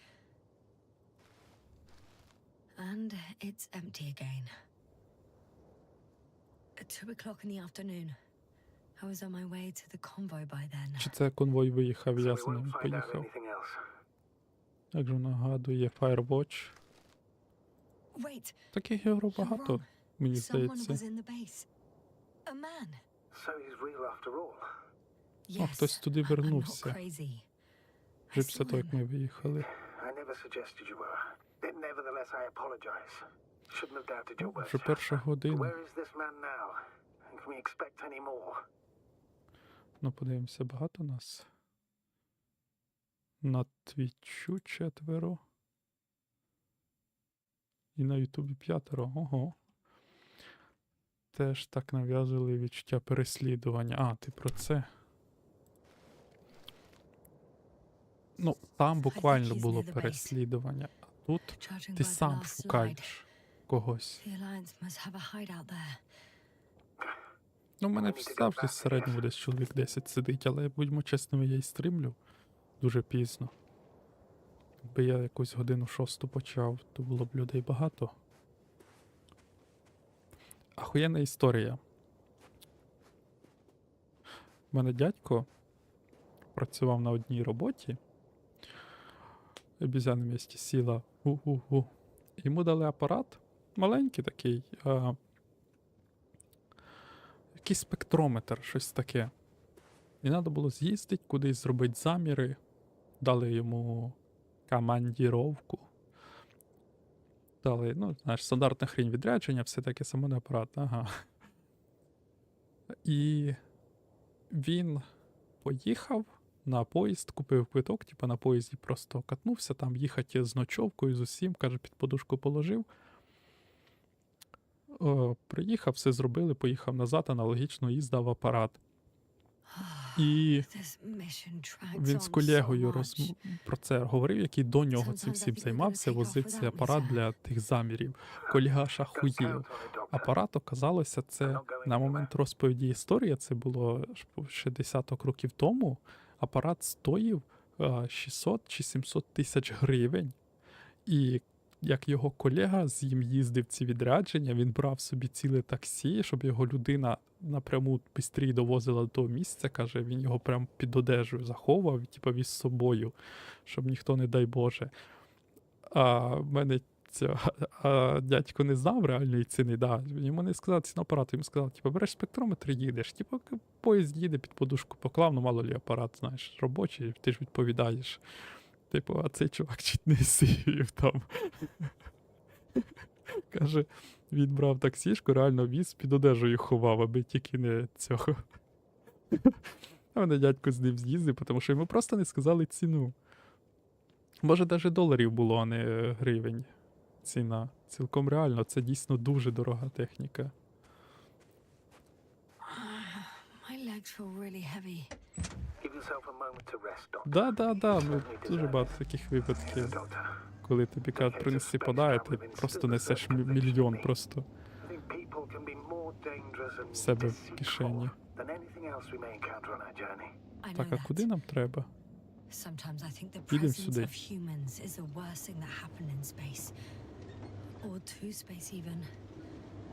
And it's empty again. At 2 o'clock in the afternoon. I was on my way to the convoy by then. Чи це конвой виїхав, So я we за ним won't find out поїхав. anything else. Також нагадує Firewatch. Wait, Таких ігор you're багато, wrong. мені Someone здається. was in the base. A man. So he's real after all. О, хтось туди I'm not вернувся. crazy. I Вже після saw того, як him. ми виїхали. I never suggested you were. Nevertheless, I apologize. Shouldn't have doubted your words. Вже перша година. Where is this man now? And can we expect any more? Ну, подивимося, багато нас. На Твічу 4. І на Ютубі 5. Ого. Теж так нав'язували відчуття переслідування. А, ти про це. Ну, там буквально було переслідування. А тут Judging ти by the сам last slide, шукаєш когось. the Alliance must have a hideout there. Ну, в мене завжди в середньому десь чоловік 10 сидить, але, будьмо чесними, я і стрімлю дуже пізно. Якби я якусь годину 6 почав, то було б людей багато. Ахуєнна історія. У мене дядько працював на одній роботі. Обізяна місті сіла. Йому дали апарат, маленький такий, якийсь спектрометр, щось таке. І треба було з'їздити, кудись зробити заміри. Дали йому командіровку. Дали, ну, знаєш, стандартна хрінь відрядження, все таке самий апарат. Ага. І він поїхав на поїзд, купив квиток, типу на поїзді просто катнувся, там їхати з ночовкою, з усім, каже, під подушку положив. Приїхав, все зробили, поїхав назад, аналогічно їздав апарат. І він з колегою про це говорив, який до нього цим всім займався, возив цей апарат для тих замірів. Колега аж ахуїв. Апарат, оказалося, це на момент розповіді історії, це було ще десяток років тому, апарат стоїв 600 чи 700 тисяч гривень. І як його колега з ним їздив ці відрядження, він брав собі ціле таксі, щоб його людина напряму швидше довозила до того місця, каже, він його прямо під одежею заховував, типу віз з собою, щоб ніхто, не дай Боже. А в мене дядько не знав реальної ціни, да. Йому не сказав ціну апарату, йому сказав, типу, береш спектрометр і їдеш. Типу, поїзд їде, під подушку поклав, ну мало лі апарат, знаєш, робочий, ти ж відповідаєш. Типу, а цей чувак чуть не сів там. Каже, він брав таксішку, реально віз, під одежею ховав, аби тільки не цього. А мене дядько з ним з'їздив, тому що йому просто не сказали ціну. Може, навіть доларів було, а не гривень. Ціна. Цілком реально, це дійсно дуже дорога техніка. My legs feel really heavy. Give yourself a moment to rest, Doctor. Да, ну Certainly дуже deserve багато it. таких випадків, Doctor, коли тобі кажуть, принеси подай, а ти просто несеш мільйон просто I think people can be more dangerous and в себе в deceitful кишені. than anything else we may encounter on our journey. I know Так, а that. куди нам треба? Sometimes I think the Їдемо presence сюди. of humans is the worst thing that happened in space. Or to space even.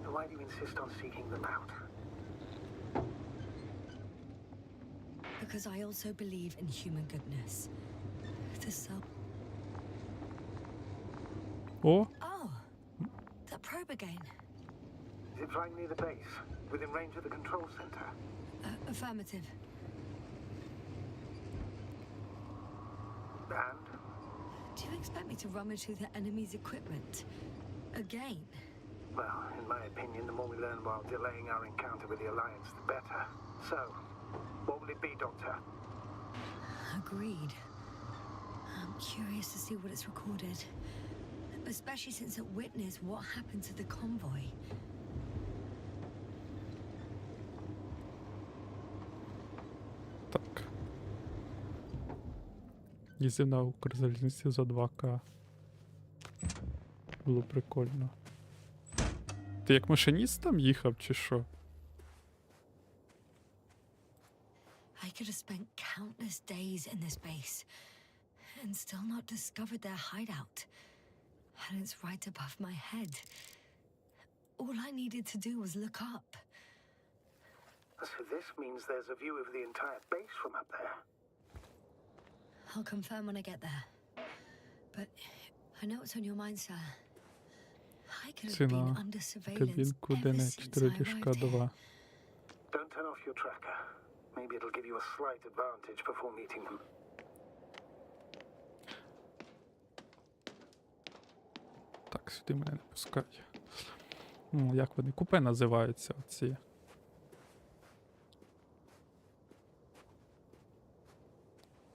So why do you insist on seeking them out? Because I also believe in human goodness. The self. О, Oh, that probe again. Is it flying near the base, within range of the control center? Affirmative. And Do you expect me to rummage through the enemy's equipment? Again? well, in my opinion, the more we learn while delaying our encounter with the Alliance, the better. So, what will it be, Doctor? Agreed. I'm curious to see what it's recorded. Especially since it witnessed what happened to the convoy. так. Їздив на Укрзалізниці за 2К. Було прикольно. Ти як машиніст там їхав, чи що? I could have spent countless days in this base and still not discovered their hideout. And it's right above my head. All I needed to do was look up. So this means there's a view of the entire base from up there. I'll confirm when I get there. But I know what's on your mind, sir. I could have been Ціна under surveillance кабінку ever ДН since 4 I ліжка arrived here. 2. Don't turn off your tracker. Maybe it'll give you a slight advantage before meeting them. Так, сюди мене не пускають. Ну, як вони? Купе називаються оці.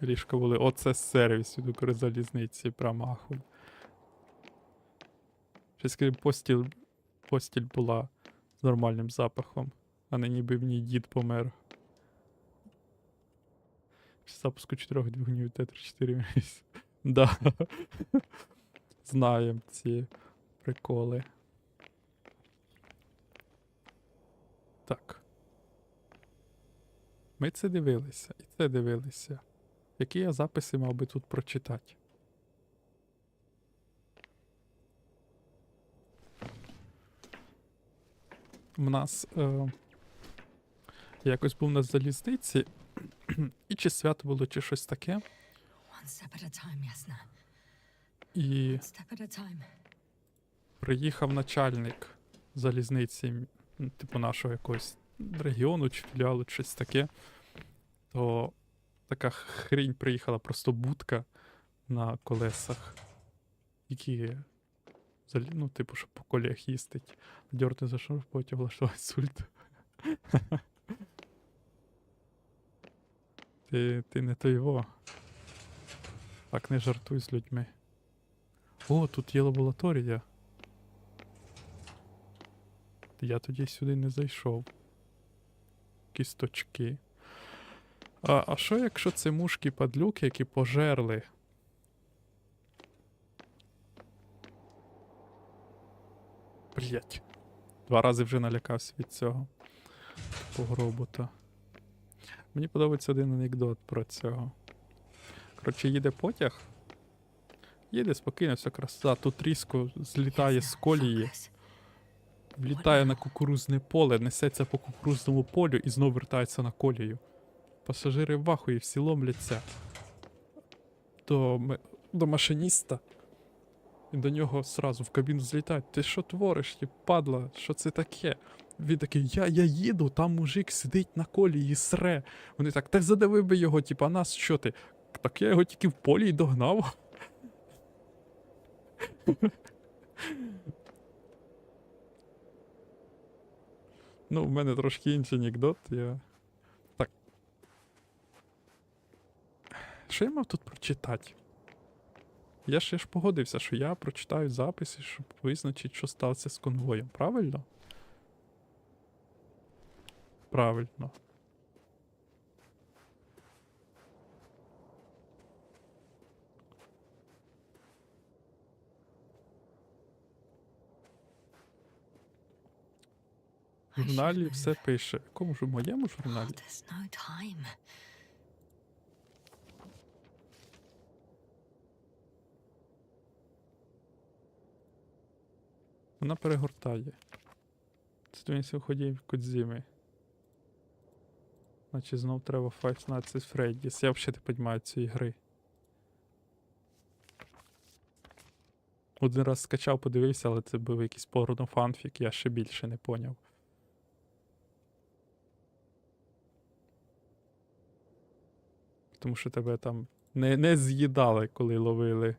Ліжка були. Оце сервіс від Укрзалізниці, прямо ахуй. Щось крім постіль була з нормальним запахом, а не ніби в ній дід помер. Після запуску 4 двигунів Т-34 місяць. Да. Знаємо ці приколи. Так. Ми це дивилися, і це дивилися. Які я записи мав би тут прочитати? У нас якось був на залізниці, і чи свято було, чи щось таке. One step at a time, Yasna. І One step at a time. приїхав начальник залізниці, типу нашого якогось регіону чи філіалу, чи щось таке. То така хрінь приїхала, просто будка на колесах, які, ну, типу, щоб по коліях їздить. Дьорти за шнур, потім влаштовує сульт. Ти не то його. Так, не жартуй з людьми. О, тут є лабораторія. Я тоді сюди не зайшов. Кісточки. А що якщо це мушки-падлюки, які пожерли? Блять. 2 рази вже налякався від цього. Такого робота. Мені подобається один анекдот про цього. Коротше, їде потяг. Їде спокійно, все краса. Тут різко злітає з колії. Focus. Влітає на кукурузне поле, несеться по кукурузному полю і знову вертається на колію. Пасажири в ахуї, всі ломляться до машиніста. І до нього сразу в кабіну злітають. Ти що твориш, є падла? Що це таке? Він такий, я їду, там мужик сидить на колії і сре. Вони так задави би його, типа, нас що ти? Так я його тільки в полі й догнав. Ну, в мене трошки інший анекдот. Що я мав тут прочитати? Я ж погодився, що я прочитаю записи, щоб визначити, що сталося з конвоєм. Правильно? Правильно. В I should журналі move. все пише. В якому ж в моєму журналі? There's no time. Вона перегортає. Це він виходів Кодзіми. Значить знов треба Five Nights at Freddy's. Я взагалі не розумію цієї гри. Один раз скачав, подивився, але це був якийсь порно-фанфік, я ще більше не поняв. Тому що тебе там не з'їдали, коли ловили.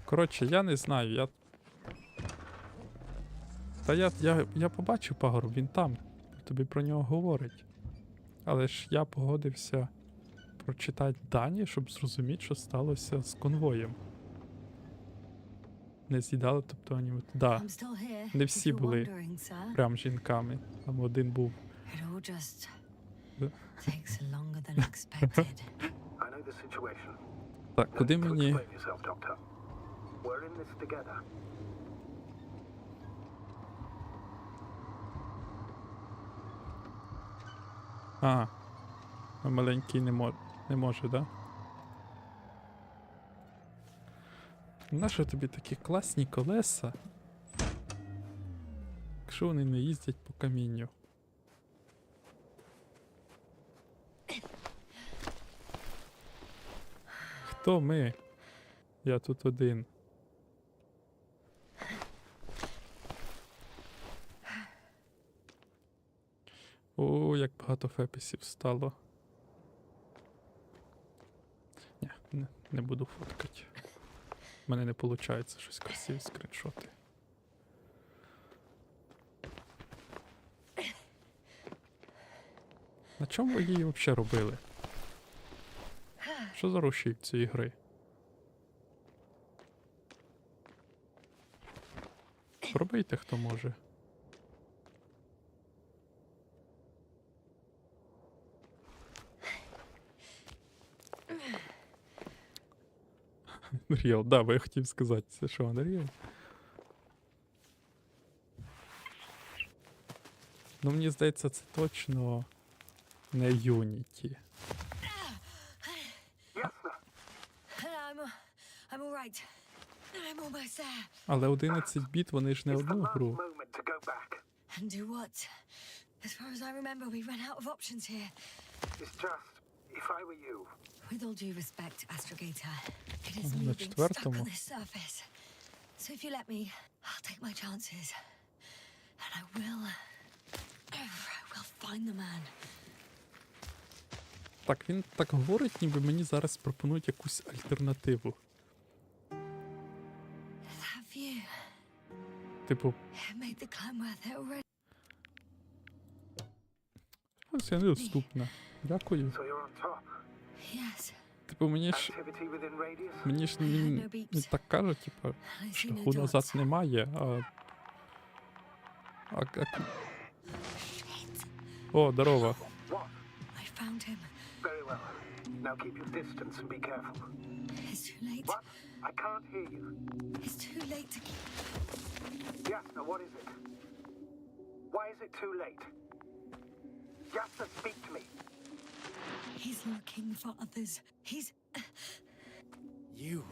Коротше, я не знаю, я побачив пагорб, він там. Тобі про нього говорить. Але ж я погодився прочитати дані, щоб зрозуміти, що сталося з конвоєм. Не з'їдали, тобто вони... Да, I'm still here. не if всі you're були wondering, sir. прям жінками. Там один був. It all just Yeah. takes longer than expected. I know the situation. Так, куди To мені... explain yourself, Doctor. We're in this together. А маленький не може, да? Нащо тобі такі класні колеса, якщо вони не їздять по камінню? Хто ми? Я тут один. О, як багато фепісів стало. Ні, не буду фоткати. У мене не виходить щось красиві скріншоти. На чому ви її взагалі робили? Що за рушій цієї гри? Пробийте, хто може. Unreal, да, бо я хотів сказати, це що, Unreal? Ну, мені здається, це точно не Unity. I'm all right. I'm almost there. Але 11 біт, вони ж не It's the одну last гру. moment to go back. And do what? As far as I remember, we ran out of options here. It's just, if I were you, With all due respect, Astrogator, it is На me being stuck четвертому. on this surface. So if you let me, I'll take my chances. And I will find the man. Так, він так говорить, ніби мені зараз пропонують якусь альтернативу. That view, Типу, it made the climb worth it already. ось я недоступна. Дякую. so you're on top. Yes, Типу, мені ж Activity within radius? не так кажуть, типу, I see no шляху назад dots. немає, а... Shit. О, здорово. What? I found him. Very well. Now keep your distance and be careful. It's too late. What? I can't hear you. It's too late to keep. Yasna, what is it? Why is it too late? Yasna, speak to me. He's looking for others. He's. You.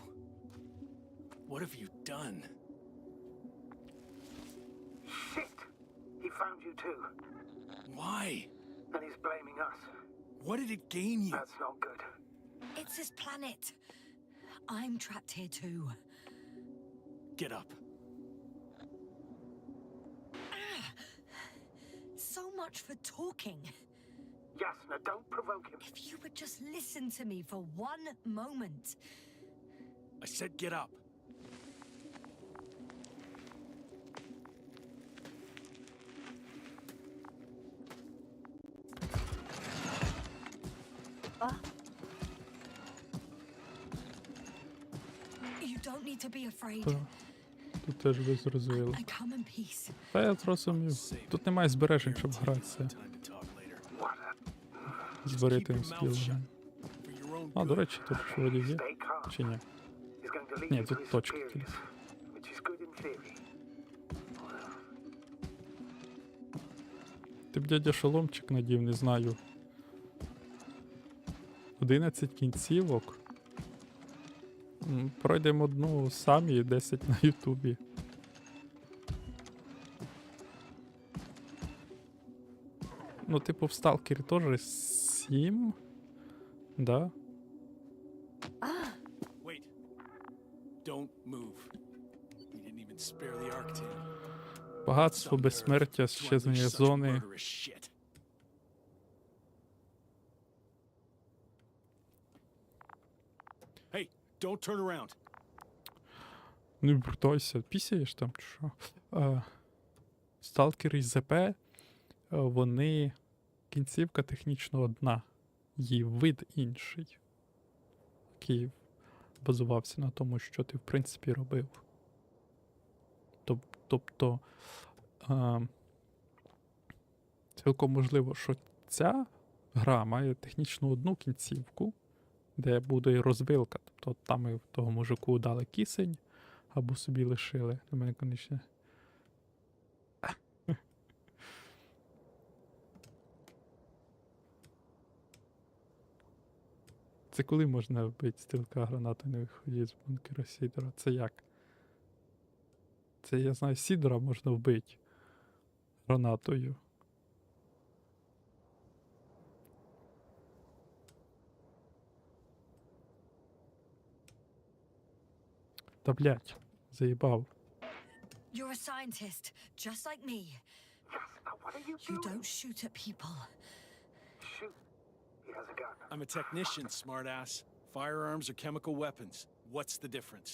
What have you done? Shit! He found you too. Why? And he's blaming us. What did it gain you? That's not good. It's his planet. I'm trapped here too. Get up. So much for talking. Yasna, don't provoke him. If you would just listen to me for one moment. I said get up. don't need to be afraid. Та, тут теж ви зрозуміли. I come in peace. Та я зрозумів. Тут немає збережень, щоб гратися. Time to talk later. Зберити Keep їм your mouth скіл. shut. For your own А, до good. речі, тут ж вроді є. Stay calm. Чи ні? He's going to lead Ні, you to тут his точки superiors, тільки. which is good in theory. Ти б дядя шоломчик надів, не знаю. 11 кінцівок. Пройдемо одну самі і 10 на Ютубі. Ну, типу, в Сталкері теж 7. Да? Wait. Don't move. You didn't even spare the Arctic. Багатство, безсмертя, щезнення зони. Hey, don't turn around. Не вертайся, пісяєш там чи що? Сталкери з ЗП, вони кінцівка технічно одна, її вид інший, який базувався на тому, що ти в принципі робив. Тобто цілком можливо, що ця гра має технічно одну кінцівку, де буде і розвилка. Тобто там і того мужику дали кисень, або собі лишили. До мене, конечно. Це коли можна вбити стрілка гранатою на виході з бункера Сідора? Це як? Це, я знаю, Сідора можна вбити гранатою. Та блять, заїбав. You're a scientist, just like me. Yes, now what are you You doing? don't shoot at people. Shoot. He has a gun. I'm a technician, smartass. Firearms are chemical weapons. What's the difference?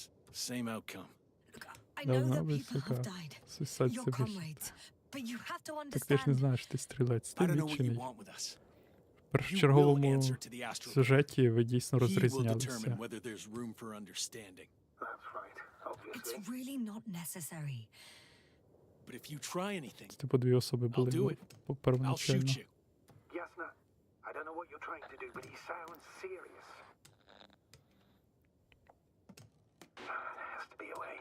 Same outcome. Look, I know Давно that people have висока. died. Суїсад Your собі. comrades. But you have to Так ти ж не understand. знаєш, ти стрілець. I Ти don't know what you відчиний. want with us. В You will першочерговому answer to the astral. сюжеті ви дійсно He will розрізнялися. determine whether there's room for understanding. That's right, It's obviously. really not necessary. But if you try anything, Типу дві особи були do it. I'll первоначально. shoot you. Yasna, I don't know what you're trying to do, but he sounds serious. There has to be a way.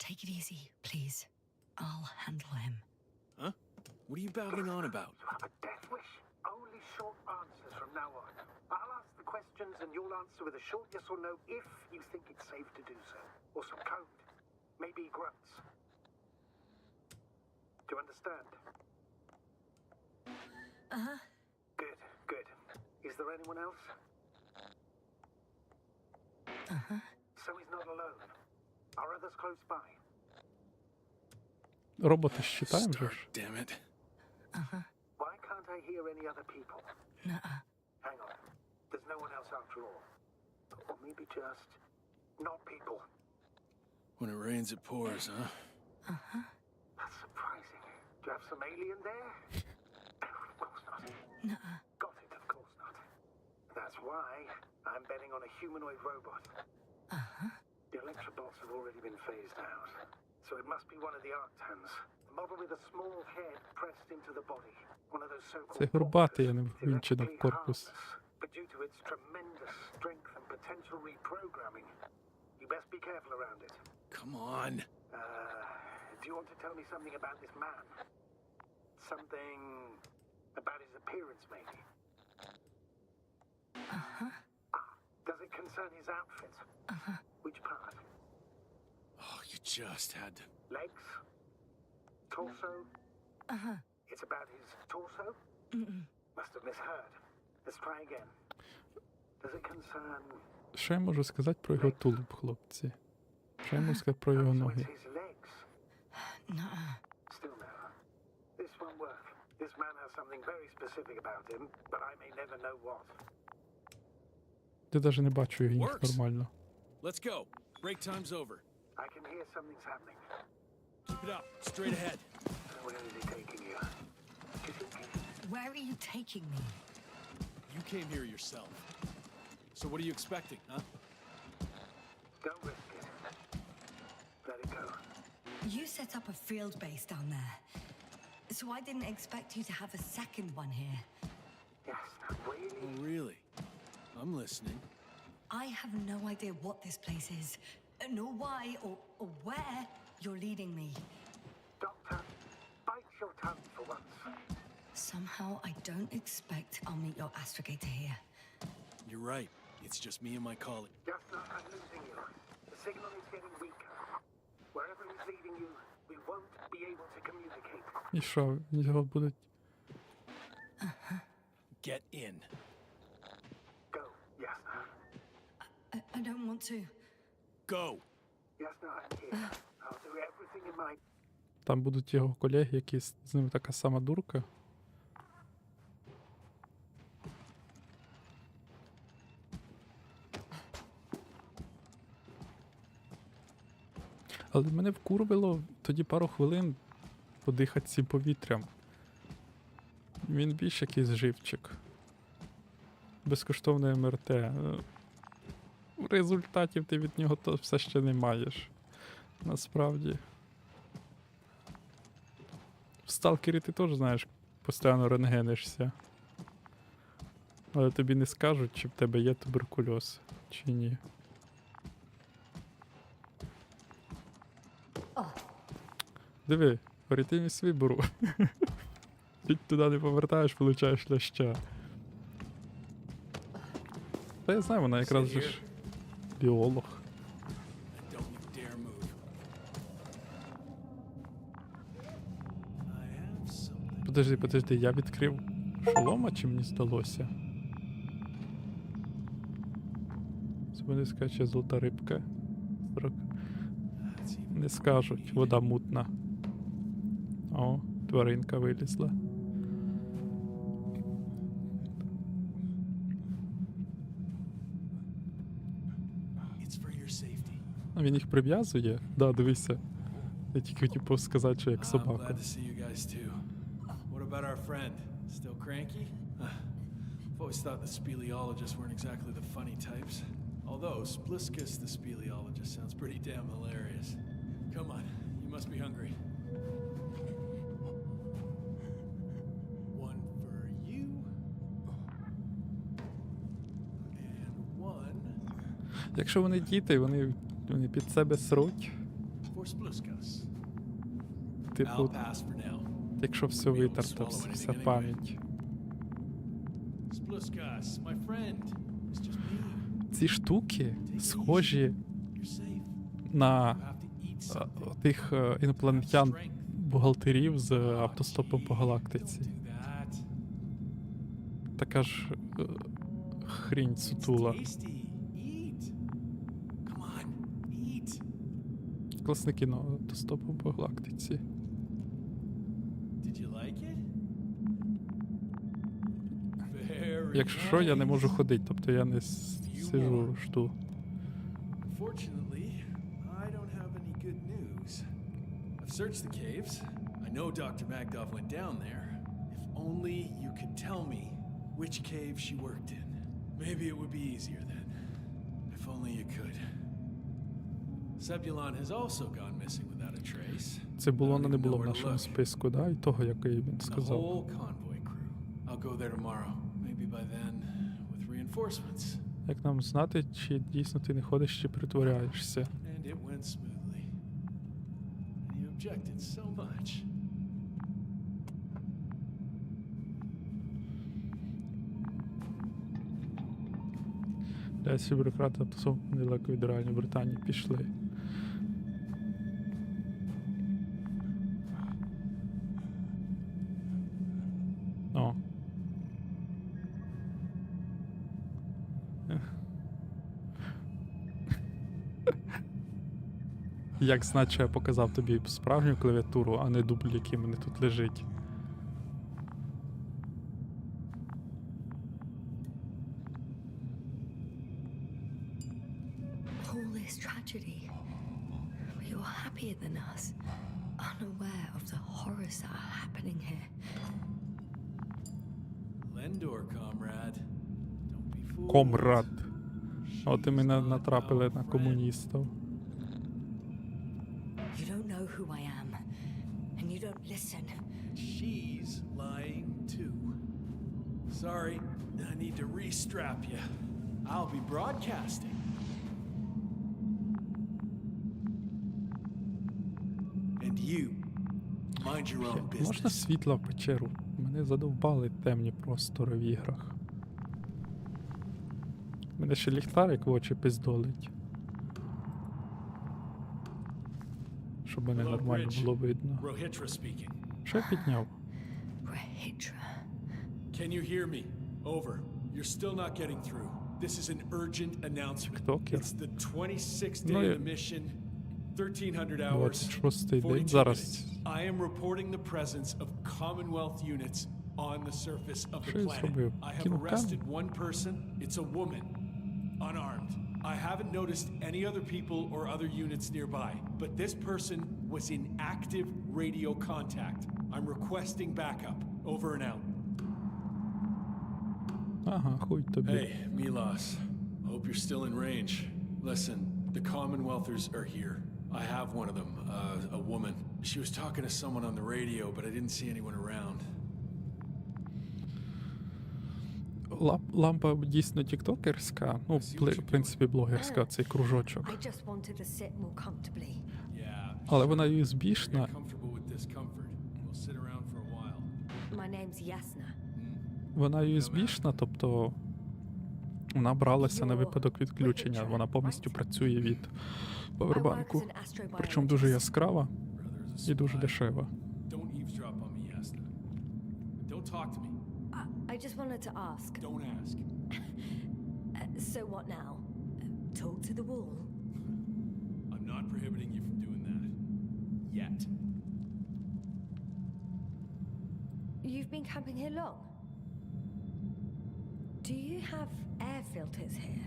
Take it easy, please. I'll handle him. Huh? What are you babbling on about? You have a death wish? Only short answers from now on. I'll ask the questions and you'll answer with a short yes or no if you think it's safe to do so. Or some code. Maybe grunts. Do you understand? Uh-huh. Good, good. Is there anyone else? Uh-huh. So he's not alone. Are others close by? Роботи считаємо же Start, ж? damn it. Uh-huh. Why can't I hear any other people? Nuh-uh. Hang on. There's no one else after all. Or maybe just not people. When it rains, it pours, huh? Uh-huh. That's surprising. Do you have some alien there? Of course not. Nuh-uh. Got it, of course not. That's why I'm betting on a humanoid robot. Uh-huh. The electrobots have already been phased out. So it must be one of the Arctans. A model with a small head pressed into the body. One of those so-called Це горбатий, а boxers, не ввінчений в theoretically корпус. harmless. But due to its tremendous strength and potential reprogramming, you best be careful around it. Come on. Do you want to tell me something about this man? Something about his appearance, maybe? Uh-huh. Does it concern his outfit? Uh-huh. Which part? Oh, you just had to. Legs? Torso? Uh-huh. It's about his torso? Mm-mm. Must have misheard. Let's try again. Does it concern... Що я можу сказати про його тулуб, хлопці? Що я можу сказати про його So ноги? it's his legs. Nuh-uh. Still no. This won't work. This man has something very specific about him, but I may never know what. Я навіть не бачу їх Works. нормально. Let's go. Break time's over. I can hear something's happening. Keep it up. Straight ahead. Where is he taking you? Do you think... Where are you taking me? You came here yourself. So what are you expecting, huh? Don't risk it. You set up a field base down there, so I didn't expect you to have a second one here. Yes, really? Oh, really? I'm listening. I have no idea what this place is, nor why or where you're leading me. Doctor, bite your tongue for once. Somehow I don't expect I'll meet your astrogator here. You're right. It's just me and my colleague. Jasna, I'm losing you. The signal is getting weaker. Wherever he's leading you, we won't be able to communicate. І що, його будуть. Get in. Go, Jasna. I don't want to. Go! Jasna, I'm here. I'll do everything in my... Там будуть його колеги, які з ними така сама дурка. Але мене вкурвило тоді пару хвилин подихати цим повітрям. Він більш якийсь живчик. Безкоштовне МРТ. Результатів ти від нього то все ще не маєш. Насправді. В сталкері ти теж, знаєш, постійно рентгенишся. Але тобі не скажуть, чи в тебе є туберкульоз, чи ні. Диви, варітимість вибору. Ти туди не повертаєш, получаєш ляща. Та я знаю, вона якраз же ж біолог. And don't you dare move. I have something. Подожди, я відкрив шолома, чи мені здалося? Це буде скаче золота рибка. That's even Не скажуть, вода мутна. О, тваринка вилізла. It's for your safety. А він їх прив'язує? Да, дивися. Я тільки хотів сказати, що як I'm собака. glad to see you guys too. What about our friend? Still cranky? I've always thought the speleologists weren't exactly the funny types. Although Spliskus the speleologist sounds pretty damn hilarious. Come on, you must be hungry. One for you. And one Якщо вони діти, вони під себе сруть. for Spliskus. I'll Типу, pass for now. якщо все витерто, вся пам'ять. Spliskus, my friend. It's just me. Ці штуки схожі You're safe. на You have to eat something. тих інопланетян бухгалтерів з автостопом по галактиці. Don't do that. Така ж хрінь сутула. Tasty. Eat. Come on, eat. Класне кіно автостопом по галактиці. Did you like it? Very Якщо що, я не можу nice. ходити, тобто я не сижу, жду. Unfortunately, I don't have any good news. I've searched the caves. I know Dr. Magdov went down there. If only you could tell me which cave she worked in. Maybe it would be easier then. If only you could. Zebulon has also gone missing without a trace. Це було, I don't не even було know в where to нашому look. списку, да? І того, який він The сказав. whole convoy crew. I'll go there tomorrow. Maybe by then, with reinforcements. Як нам знати, чи дійсно ти не ходиш, чи притворяєшся? And it went smoothly. And you objected so much. Лясі бюрократи автосом недалеко від реальної Британії пішли. О. Як знать, що я показав тобі справжню клавіатуру, а не дубль, який в мене тут лежить. All this tragedy. But you're happier than us, unaware of the horrors that are happening here. Lendor, comrade. Don't be fooled. Комрад. От і ми натрапили на комуністів. You don't know who I am, and you don't listen. She's lying too. Sorry, I need to restrap you. I'll be broadcasting. And you, mind your own Можна business. світла в печеру? Мене задовбали темні простори в іграх. Мене ще ліхтарик в очі пиздолить. Щоб мене Hello, нормально Bridge. було видно. Rohitra speaking. Що я підняв? Rahitra. Can you hear me? Over. You're still not getting through. This is an urgent announcement. Тіктокер. It's the 26th Ну, day я- of the mission. 1300 hours. 26-й 42 день. Зараз. minutes. I am reporting the presence of Commonwealth units on the surface of the Що я planet. зробив? I have Кинув arrested камінь? one person. It's a woman. Unarmed. I haven't noticed any other people or other units nearby, but this person was in active radio contact. I'm requesting backup. Over and out. Ага, хуй тобі. Hey, Milos. Hope you're still in range. Listen, the Commonwealthers are here. I have one of them, a woman. She was talking to someone on the radio, but I didn't see anyone around. Лампа дійсно тіктокерська, ну, в принципі, блогерська, цей кружочок. I just wanted to sit more comfortably. Yeah. Але вона Get USB-шна. comfortable with discomfort. We'll sit around for a while. My name's Yasna. Вона USB-шна, тобто вона бралася на випадок відключення. Вона повністю працює від I work павербанку. as an Причому дуже astrobiologist. Brother яскрава is a і дуже spy. дешева. Don't eavesdrop on me, Yasna. Don't talk to me. I just wanted to ask. Don't ask. So what now? Talk to the wall? I'm not prohibiting you from doing that. Yet. You've been camping here long? Do you have air filters here?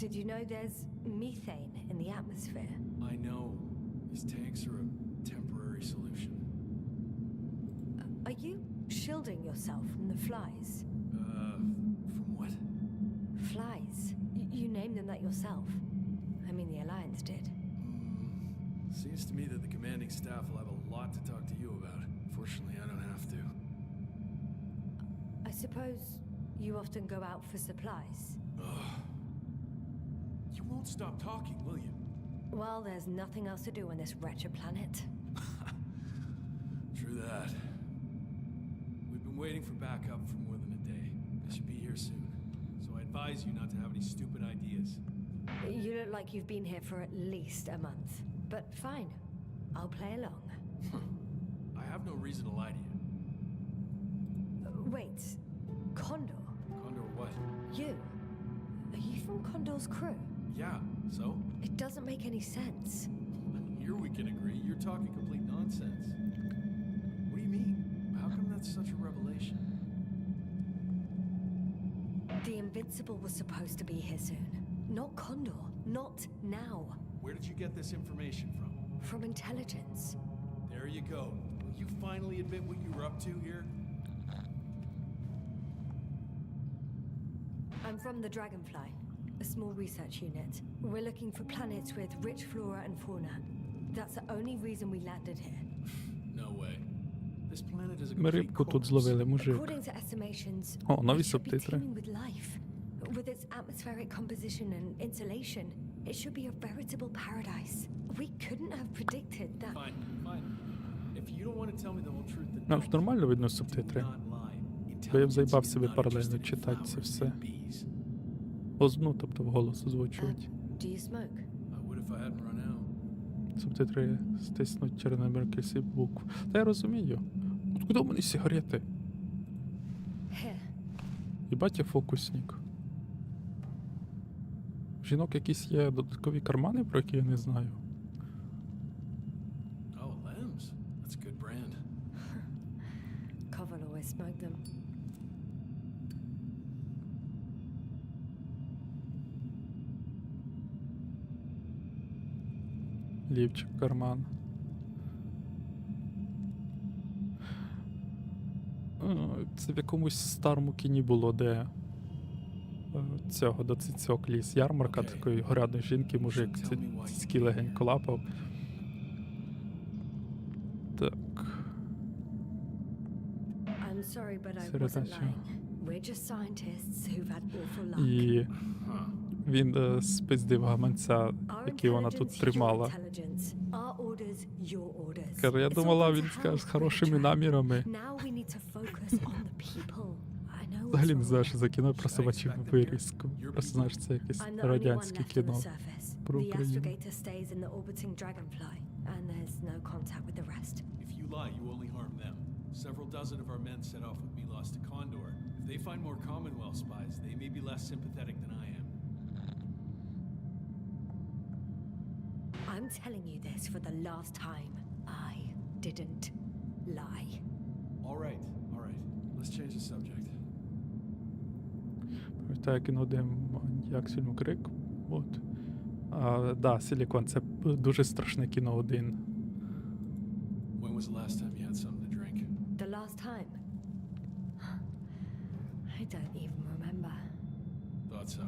Did you know there's methane in the atmosphere? I know. These tanks are a temporary solution. Are you shielding yourself from the flies? From what? Flies? You named them that yourself. I mean, the Alliance did. Seems to me that the commanding staff will have a lot to talk to you about. Fortunately, I don't have to. I suppose you often go out for supplies. You won't stop talking, will you? Well, there's nothing else to do on this wretched planet. True that. We've been waiting for backup for more than a day. They should be here soon. So I advise you not to have any stupid ideas. You look like you've been here for at least a month. But fine, I'll play along. I have no reason to lie to you. Wait, Condor? Condor what? You? Are you from Condor's crew? Yeah, so? It doesn't make any sense. Here we can agree. You're talking complete nonsense. What do you mean? How come that's such a revelation? The Invincible was supposed to be here soon. Not Condor. Not now. Where did you get this information from? From intelligence. There you go. Will you finally admit what you were up to here? I'm from the Dragonfly, a small research unit. We're looking for planets with rich flora and fauna. That's the only reason we landed here. No way. This planet is a Ми complete рибку тут corpse. зловили, мужик. According to estimations, О, нові it should be субтитри. teeming with life. With its atmospheric composition and insulation, it should be a veritable paradise. We couldn't have predicted that. Fine, fine. If you don't want to tell me the whole truth, then Нам ж нормально видно субтитри. do not lie. Бо я б заїбав собі Intelligence is паралельно not читати interested це in все. bees. Ну, тобто вголос озвучувати. Do you smoke? I would if I hadn't run out. Субтитри стиснуть чернобір кільці букв. Та я розумію. Откуда у мене сигарети? Here. Їбать я фокусник. В жінок якісь є додаткові кармани, про які я не знаю. Oh, Lambs. That's a good brand. Koval always smoked them. Лівчик, карман. Це в якомусь старому кіні було, де цього, до цицьок ліз. Ярмарка Окей. такої горядної жінки, мужик цицьки легенько лапав. Так. I'm sorry, but I Середача. wasn't lying. We're just scientists who've had awful luck. І він спиздив гаманця, Our який вона тут intelligence, your тримала. intelligence. Our orders, your orders. Каже, я It's all думала, gone він to скаже з hell, хорошими Richard. намірами. Now we need to focus on the people. I know what's Взагалі не wrong. знаю, що за кіно, просто бачив вирізку. Просто знаєш, це якесь I'm the only one радянське left on the кіно surface. про The Україну. astrogator stays in the orbiting dragonfly, and there's no contact with the rest. If you lie, you only harm them. Several dozen of our men set off with Milos to Condor. If they find more Commonwealth spies, they may be less sympathetic than I am. I'm telling you this for the last time. I didn't lie. All right. Let's change the subject. Пам'ятаю кіно, де маньяк з фільму Крик. От. Да, Силікон, це дуже страшне кіно один. When was the last time you had something to drink? The last time? I don't even remember. Thought so.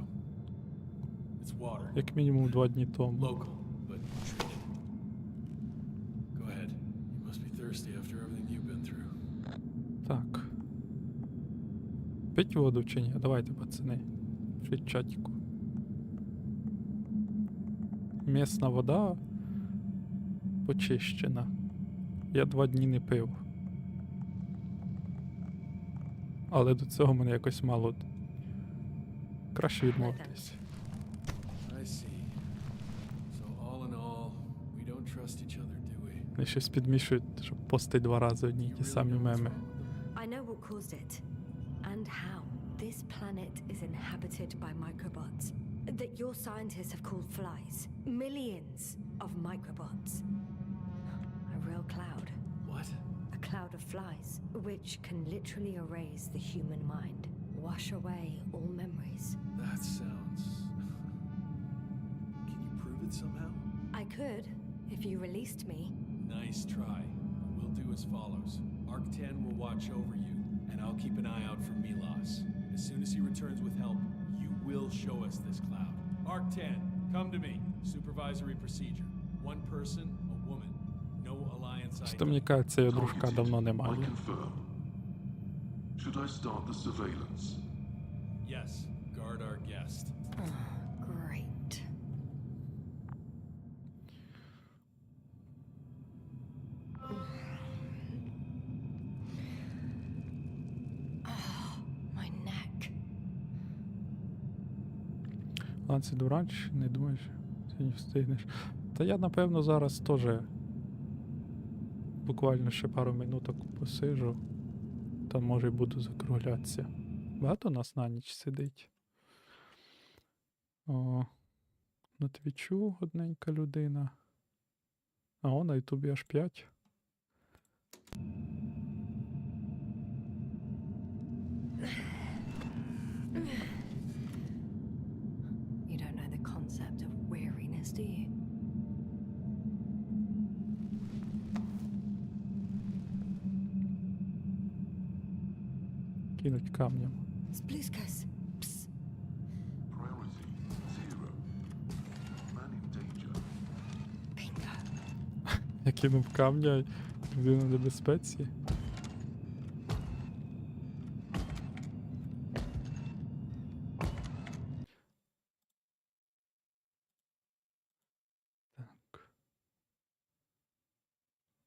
It's water. Як мінімум 2 дні тому. Local, but treated. Go ahead. You must be thirsty after everything you've been through. Так. Пить воду чи ні? Давайте, пацани. Пишіть в чатіку. Місна вода почищена. Я 2 дні не пив. Але до цього мене якось мало. Краще відмовитись. I see. So all in all, we don't trust each other, do we? Вони щось підмішують, щоб постить 2 рази одні й ті самі меми. I know what caused it. And how. This planet is inhabited by microbots that your scientists have called flies. Millions of microbots. A real cloud. What? A cloud of flies, which can literally erase the human mind, wash away all memories. That sounds... Can you prove it somehow? I could, if you released me. Nice try. We'll do as follows. Arc 10 will watch over you, and I'll keep an eye out for Milos. As soon as he returns with help, you will show us this cloud. Arc 10, come to me. Supervisory procedure. One person, a woman. No alliance Що мені кажеться, його дружка давно I немає. confirm. Should I start the surveillance? Yes, guard our guest. Great. My neck. Ланці Дуранч, не думаєш, ти не встигнеш. Та я, напевно, зараз теж буквально ще пару минуток посижу. Та може й буду закруглятися. Багато нас на ніч сидить. О, на Твічу одненька людина. А на Ютубі аж 5. You don't know the concept of weariness, do you? Кинуть камнем. Spluskas. Psst. Priority 0. Man in danger. Bingo. Я кинув камня, людина в небезпеці. Так.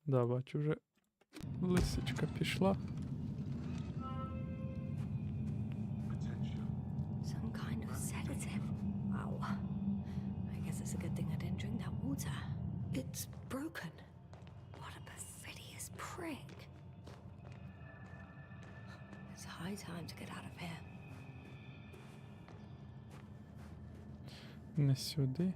Да, бачу, вже лисичка пішла. Attention. Some kind of sedative. Wow. I guess it's a good thing I didn't drink that water. It's broken. What a perfidious prick. It's high time to get out of here. Не сюди.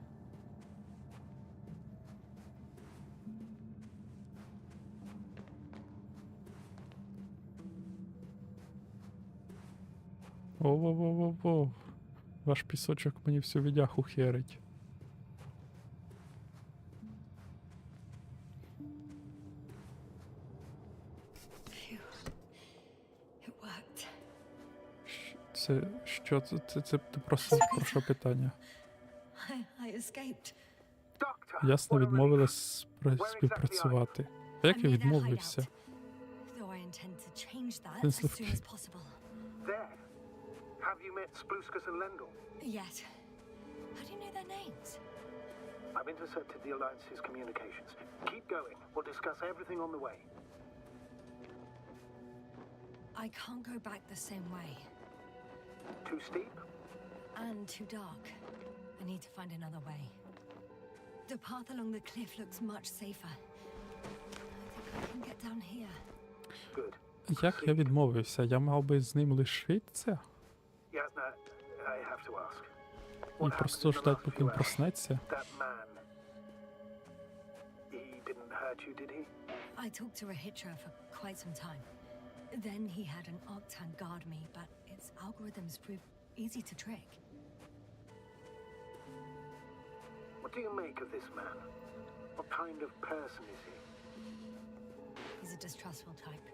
Воу-воу-воу-воу-воу. Ваш пісочок мені всю відяху херить. Phew. It worked. Це що? Що це просто про що питання? I escaped. Doctor, Ясно, what a relief. відмовилась співпрацювати. А як I'm я near their відмовився? hideout, though I intend to change that This as looks- soon as possible. There. Have you met Spluskus and Lendl? Yet. How do you know their names? I've intercepted the Alliance's communications. Keep going. We'll discuss everything on the way. I can't go back the same way. Too steep? And too dark. I need to find another way. The path along the cliff looks much safer. I think I can get down here. Good. Як я відмовився? Я мав би з ним лишитися? Yasna, I have to ask. І What просто happened in the ждать, last поки few він hours? проснеться? That man. He didn't hurt you, did he? I talked to Rahitra for quite some time. Then he had an Octan guard me, but its algorithms proved easy to trick. What do you make of this man? What kind of person is he? He's a distrustful type.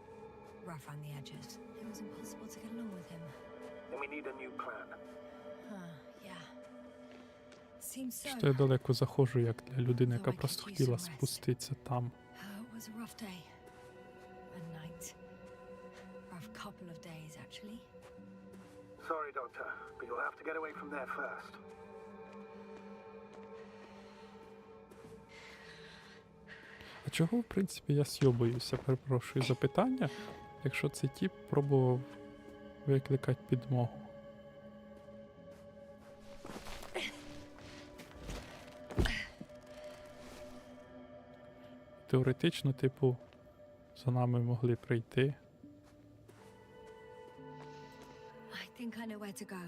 Rough around the edges. It was impossible to get along with him. Then we need a new plan. Yeah. Seems so. Що я далеко заходжу, як для людини, яка просто хотіла спуститися там. It was a rough day. A night. Rough couple of days, actually. Sorry, Doctor, but you'll have to get away from there first. А чого, в принципі, я сьобуюся? Перепрошую за питання, якщо цей тіп пробував викликати підмогу. Теоретично, типу, за нами могли прийти. I think I know where to go.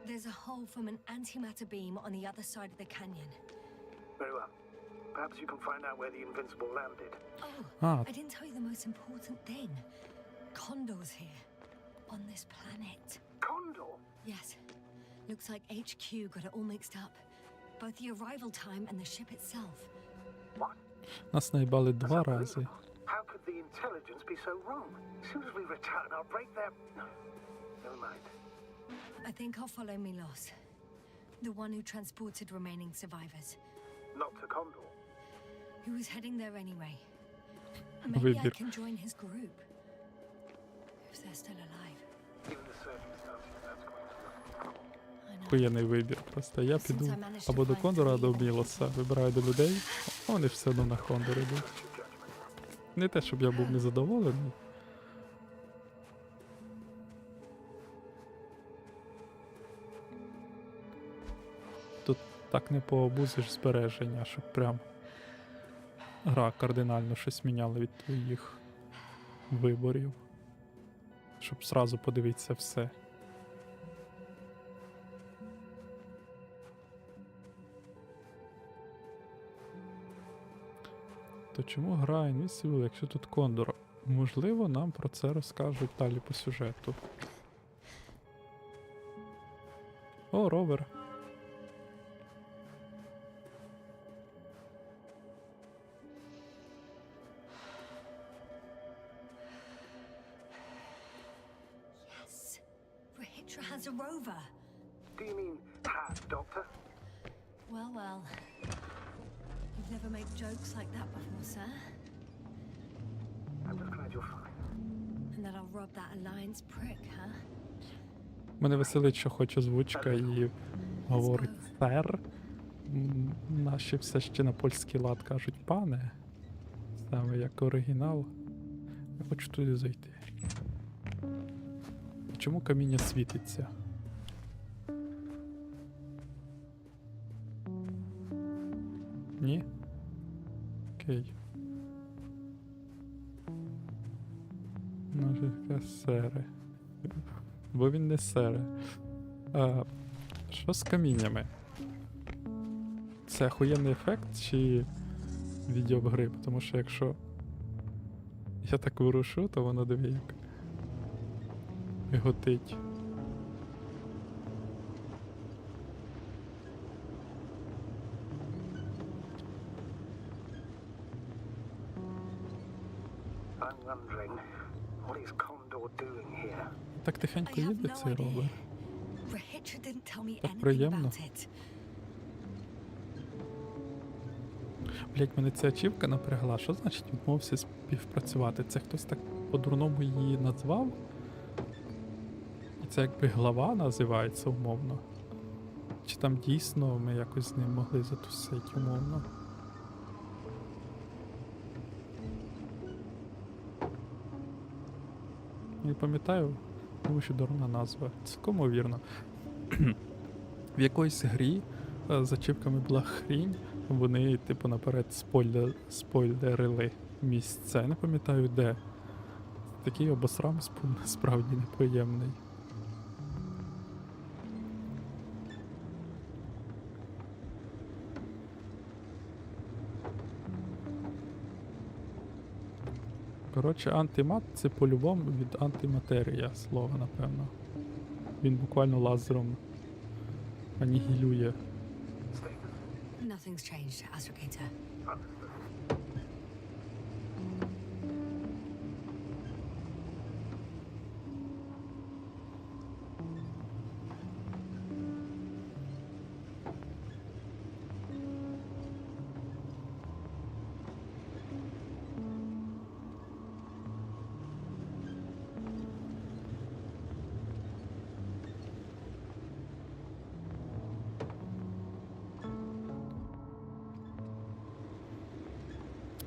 There's a hole from an antimatter beam on the other side of the canyon. Very well. Perhaps you can find out where the Invincible landed. Oh, А, I didn't tell you the most important thing. Condor's here. On this planet. Condor? Yes. Looks like HQ got it all mixed up. Both the arrival time and the ship itself. What? нас наїбали That's 2 рази. unbelievable. How could the intelligence be so wrong? As soon as we return, I'll break their... No. Never mind. I think I'll follow Milos. The one who transported remaining survivors. Not to Condor. Who was heading there anyway. Maybe I Вибір. can join his group. If they're still alive. Given the circumstances, that's quite enough. I know. Хуєний вибір. Просто я піду або до Кондора, або до Мілоса. Вибираю до людей, а вони ж все одно на Кондор йдуть. Your judgment. Не те, щоб я був незадоволений. Тут так не пообузиш збереження, щоб прям гра кардинально щось міняла від твоїх виборів. Щоб зразу подивитися все. То чому гра Invincible, якщо тут Кондор? Можливо, нам про це розкажуть далі по сюжету. О, ровер. Yes. Rahitra has a rover. Do you mean have, Doctor? Well, well. You've never made jokes like that before, sir. I'm just glad you're fine. And that I'll rob that Alliance prick, huh? Мене веселить, що хоч озвучка і говорить сер. Наші все ще на польський лад кажуть пане. Саме як оригінал. Я хочу туди зайти. Чому каміння світиться? Ні? Окей. Ножичка сере. Бо він не сере. Що з каміннями? Це охуєнний ефект чи відьоб гриб? Тому що якщо я так вирушу, то воно диви як миготить. I'm wondering, what is Condor doing here? Так тихенько I have їде no цей idea. робот. Richard didn't tell me Так anything приємно. about it. Блять, мене ця ачівка напрягла. Що значить відмовився співпрацювати? Це хтось так по-дурному її назвав? І це якби глава називається умовно. Чи там дійсно ми якось з ним могли затусити умовно? Не пам'ятаю, тому що дурна назва. Цілком вірно. В якоїсь грі з ачівками була хрінь, вони, типу, наперед спойлерили місце. Я не пам'ятаю де. Такий обосрам справді неприємний. Коротше, антимат це по-любому від антиматерія слово, напевно. Він буквально лазером анігілює. Nothing's changed, Astrogator.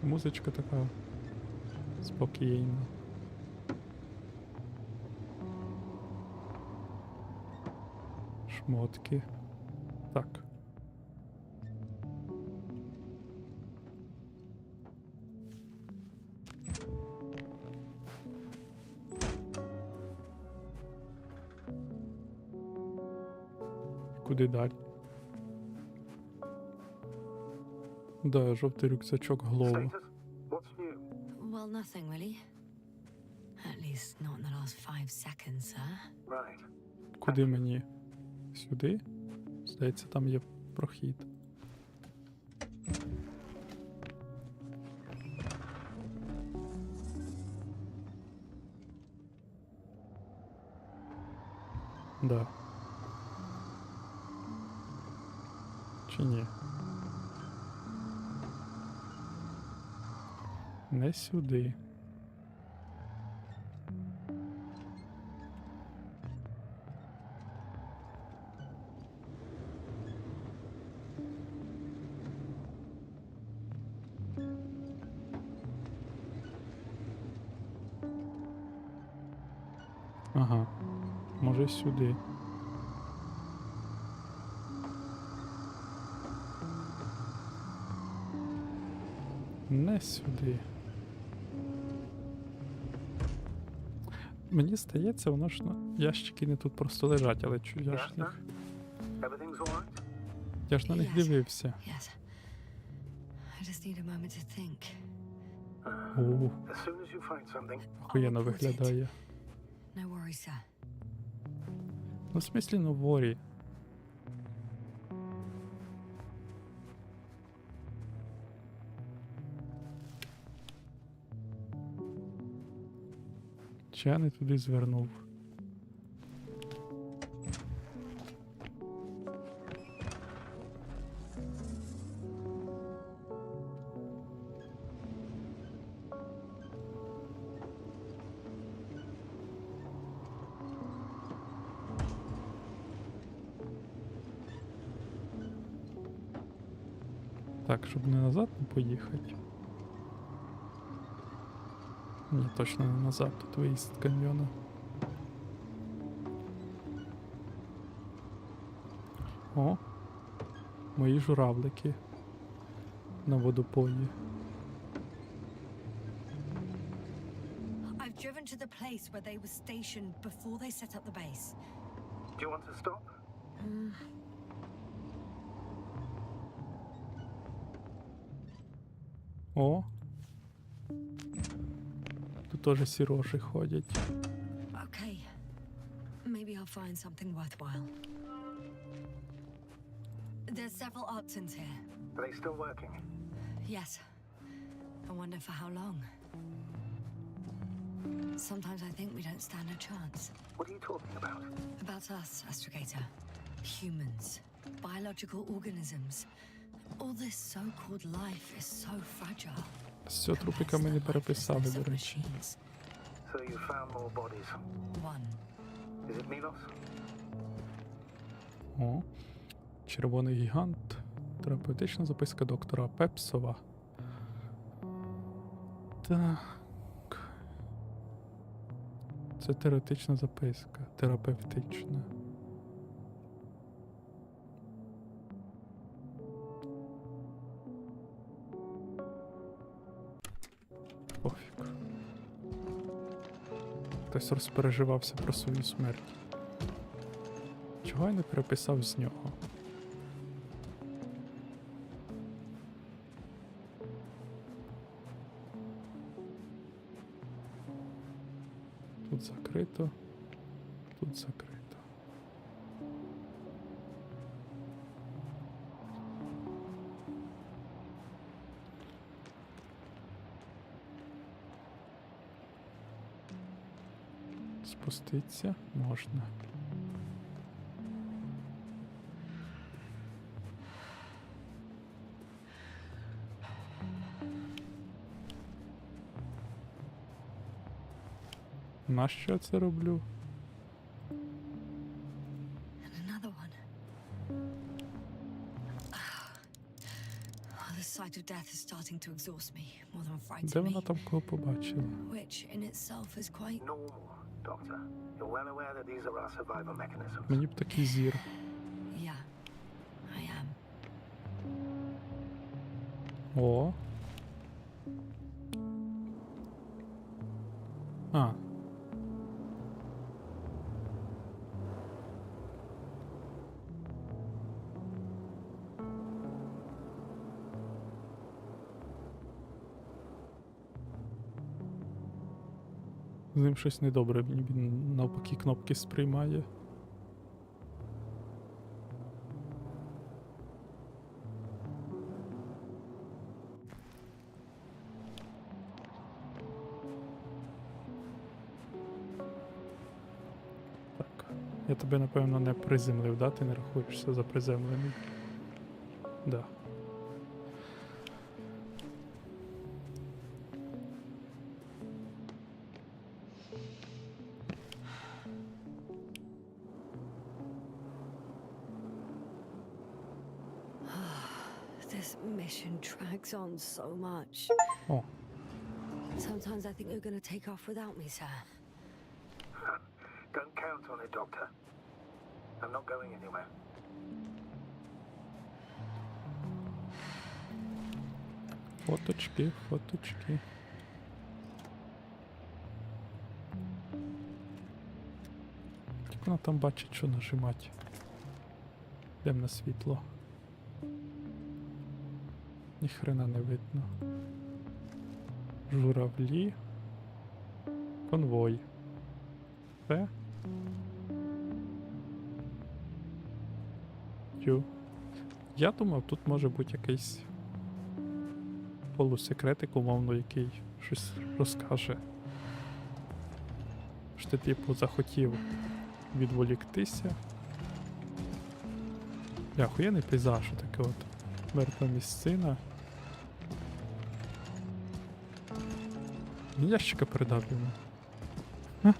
Музичка така спокійна. Шмотки. Так. Куди далі? Да, жовтий рюкзачок Глоу. Status? What's new? Well, nothing really. At least not in the last 5 seconds, sir. Right. Куди мені? Сюди? Здається, там є прохід. Да. Чи ні? Не сюди. Ага. Може сюди. Не сюди. Мені здається, воно ж ящики не тут просто лежать, але я ж Yes, sir? Everything's all right? я ж на них Yes. дивився. Yes. I just need a moment to think. О, As soon as you find something, охуєнно I'll report it. виглядає. No worries, sir. Ну, в смислі, ну ворі. Чи я не туди звернув? Так, щоб не назад не поїхати. Ні, точно не назад, тут виїзд з каньйону. О, мої журавлики на водопої. I've driven to the place where they were stationed before they set up the base. do you want to stop? О! Тут теж сіроші ходять. Okay. Maybe I'll find something worthwhile. There's several artisans here. Are they still working? Yes. I wonder for how long. Sometimes I think we don't stand a chance. What are you talking about? About us, Astrogator. Humans, biological organisms. All this so-called life is so fragile. З цього трупика ми не переписали, до речі. Machines. So you found more bodies. One. Is it Milos? О, червоний гігант. Терапевтична записка доктора Пепсова. Так. Це теоретична записка. Терапевтична. Пофіг. Хтось розпереживався про свою смерть. Чого я не переписав з нього? Тут закрито. Тут закрито. Спуститься можна. Нащо я це роблю? And another one. The sight of death is starting to exhaust me more than Де frighten вона me. там кого побачила? Which in itself is quite... Normal, Doctor. You're well aware that these are our survival mechanisms. Мені б такий зір. Yeah, I am. О. А. З ним щось недобре, він навпаки кнопки сприймає. Так, я тебе напевно не приземлив, да? Ти не рахуєшся за приземлений? Да. This mission drags on so much. О, Sometimes I think you're gonna take off without me, sir. Don't count on it, Doctor. I'm not going anywhere. фоточки, фоточки. Як вона там бачить, що нажимати? Йдемо на світло. Ніхрена не видно. Журавлі. Конвой. Це? Ю. Я думав, тут може бути якийсь полусекретик, умовно, який щось розкаже. Що ти, типу, захотів відволіктися. Я охуєнний пейзаж, таке от мертва місцина. Ящика передав йому. Ха.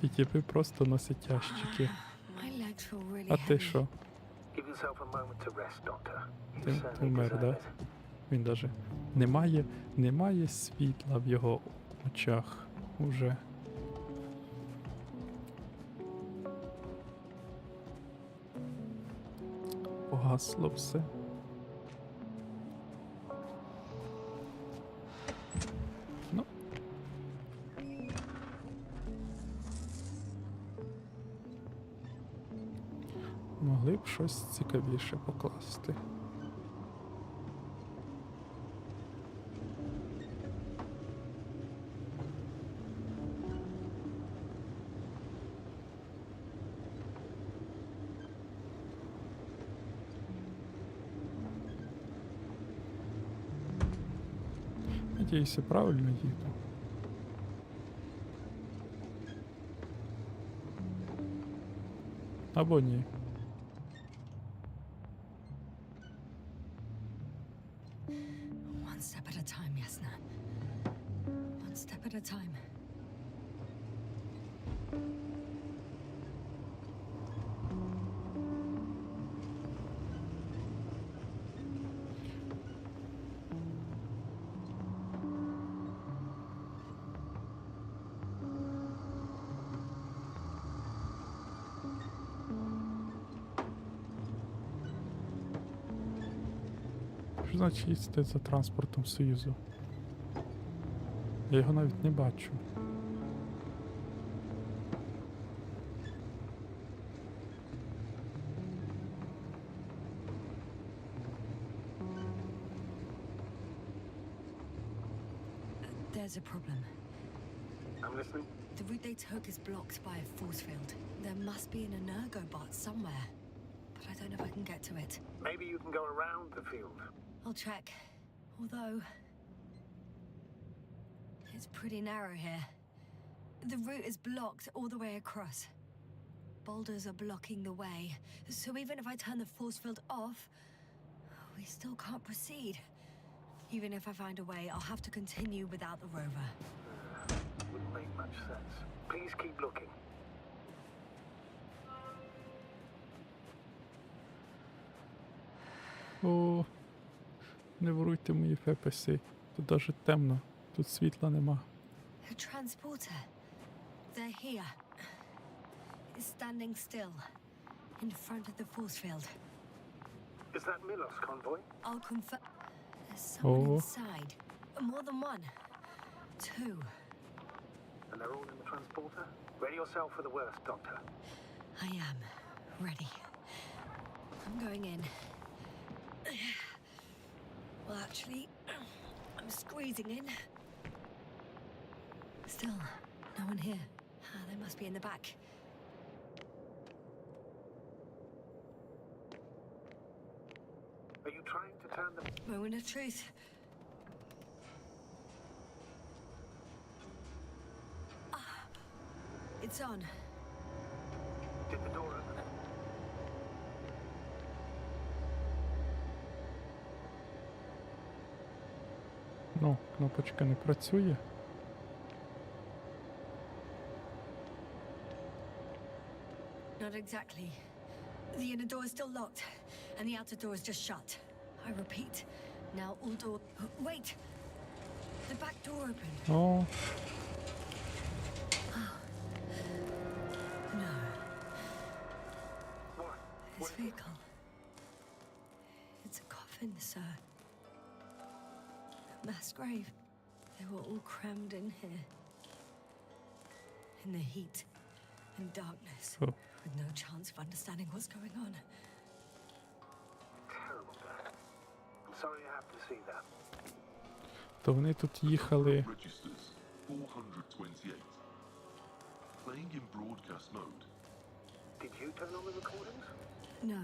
І типи просто носять ящики. My legs feel really А heavy. ти що? Give yourself a moment to rest, Doctor. You Ти certainly вмер, deserve да? it. Він даже немає світла в його очах уже. Погасло все. Ну. Могли б щось цікавіше покласти. Надіюся, правильно їду. Або ні. One step at a time, Yasna. One step at a time. Що значить їздити за транспортом Союзу? Я його навіть не бачу. There's a problem. I'm listening. The route they took is blocked by a force field. There must be an energobot somewhere, but I don't know if I can get to it. Maybe you can go around the field. I'll check. Although, it's pretty narrow here. The route is blocked all the way across. Boulders are blocking the way, so even if I turn the force field off, we still can't proceed. Even if I find a way, I'll have to continue without the rover. Wouldn't make much sense. Please keep looking. О, не воруйте мої фепеси. Тут навіть темно. Тут світла нема. A transporter. They're here. It's standing still, in front of the force field. Is that Milos convoy? I'll confirm. There's someone Oh. inside. More than one. Two. And they're all in the transporter? Ready yourself for the worst, Doctor. I am ready. I'm going in. Well, actually, I'm squeezing in. Still, no one here. They must be in the back. Are you trying to turn them? Moment of truth. It's on. Did the door open? Ну, кнопочка не працює. Not exactly. The inner door is still locked, and the outer door is just shut. I repeat, now all door... Wait! The back door opened. О, No, What? this vehicle. It's a coffin, sir. A mass grave. They were all crammed in here. In the heat and darkness, о. with no chance of understanding what's going on. Terrible, Dad. I'm sorry you have to see that. То вони тут їхали. Registers 428. Playing in broadcast mode. Did you turn on the recordings? No,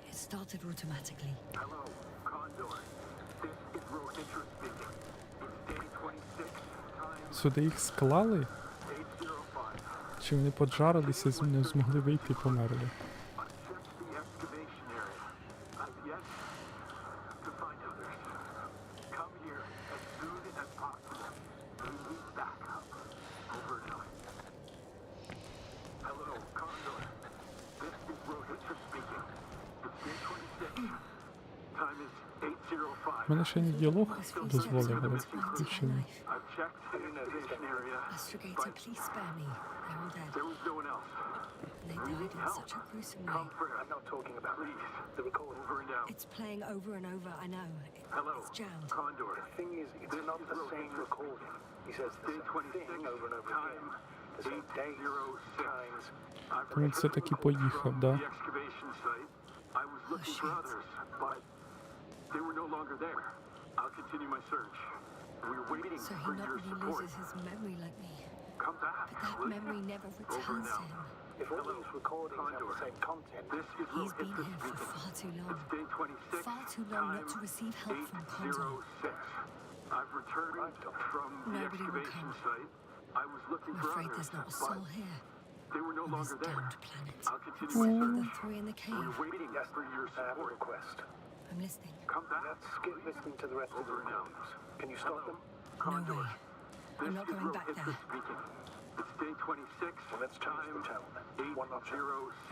it started automatically. Hello, Condor. This is Rohitra speaking. It's day 26, time Сюди їх склали? 8:05. Чи вони поджарилися і не змогли вийти і померли? I've checked the excavation area. I've yet to find others. Come here as soon as possible. We need backup. Over and out. Hello, Condor. This is Rohitra speaking. It's day 26. Time is 8:05. Мене ще не діалог This feels дозволив, але like включили. life. I've checked the excavation area. Astrogator, please spare me. They're all dead. There was no one else. They died in such a gruesome way. Comfort. I'm not talking about the recording. Over and out. It's playing over and over, I know. Hello, It's jammed. Condor. The thing is, it's not the same recording. He says the same thing over and over again. The same days, times. То він все-таки поїхав, да? The excavation site. I was looking for shit. others, but they were no longer there. I'll continue my search. We're waiting So he for not your really support. loses his memory like me. Come back. But that will you? memory never Over returns and to out. him. If all these recordings have the same content, this is He's been Rohitra here for speaking. far too long. It's day 26. Far too long not to time receive help from Condor. 8:06. I've returned from the Nobody will excavation come. site. I was looking I'm for afraid others, there's not a but soul here. They were no on this longer there. damned planet. I'll continue Except for research. the three in the We're cave. waiting for your I have a support. request. I'm listening. Come back. Let's skip listening to the rest of the recordings. Can you stop them? No way. I'm not going back there. Speaking. It's day 26. Well, let's change the channel then. One notch up.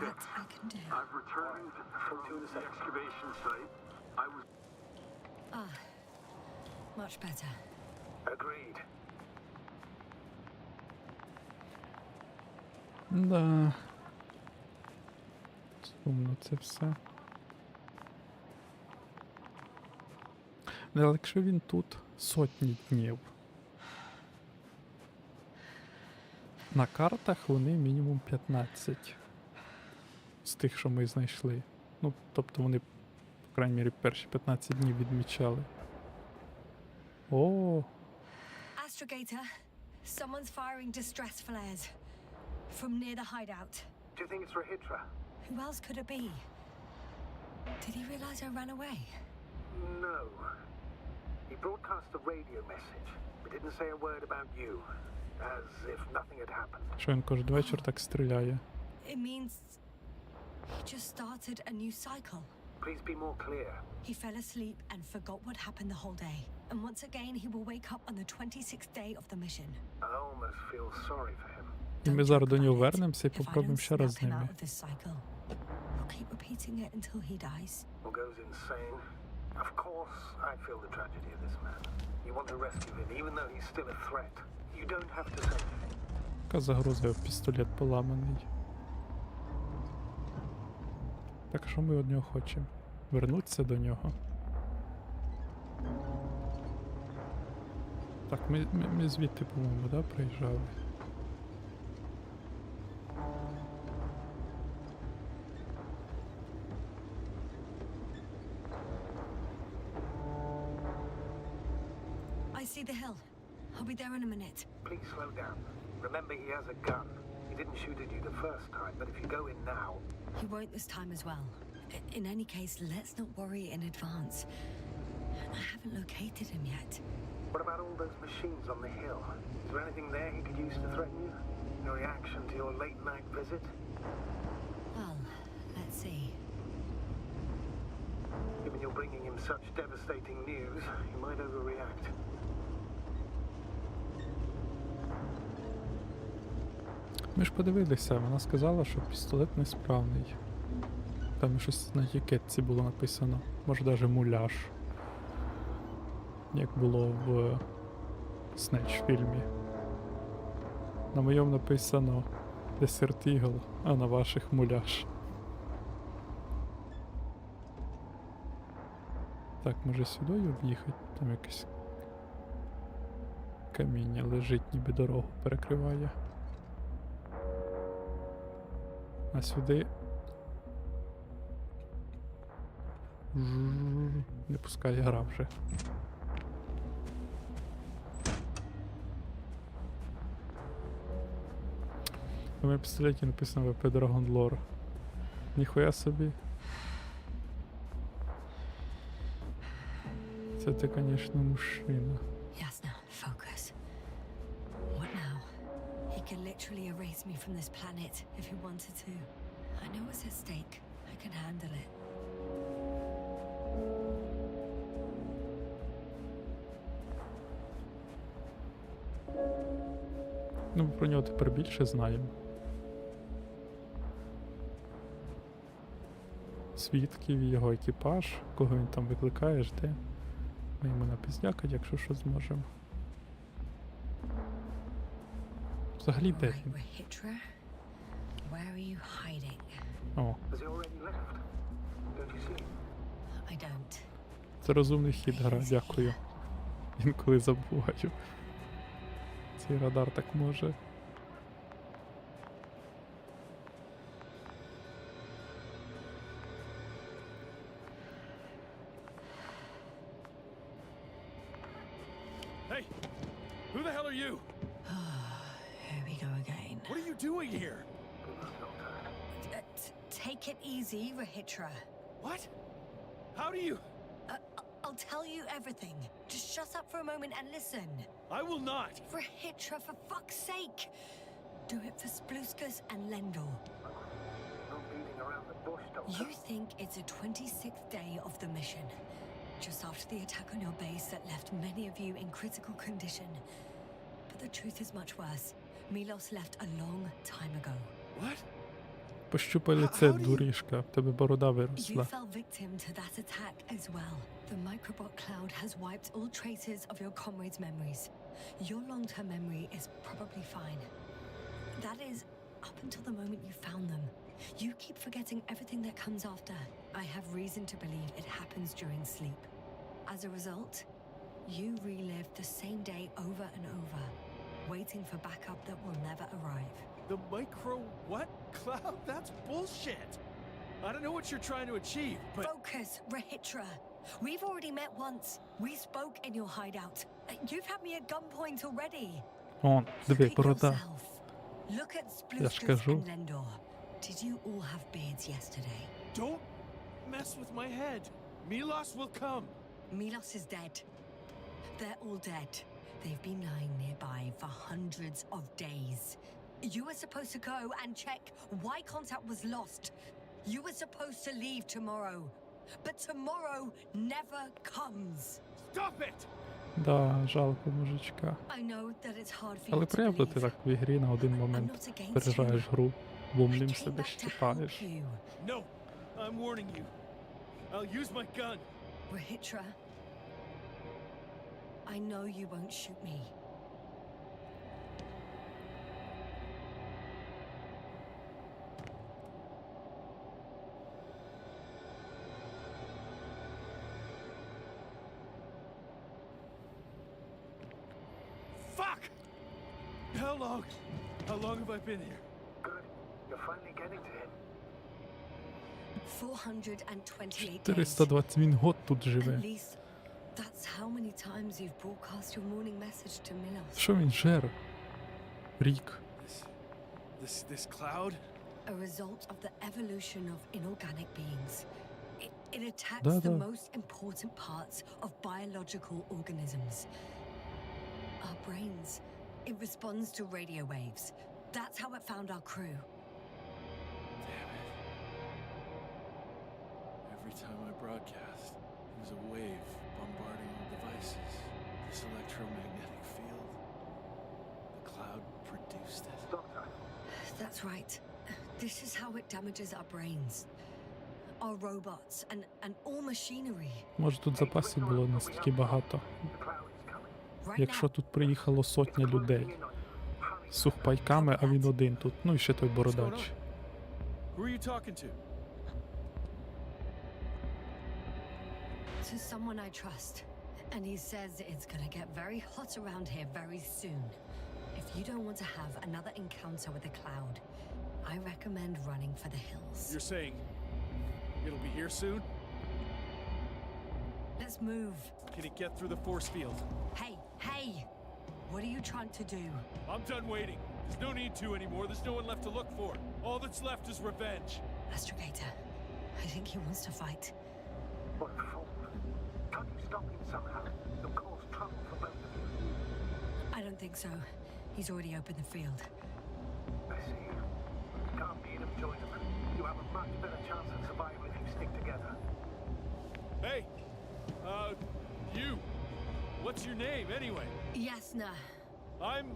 806. That I can do. I've returned from the excavation site. I was Ah, much better. Agreed. Да. Сумно це все. Але якщо він тут сотні днів. На картах вони мінімум 15. З тих, що ми знайшли. Ну, тобто вони, по крайній мірі, перші 15 днів відмічали. О, Astrogator, someone's firing distress flares from near the hideout. Do you think it's Rahitra? Who else could it be? Did he realize I ran away? No. He broadcast a radio message, but didn't say a word about you, as if nothing had happened. що він кожен вечір так стріляє. It means he just started a new cycle. Please be more clear. He fell asleep and forgot what happened the whole day. And once again, he will wake up on the 26th day of the mission. I almost feel sorry for him. І ми Don't зараз joke до нього about it. вернемося і If I попробуємо don't ще раз snap з him ними. out of this cycle, he'll keep repeating it until he dies. Or goes insane. Of course, I feel the tragedy of this man. You want to rescue him, even though he's still a threat. You don't have to say anything. Яка загроза, його пістолет поламаний. Так що ми від нього хочемо? Вернутися до нього. Так, ми звідти, по-моєму, да, приїжджали? I see the hill. I'll be there in a minute. Please slow down. Remember, he has a gun. He didn't shoot at you the first time, but if you go in now... He won't this time as well. In any case, let's not worry in advance. I haven't located him yet. What about all those machines on the hill? Is there anything there he could use to threaten you? Your reaction to your late-night visit? Well, let's see. Given you're bringing him such devastating news, he might overreact. Ми ж подивилися, вона сказала, що пістолет несправний. Там щось на етикетці було написано. Може навіть муляж. Як було в Snatch фільмі. На моєму написано Desert Eagle, а на ваших муляж. Так, може сюди об'їхати? Там якесь каміння лежить, ніби дорогу перекриває. А сюди не пускає гра вже. На моєму пістолеті написано ВП Dragon Lore. Ніхуя собі. Це ти, конечно, мужчина. Yasna, focus. What now? He can literally erase me from this planet if he wanted to. I know what's at stake. I can handle it. Ну, ми про нього тепер більше знаємо. Свідків, його екіпаж, кого він там викликає, жде. Ми йому напіздякать, якщо що зможемо. Взагалі де Right, він? Rahitra. Where are you hiding? О, Has he already left? Don't you see? I don't. це розумний хід гра, дякую. Інколи забуваю. Цей радар так може. Hey! Who the hell are you? Here we go again. What are you doing here? Take it easy, Rahitra. What? How do you... I'll tell you everything. Just shut up for a moment and listen. I will not. Rahitra, for fuck's sake. Do it for Spluskas and Lendor. No beating around the bush, Doctor. You think it's a 26th day of the mission, just after the attack on your base that left many of you in critical condition. But the truth is much worse. Milos left a long time ago. What? Пощупай лице, дурішка, в тебе борода You виросла. fell victim to that attack as well. The microbot cloud has wiped all traces of your comrades' memories. Your long-term memory is probably fine. That is, up until the moment you found them. You keep forgetting everything that comes after. I have reason to believe it happens during sleep. As a result, you relive the same day over and over, waiting for backup that will never arrive. The micro what? Cloud? That's bullshit. I don't know what you're trying to achieve, but Focus, Rahitra. We've already met once. We spoke in your hideout. You've had me at gunpoint already. Он, диви, Look at борода. yourself. Look at Я ж Spluskas кажу. and Lendor. Did you all have beards yesterday? don't mess with my head. Milos will come. Milos is dead. They're all dead. They've been lying nearby for hundreds of days. You were supposed to go and check why contact was lost. You were supposed to leave tomorrow. But tomorrow never comes. Stop it! Да, жалко мужичка. I know that it's hard for you Але to приємно ти believe. так в ігрі на один I'm момент not against пережаєш you. гру, I бумлім came себе back to щипаєш. help you. No, I'm warning you. I'll use my gun. Rahitra, I know you won't shoot me. Fuck! How long? How long have I been here? Good. You're finally getting to him. 428 days. 421 год тут At живе. least that's how many times you've broadcast your morning message to Milos. Що він жер? Рік. This cloud? A result of the evolution of inorganic beings. It attacks Да, the да. most important parts of biological organisms. Our brains. It responds to radio waves. That's how it found our crew. Damn it. Every time I broadcast, it was a wave bombarding all devices. This electromagnetic field. The cloud produced it. Doctor, That's right. This is how it damages our brains. Our robots and all machinery. Може тут запасів було настільки багато. the cloud is coming. Right Якщо now, тут приїхало сотня людей Closing in on you. Hurry. з сухпайками, а він один тут. Ну і ще той What's going бородач. on? Who are you talking to? to someone I trust. And he says it's gonna get very hot around here very soon. If you don't want to have another encounter with the cloud, I recommend running for the hills. You're saying it'll be here soon? Let's move. Can it get through the force field? Hey, hey! What are you trying to do? I'm done waiting. There's no need to anymore. There's no one left to look for. All that's left is revenge. Astrogator, I think he wants to fight. What a fool. Can't you stop him somehow? It'll cause trouble for both of you. I don't think so. He's already opened the field. I see. You can't beat him, join him. You have a much better chance of survival if you stick together. Hey, you. What's your name anyway? Yasna. I'm.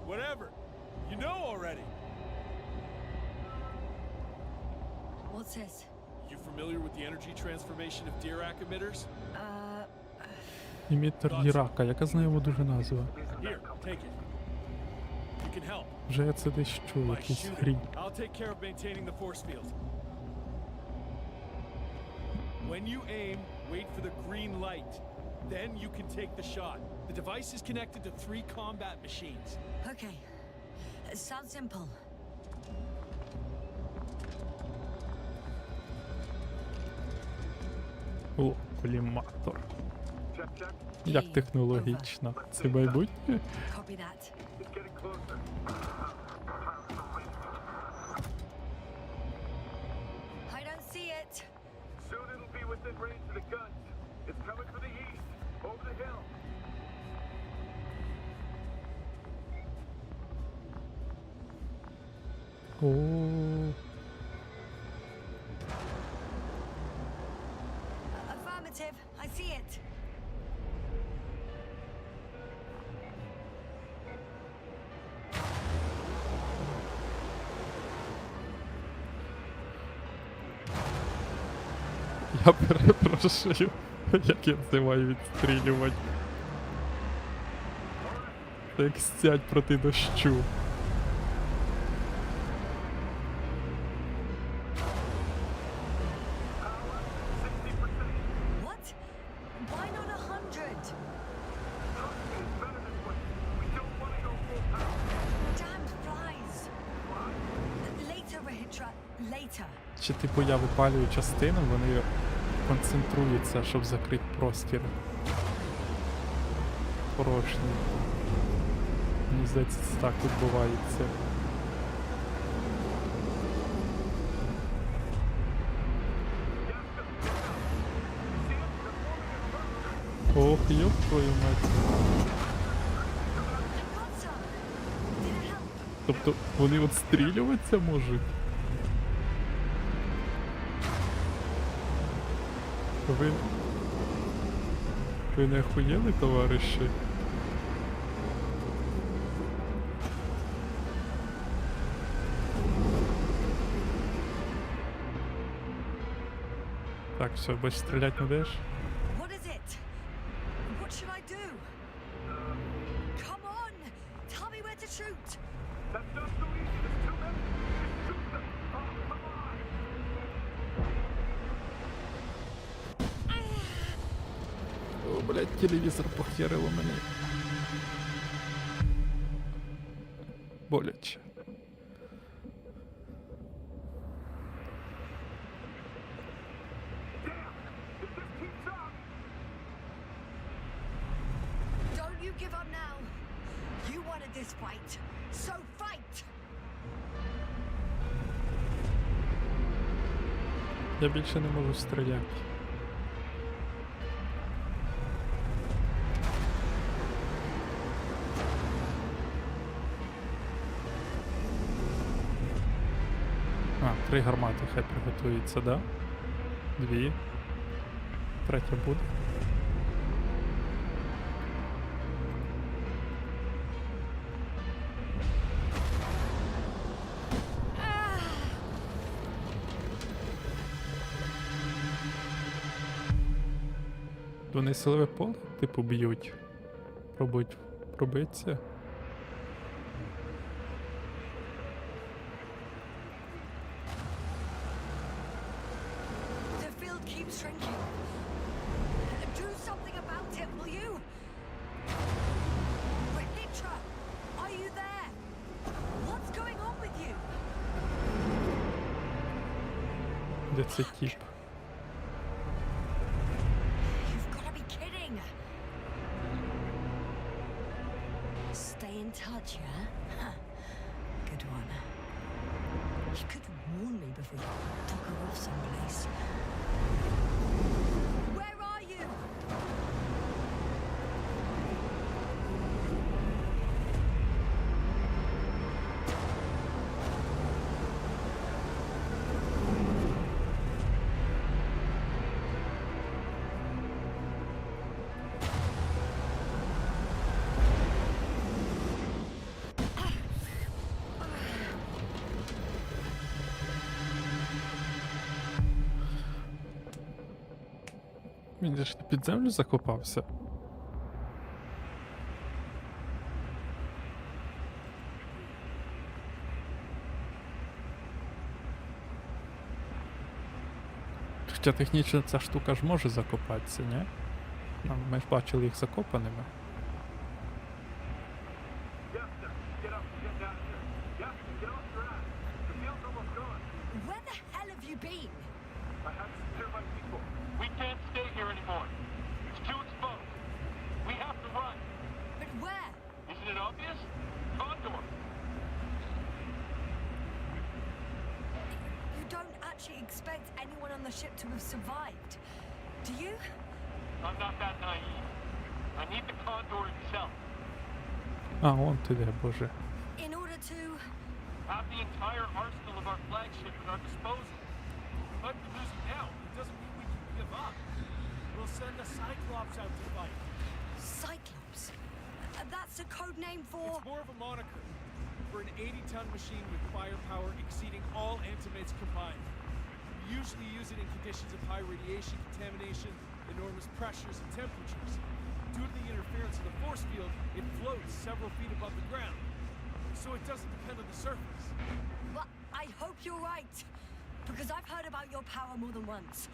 Whatever. You know already. What's this? You familiar with the energy transformation of Dirac emitters? Імітер Дірака, яка знайома дуже назва. Here, take it. You can help. Вже я це десь чув, By якісь shooting. грі. I'll take care of maintaining the force field. When you aim, wait for the green light. Then you can take the shot. The device is connected to 3 combat machines. Okay. It sounds simple. О, коліматор. Check, check. Як технологічно. Це майбутнє? Copy that. It's getting closer. I don't see it. Soon it'll be within range of the guns. It's coming from the east, over the hill. О, Affirmative. I see it. я перепрошую, як я це маю відстрілювати. Це як стять проти дощу. What? Why not 100? Damned flies. Later, Rahitra. Later. Чи типу я випалюю частину, вони концентруються, щоб закрити простір. Порожній. Мені здається, це так відбувається. Ох, ёб твою мать. Got some. Did it help? Тобто вони відстрілюватися можуть? Ви не охуєли, товариші? Так, все, більше стріляти не деш? What is it? What should I do? Come on! Tell me where to shoot! That's not so easy. There's too many. Just shoot them. Oh, come on. О, блядь, телевізор похерило мене. Боляче. If this keeps up, Don't you give up now! You wanted this fight, so fight! Я більше не можу стріляти. А, 3 гармати хай приготуються, да? 2. Третя буде. Вони силове поле, типу, б'ють. Пробують пробитися. The field keeps shrinking. Do something about it, will you? Rahitra, are you there? What's going on with you? Де це тіп? You've got to be kidding. Stay in touch, yeah? Huh. Good one. You could warn me before you took her off someplace. Where are you? Він же ж під землю закопався. Хоча технічно ця штука ж може закопатися, ні? Ну, ми ж бачили їх закопаними. Yes, sir. Get up. Get down here. Yes, get off your ass. The field's almost gone. Where the hell have you been? I had to secure my people. We can't stay here anymore. It's too exposed. We have to run. But where? Isn't it obvious? Condor. You don't actually expect anyone on the ship to have survived, do you? I'm not that naive. I need the Condor itself. А, он ти де, боже. In order to have the entire arsenal of our flagship at our disposal. We might be losing now, but it doesn't mean we can give up. We'll send the Cyclops out to fight. Cyclops? That's a code name for... It's more of a moniker for an 80-ton machine with firepower exceeding all Antimates combined. We usually use it in conditions of high radiation contamination, enormous pressures and temperatures. Due to the interference of the force field, it floats several feet above the ground, so it doesn't depend on the surface. But I hope you're right, because I've heard about your power more than once.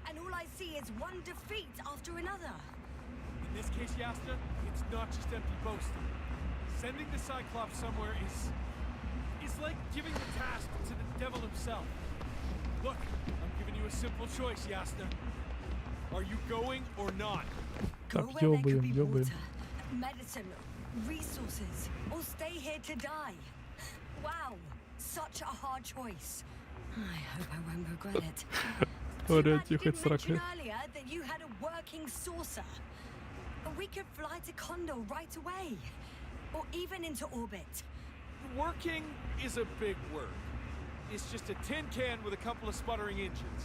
And all I see is one defeat after another. In this case, Yasna, it's not just empty boasting. Sending the Cyclops somewhere is like giving the task to the devil himself. Look, I'm giving you a simple choice, Yasna. Are you going or not? Go Так, where there could be йобаємо. water, medicine, resources, or stay here to die. Wow, such a hard choice. I hope I won't regret it. Too bad you didn't mention earlier that you had a working saucer. We could fly to Condor right away, or even into orbit. Working is a big word. It's just a tin can with a couple of sputtering engines.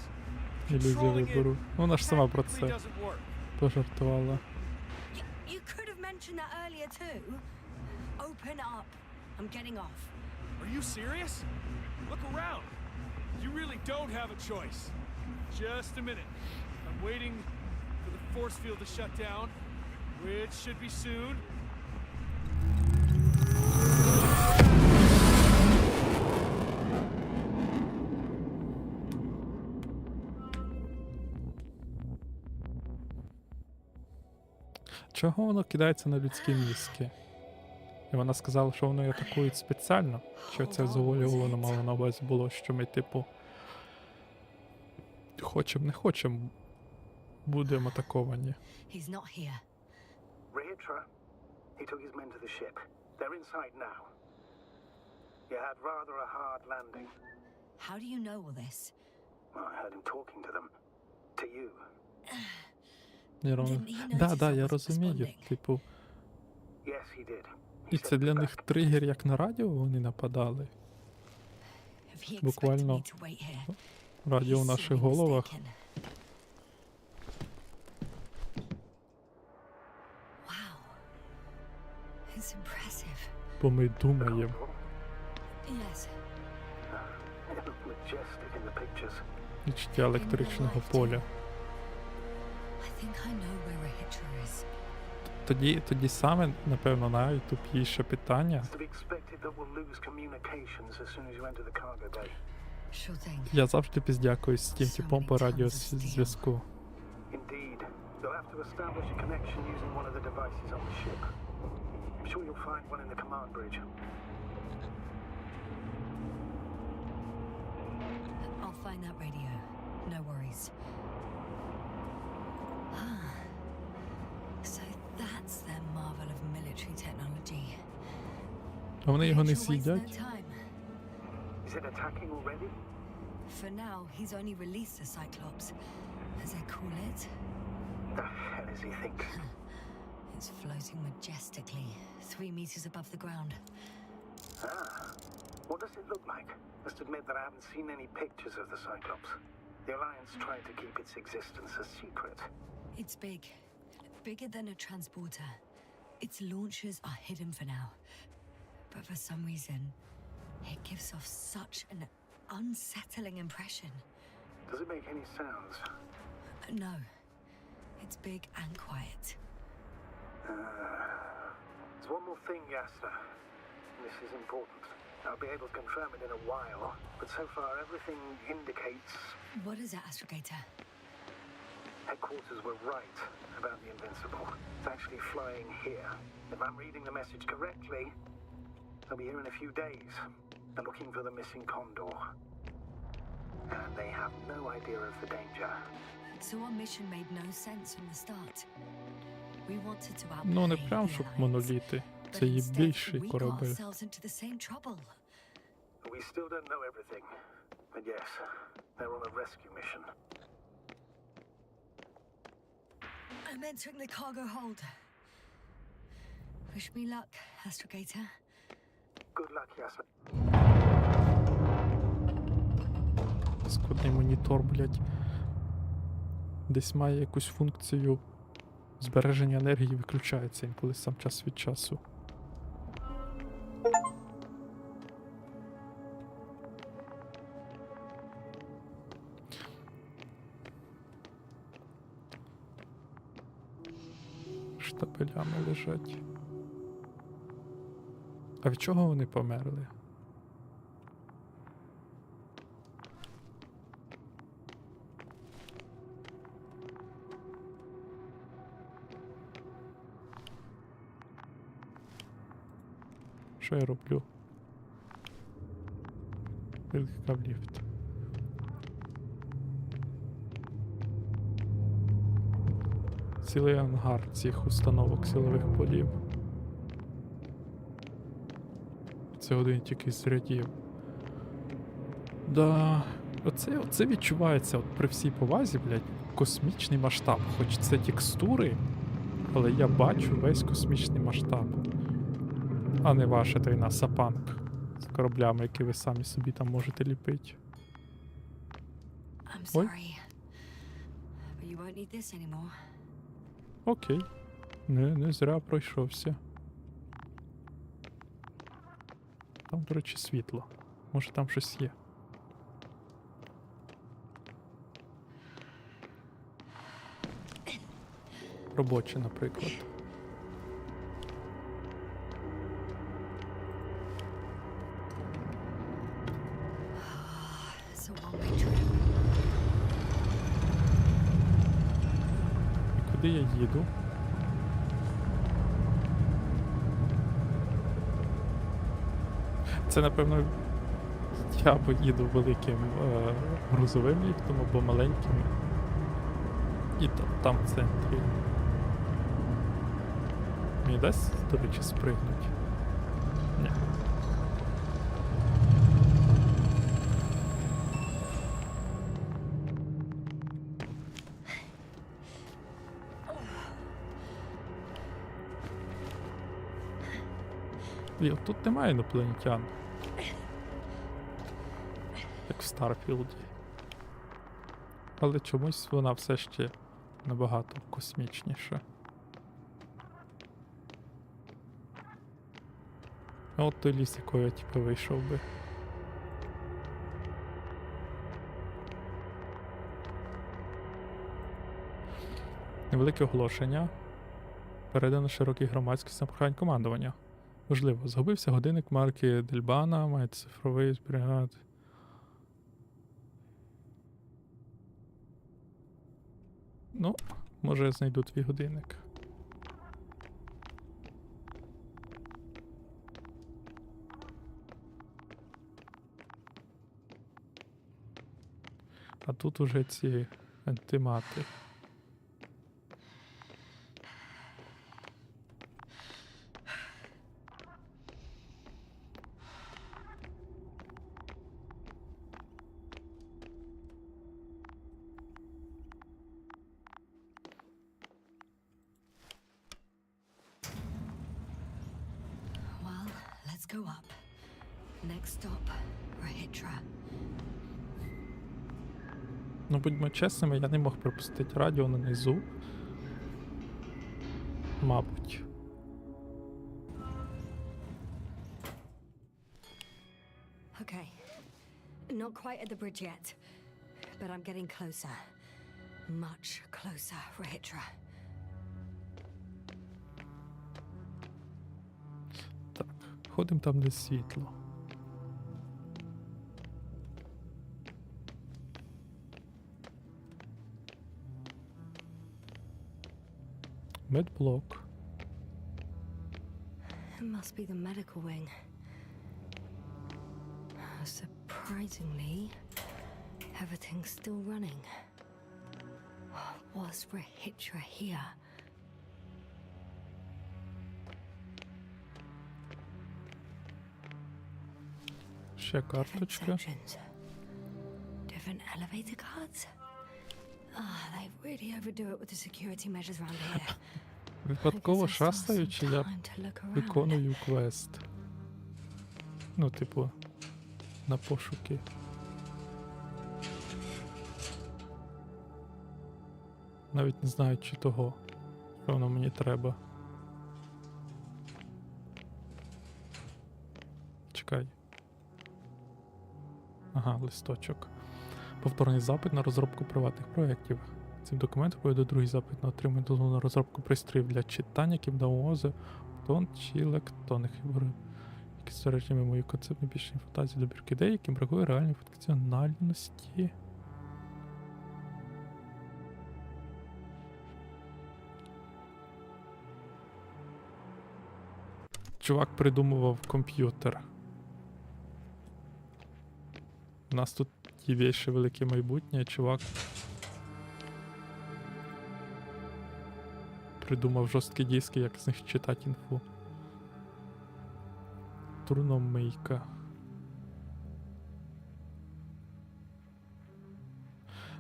Ілюзія Controlling it вибору. Вона ж сама про practically це doesn't work. пожартувала. You could have mentioned that earlier too. Open up. I'm getting off. Are you serious? Look around. You really don't have a choice. Just a minute. I'm waiting for the force field to shut down, which should be soon. Чого воно кидається на людські мізки? І вона сказала, що вони атакують спеціально. Що це завуальовано мало на увазі було, що ми, типу, хочемо не хочемо, будемо атаковані. He's not here. Rihitra, he took his men to the ship. They're inside now. You had rather a hard landing. How do you know all this? Well, I heard him talking to them. To you. Да, я розумію. Типу, Yes, he did. і це для них тригер, як на радіо вони нападали. If he expected Буквально me to wait here, радіо в he's наших sorely головах. mistaken. Wow. It's impressive. Бо ми думаємо. Yes. It looked majestic in the pictures. Відчуття електричного поля. I think I know where Rihitra is. Тоді саме, напевно, найтупіше питання. It's to be expected that we'll lose communications as soon as you enter the cargo bay. Sure thing. Я завжди піздякуюсь з тим типом по радіозв'язку. Indeed. You'll have to establish a connection using one of the devices on the ship. I'm sure you'll find one in the command bridge. I'll find that radio. No worries. Ah. So that's their marvel of military technology. А вони його не Rachel wastes no з'їдять? time. Is it attacking already? For now, he's only released the Cyclops, as they call it. The hell is he thinking? It's floating majestically, 3 meters above the ground. Ah. What does it look like? Must admit that I haven't seen any pictures of the Cyclops. The Alliance tried to keep its existence a secret. It's big. Bigger than a transporter. Its launchers are hidden for now. But for some reason, it gives off such an unsettling impression. Does it make any sounds? No. It's big and quiet. There's one more thing, Yasna. This is important. I'll be able to confirm it in a while, but so far everything indicates What is it, Astrogator? headquarters were right about the Invincible. It's actually flying here. If I'm reading the message correctly, they'll be here in a few days. They're looking for the missing Condor. And they have no idea of the danger. So our mission made no sense from the start. We wanted to Ну, не outplay прям, the щоб Alliance, моноліти. but Це є instead більший we got корабель. ourselves into the same trouble. We still don't know everything. But yes, they're on a rescue mission. I'm entering the cargo hold. Wish me luck, Astrogator. Good luck, Yasna. Складний монітор, блядь. Десь має якусь функцію збереження енергії, виключається інколи сам час від часу. Штабелями лежать. А від чого вони померли? Що я роблю? Викликав ліфт. Цілий ангар цих установок силових полів. Це один тільки з рядів. Да, оце відчувається от при всій повазі, блядь, космічний масштаб. Хоч це текстури, але я бачу весь космічний масштаб. А не ваша тайна сапанк з кораблями, які ви самі собі там можете ліпити. I'm sorry. But you won't need this anymore. Окей. Не зря пройшовся. Там, до речі, світло. Може там щось є. Робоче, наприклад. It's a one-way trip. І куди я їду? Це, напевно, я поїду великим грузовим ліфтом або маленьким. І там в центрі. Мені дасть, до речі, спригнуть? Ні. І тут немає інопланетян. Як в Старфілді. Але чомусь вона все ще набагато космічніша. А от той ліс, який я типу вийшов би. Невелике оголошення. Передано широкій громадськості на прохання командування. Можливо, загубився годинник марки Дельбана, має цифровий зберігати. Ну, може я знайду твій годинник. А тут уже ці антимати. Well, let's go up. Next stop, Rahitra. Ну, будьмо чесними, я не мог пропустити радіо нанизу. Мабуть. Okay. Not quite at the bridge yet, but I'm getting closer. Much closer, Rahitra. Так, ходимо там, де світло. Медблок. It must be the medical wing. Surprisingly, everything's still running. Was Rahitra here? Ще Different карточка. sections. Different elevator cards? They really overdo it with the security measures around here. Випадково I guess I saw шастаючи, some я time to look around. виконую квест. Ну, типу, на пошуки. Навіть не знаю, чи того, що воно мені треба. Чекай. Ага, листочок. Повторний запит на розробку приватних проєктів. Цим документом поведе другий запит на отримання дозволу на розробку пристроїв для читання, кімнавози, тон чи електронних виборів. Які створюють мої концепти більше фантазії добірки ідей, яким бракує реальної функціональності. Чувак придумував комп'ютер. У нас тут є більше велике майбутнє, чувак придумав жорсткі диски, як з них читати інфу. Турномийка.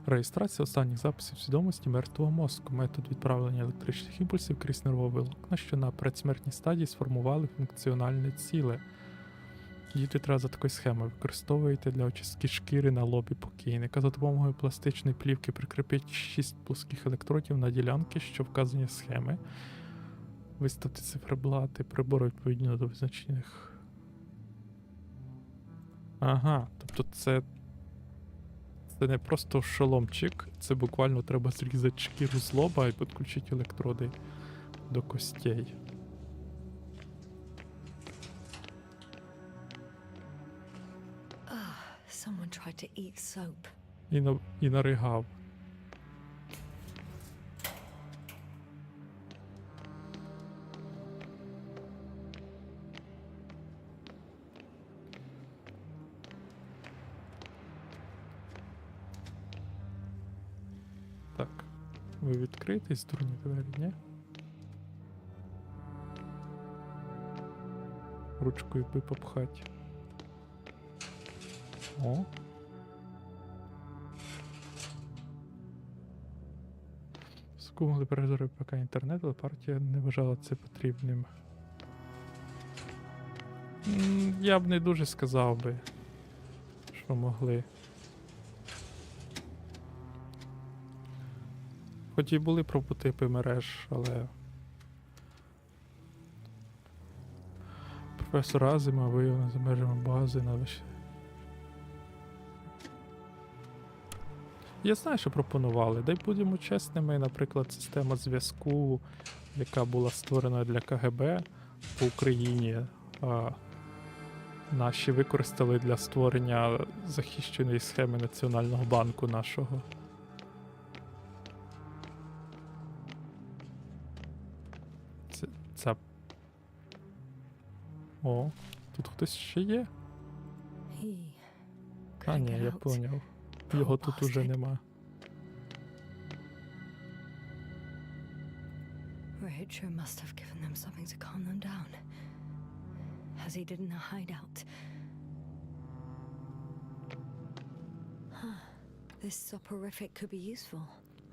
Реєстрація останніх записів свідомості мертвого мозку. Метод відправлення електричних імпульсів крізь нервове волокна, що на предсмертній стадії сформували функціональне ціле. Діти треба за такою схемою. Використовуєте для очистки шкіри на лобі покійника. За допомогою пластичної плівки прикріпіть 6 плоских електродів на ділянки, що вказані в схеми. Виставте циферблати, прибори відповідно до визначених. Ага, тобто це не просто шоломчик, це буквально треба зрізати шкіру з лоба і підключити електроди до костей. Someone tried to eat soap. І наригав. Так, ви відкриєтесь, дурні двері, ні? Ручкою би попхать. О. Скумали перезори ПК інтернет, але партія не вважала це потрібним. Я б не дуже сказав би, що могли. Хоч і були прототипи мереж, але професор Азима виявлено за межами бази на вище. Я знаю, що пропонували. Дай будемо чесними, наприклад, система зв'язку, яка була створена для КГБ по Україні, наші використали для створення захищеної схеми Національного банку нашого. Це... О, тут хтось ще є? А, ні, я поняв. Його тут уже нема. Richard must have given them something to calm them down, as he did in a hideout. Huh. This soporific could be useful,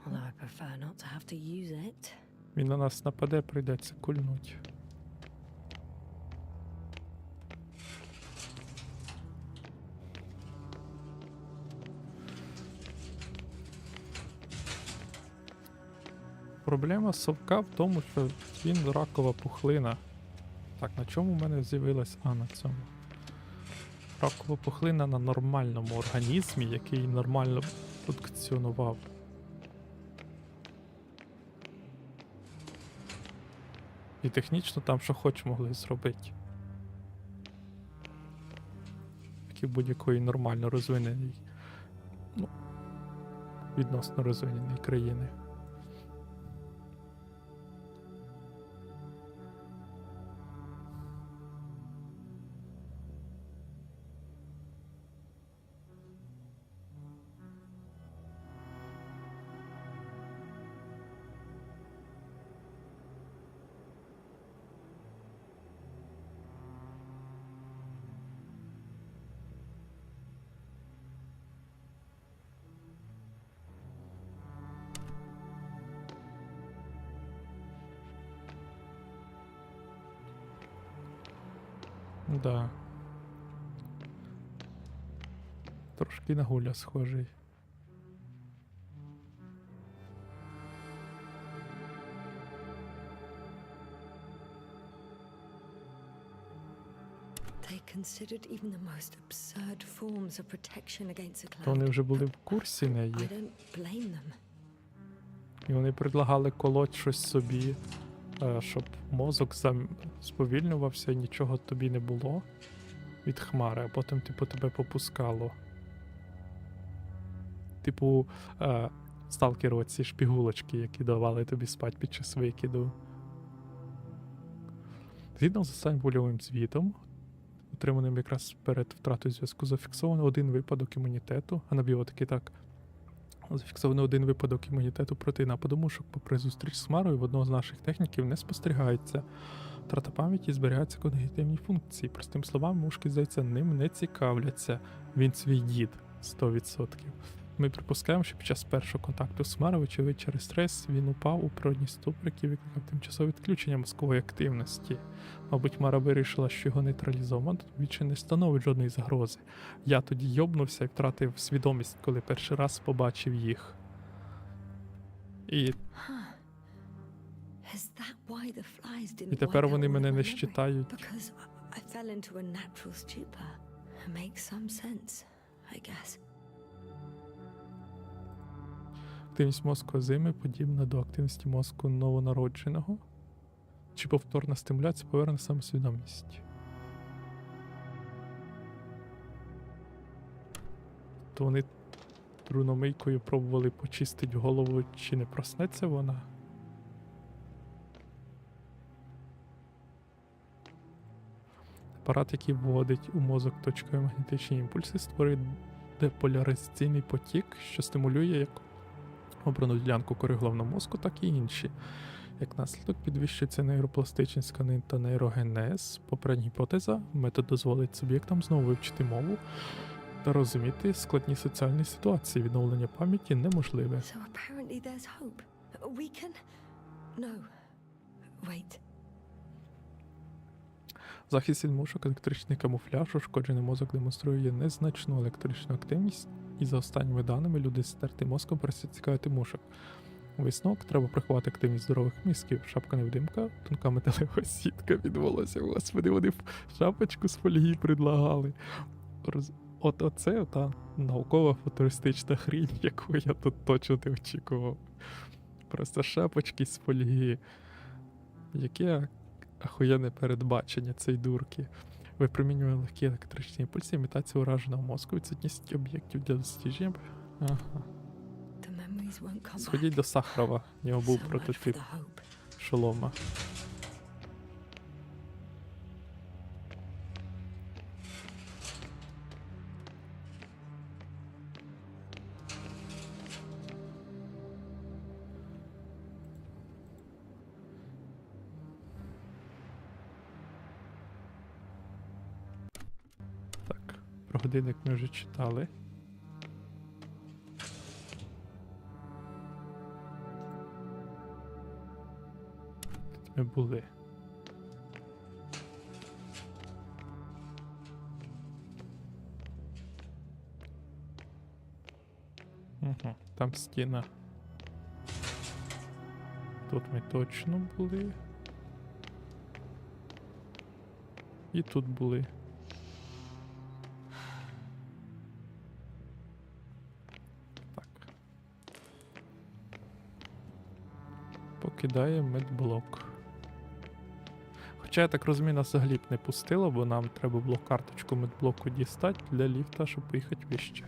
although I prefer not to have to use it. Він на нас нападе, прийдеться кульнуть. Проблема совка в тому, що він ракова пухлина. Так, на чому в мене з'явилась? А, на цьому. Ракова пухлина на нормальному організмі, який нормально функціонував. І технічно там що хоч могли зробити. Як і будь-якої нормально розвиненої, ну, відносно розвиненої країни. Да. Трошки на гуля схожий. They considered even the most absurd forms of protection against a То вони cloud. вже були в курсі неї. I don't blame them. І вони предлагали колоть щось собі, щоб мозок сповільнювався і нічого тобі не було від хмари, а потім, типу, тебе попускало. Типу, сталкери оці шпігулочки, які давали тобі спати під час викиду. Згідно з останнім вольовим звітом, отриманим якраз перед втратою зв'язку, зафіксовано один випадок імунітету, анабіотики так. Зафіксовано один випадок імунітету проти нападу мушок. Попри зустріч з Хмарою, в одного з наших техніків не спостерігається. Втрата пам'яті, зберігаються когнітивні функції. Простим словами, мушки, здається, ним не цікавляться. Він свій дід. 100%. Ми припускаємо, що під час першого контакту з Хмарою, вочевидь, через стрес він упав у природній ступор, який викликав тимчасове відключення мозкової активності. Мабуть, Хмара вирішила, що його нейтралізовано, більше не становить жодної загрози. Я тоді йобнувся і втратив свідомість, коли перший раз побачив їх. І Is that why the flies didn't І тепер wipe out вони all мене of не my memory? щитають. Because I fell into a natural stupor. Makes some sense, I guess. Активність мозку озими подібна до активності мозку новонародженого. Чи повторна стимуляція поверне самосвідомість? То вони труномийкою пробували почистити голову, чи не проснеться вона? Апарат, який вводить у мозок точкові магнетичні імпульси, створює деполяризаційний потік, що стимулює як обрану ділянку кори головного мозку, так і інші. Як наслідок підвищується нейропластичність тканин та нейрогенез. Попередня гіпотеза, метод дозволить суб'єктам знову вивчити мову та розуміти складні соціальні ситуації. Відновлення пам'яті неможливе. So apparently there's hope. We can... No. Wait. Захист від мушок, електричний камуфляж, ушкоджений мозок демонструє незначну електричну активність, і за останніми даними люди з стертим мозком перестають цікавити мушок. Висновок: треба приховати активність здорових мізків. Шапка-невидимка, тонка металева сітка від волосся. Господи, вони шапочку з фольги предлагали. Оце та наукова футуристична хрінь, яку я тут точно не очікував. Просто шапочки з фольги. Яке ахуєнне передбачення цієї дурки. Випромінює легкі електричні імпульси, імітація ураженого мозку, відсутність об'єктів для дослідження. Ага. The memories won't come Сходіть back. до Сахарова, у нього був So much for прототип the hope. шолома. Так, про годинник ми вже читали. Тут ми були. Угу, там стіна. Тут ми точно були. І тут були. Так. Покидає медблок. Хоча, я так розумію, нас взагалі б не пустило, бо нам треба було карточку медблоку дістати для ліфта, щоб поїхати вище.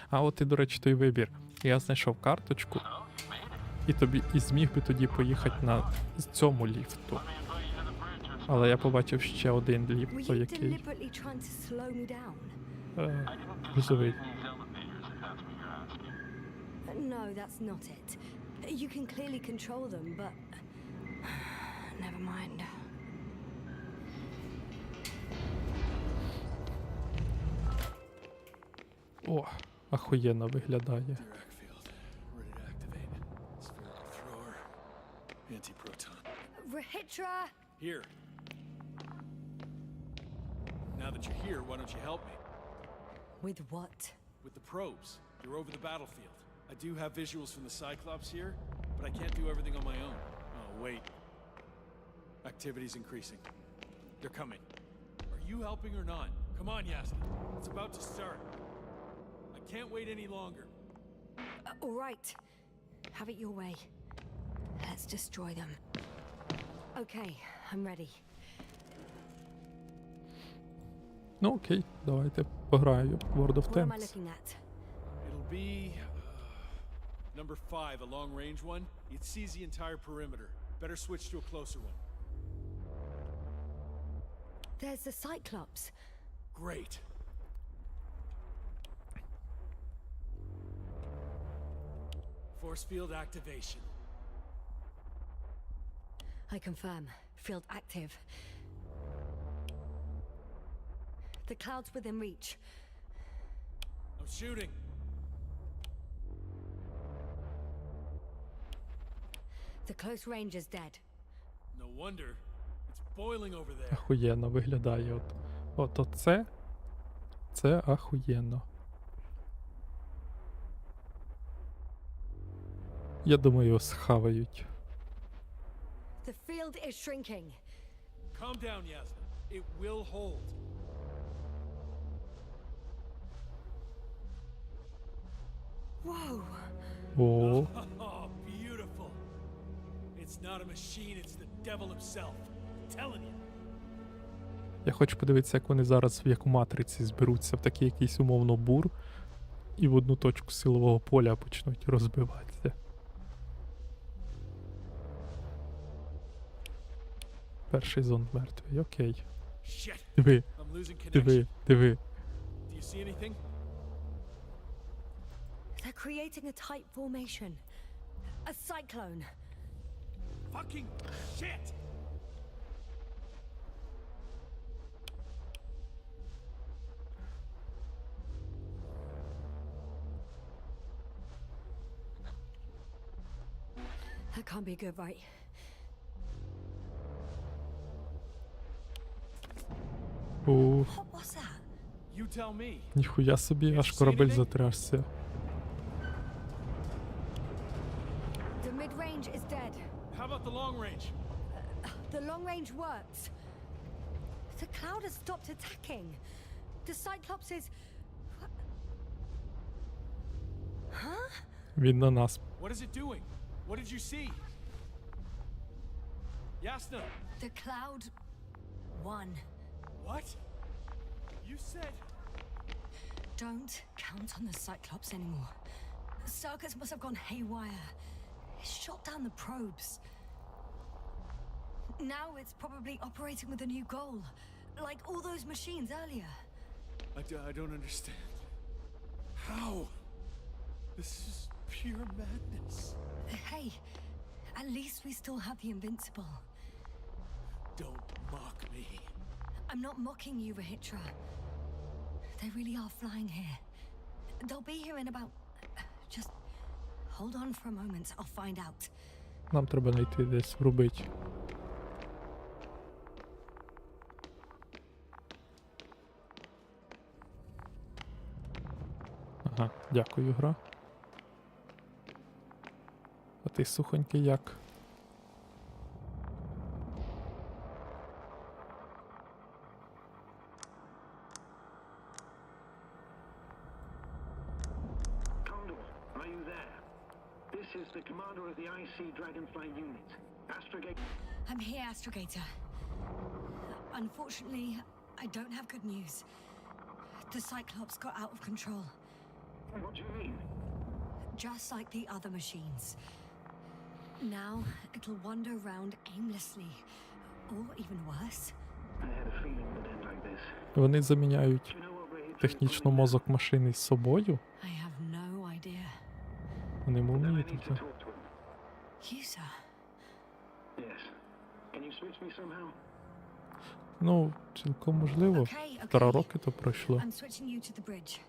А от і, до речі, той вибір. Я знайшов карточку і зміг би тоді поїхати на цьому ліфту. Але я побачив ще один Were ліфт, you той який deliberately trying to slow me down? грузовий. No, that's not it. You can clearly control them, but... Never mind. О, ахуєнно виглядає. Dirac field. Ready to activate. Spherical thrower. Anti-proton. Rahitra! Here. Now that you're here, why don't you help me? With what? With the probes. You're over the battlefield. I do have visuals from the Cyclops here, but I can't do everything on my own. Oh, wait. Activity's increasing. They're coming. Are you helping or not? Come on, Yasna. It's about to start. I can't wait any longer. All right. Have it your way. Let's destroy them. Okay, I'm ready. Ну окей, давайте пограю World of What am I Tanks. looking at? It'll be number 5, a long-range one. It sees the entire perimeter. Better switch to a closer one. There's the Cyclops. Great. Force field activation. I confirm. Field active. The cloud's within reach. I'm shooting. The close range is dead. No wonder. It's boiling over there. Ахуєнно виглядає. От оце. Це ахуєнно. Я думаю, його схавають. The field is shrinking. Calm down, Yasna. It will hold. Whoa! О, Oh, beautiful. It's not a machine, it's the devil himself. I'm telling you. я хочу подивитися, як вони зараз, як у матриці, зберуться в такий якийсь умовно бур і в одну точку силового поля почнуть розбиватися. Перший зонд мертвий, окей. Shit. Диви, I'm losing connection. диви, диви. Do you see anything? They're creating a tight formation. A cyclone. Fucking shit! That can't be good, right? О, What was that? You tell me. ніхуя собі, аж корабель затрясся. The mid-range is dead. How about the long range? The long range works. The cloud has stopped attacking. The Cyclops is... Huh? Він на нас. What is it doing? What did you see? Yasna! The cloud won. What? You said... Don't count on the Cyclops anymore. Circus must have gone haywire. It shot down the probes. Now it's probably operating with a new goal. Like all those machines earlier. I don't understand. How? This is pure madness. Hey, at least we still have the Invincible. Don't mock me. I'm not mocking you, Rahitra. They really are flying here. They'll be here in about... Just hold on for a moment. I'll find out. Нам треба знайти десь врубить. Ага, дякую, гра. А ти сухонький як? Condor, are you there? This is the commander of the IC Dragonfly unit. Astrogate. I'm here, Astrogator. Unfortunately, I don't have good news. The Cyclops got out of control. What do you mean? Just like the other machines. Now, it'll wander around aimlessly. Or even worse. I had a feeling it would end like this. Вони заміняють Do you know what Rahitra is технічно doing now? мозок машини з собою? I have no idea. Вони Then I муміють need to це. talk to him. You, sir? Yes. Can you switch me somehow? Ну, цілком можливо. Okay, 1,5 okay. роки то пройшло. I'm switching you to the bridge.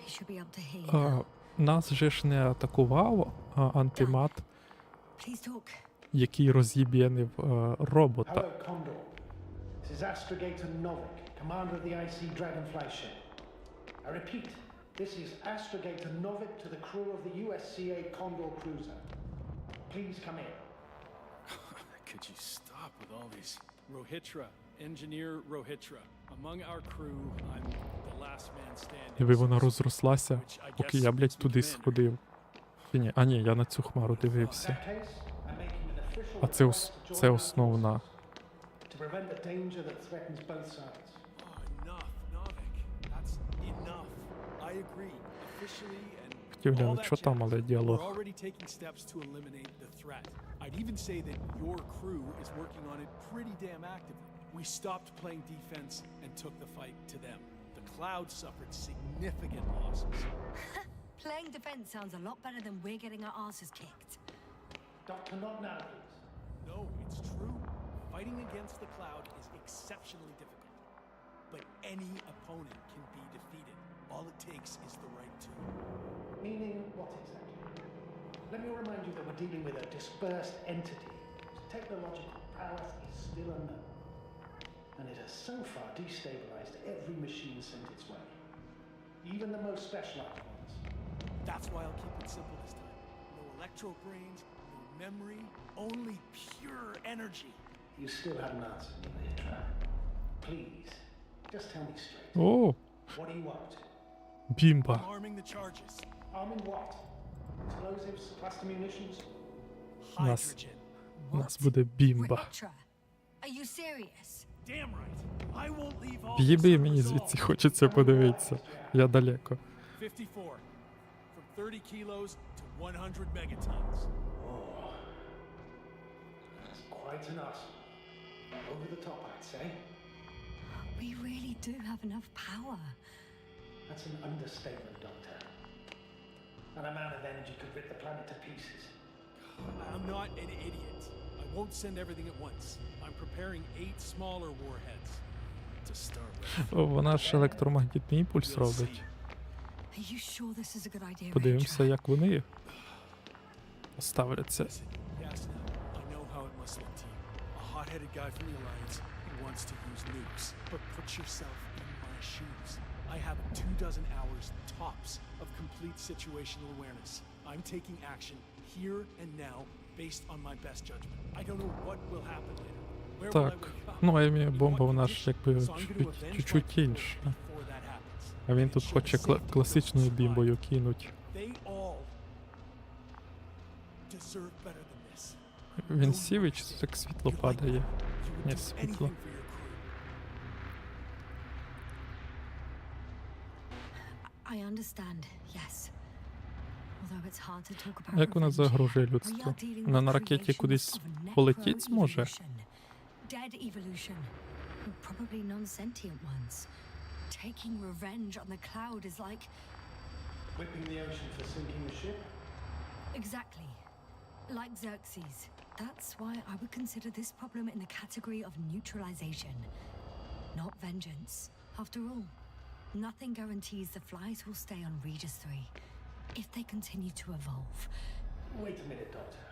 You should be able to hear you now. Нас же ж не атакував антимат, Please talk. який роз'єбєнив робота. Hello, Condor. This is Astrogator Novik, commander of the IC Dragonfly ship. I repeat, this is Astrogator Novik to the crew of the USCA Condor cruiser. Please come in. Could you stop with all these? Rohitra, engineer Rohitra. Among our crew, I'm the last man standing. Диви, вона розрослася, поки я, блядь, туди сходив. Чи ні? А ні, я на цю хмару дивився. А це основна. To prevent the danger that threatens both sides. Oh, enough, Novik. That's enough. I agree. Officially and Хотів all глянути, that що там, але jazz. We're діалог. already taking steps to eliminate the threat. I'd even say that your crew is working on it pretty damn actively. We stopped playing defense and took the fight to them. The Cloud suffered significant losses. Playing defense sounds a lot better than we're getting our asses kicked. Doctor, not now, please. No, it's true. Fighting against the Cloud is exceptionally difficult. But any opponent can be defeated. All it takes is the right tool. Meaning what exactly? Let me remind you that we're dealing with a dispersed entity whose technological prowess is still unknown. And it has so far destabilized every machine sent its way. Even the most specialized ones. That's why I'll keep it simple this time. No electro brains, no memory, only pure energy. You still haven't answered me, Leitra. Please, just tell me straight. О, What are you up to? бімба. I'm arming the charges. Arming what? Explosives, cluster munitions? Нас, Hydrogen. нас буде бімба. Rohitra, are you serious? Damn right. I won't leave all В'їби, this мені unresolved. звідси хочеться подивитися. Я далеко. 54. From 30 kilos to 100 megatons. Oh. That's quite an arsenal. Over the top, I'd say. We really do have enough power. That's an understatement, Doctor. An amount of energy could rip the planet to pieces. I'm not an idiot. I won't send everything at once. I'm preparing 8 smaller warheads to start with. О, вона ж електромагнітний імпульс We'll робить. see. Are you sure this is a good idea, Подивимося, Rohitra? як вони ставляться. Listen, yes, now, I know how it must look to you. A hot-headed guy from the Alliance who wants to use nukes. But put yourself in my shoes. I have 24 hours tops of complete situational awareness. I'm taking action here and now based on my best judgment. I don't know what will happen later. Where will I Так, wake up? ну Емі In бомба, what вона ж condition? якби So I'm gonna avenge my чуть-чуть people інша. before that happens. А він And тут ensure хоче the safety of those класичною who бімбою survive. кинуть. They all deserve better than this. Він сів і чи так світло падає. You would Ні, do світло. anything for your crew. I understand, yes. Although it's hard to talk about Як вона revenge, загрожує we людству? are dealing Вона with на ракеті creations кудись of a полетіть зможе? necro-evolution. Dead evolution. Probably non-sentient ones. Taking revenge on the Cloud is like... Whipping the ocean for sinking a ship? Exactly. Like Xerxes. That's why I would consider this problem in the category of neutralization, not vengeance. After all, nothing guarantees the flies will stay on Regis 3 if they continue to evolve. Wait a minute, Doctor.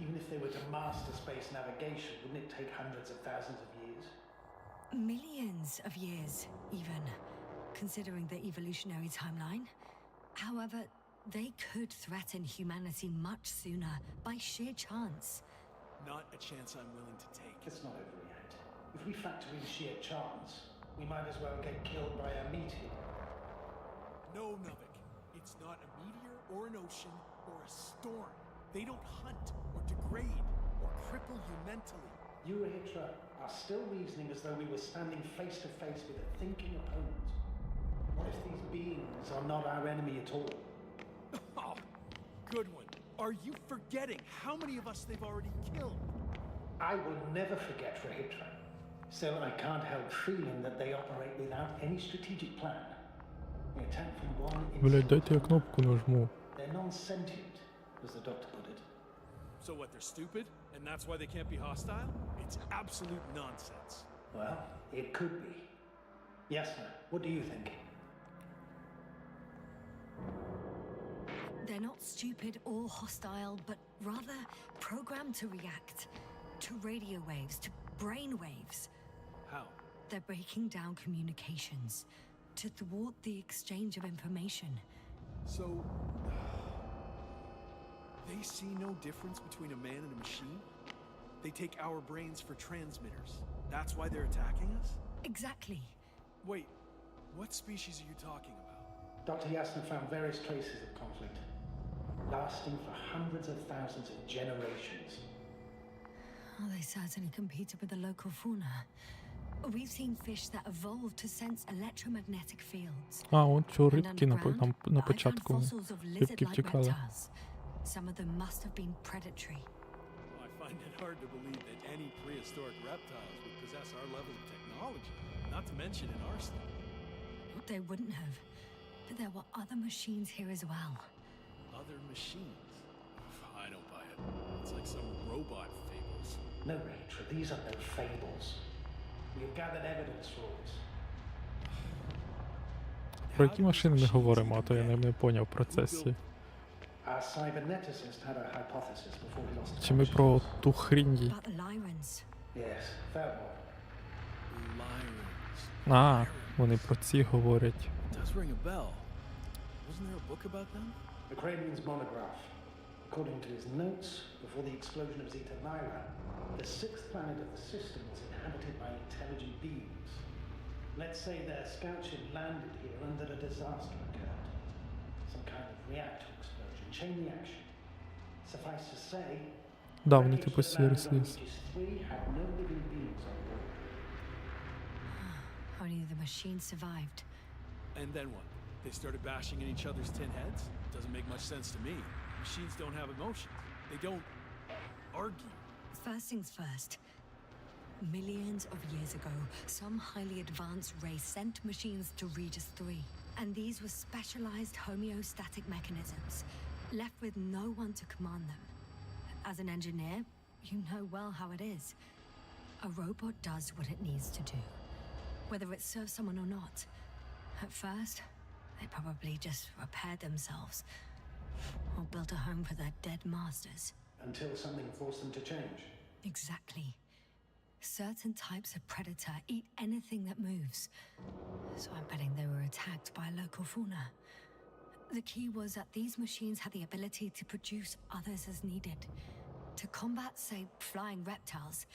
Even if they were to master space navigation, wouldn't it take hundreds of thousands of years? Millions of years, even, considering the evolutionary timeline. However, they could threaten humanity much sooner by sheer chance. Not a chance I'm willing to take. Let's not overreact. If we factor in sheer chance, we might as well get killed by a meteor. No, Novik. It's not a meteor or an ocean or a storm. They don't hunt or degrade or cripple you mentally. You, Hitra, are still reasoning as though we were standing face to face with a thinking opponent. What if these beings are not our enemy at all? Oh, good one. Are you forgetting how many of us they've already killed? I will never forget Rahitra. Still, I can't help feeling that they operate without any strategic plan. They attack from one Блядь, дайте я instant. кнопку нажму. They're non-sentient, as the doctor put it. So what, they're stupid? And that's why they can't be hostile? It's absolute nonsense. Well, it could be. Yes, sir. What do you think? They're not stupid or hostile, but rather programmed to react to radio waves, to brain waves. How? They're breaking down communications to thwart the exchange of information. So, they see no difference between a man and a machine? They take our brains for transmitters. That's why they're attacking us? Exactly. Wait, what species are you talking about? Dr. Yasna found various traces of conflict, lasting for hundreds of thousands of generations. Oh, they certainly competed with the local fauna. We've seen fish that evolved to sense electromagnetic fields. А, от що And рибки на underground, I found початку. fossils of Рибки lizard-like втікали. reptiles. Some of them must have been predatory. I find it hard to believe that any prehistoric reptiles would possess our level of technology, not to mention in our stuff. They wouldn't have. But there were other machines here as well. Other machines? I don't buy it. It's like some robot fables. No, Rachel, these are no fables. We have gathered evidence for this. Про які машини ми говоримо, а то я не поняв в процесі. Our cyberneticist had a hypothesis before he lost Чи ми про consciousness. ту хрінь? About the Lyrans. Yes, that one. Lyrans. А, вони про ці говорять. Does ring a bell. Wasn't there a book about them? The Cranian's monograph. According to his notes, before the explosion of Zeta Nyra, the sixth planet of the system was inhabited by intelligent beings. Let's say their scout ship landed here and that a disaster occurred. Some kind of reactor explosion, chain reaction. Suffice to say, Да, вони wreckage типу that landed on Сіріс. Aegis 3 had no living beings on board. Only the machines survived. And then what? They started bashing in each other's tin heads? Doesn't make much sense to me. Machines don't have emotions. They don't argue. First things first. Millions of years ago, some highly advanced race sent machines to Regis 3. And these were specialized homeostatic mechanisms, left with no one to command them. As an engineer, you know well how it is. A robot does what it needs to do, whether it serves someone or not. At first, they probably just repaired themselves, or built a home for their dead masters. Until something forced them to change. Exactly. Certain types of predator eat anything that moves. So I'm betting they were attacked by local fauna. The key was that these machines had the ability to produce others as needed. To combat, say, flying reptiles,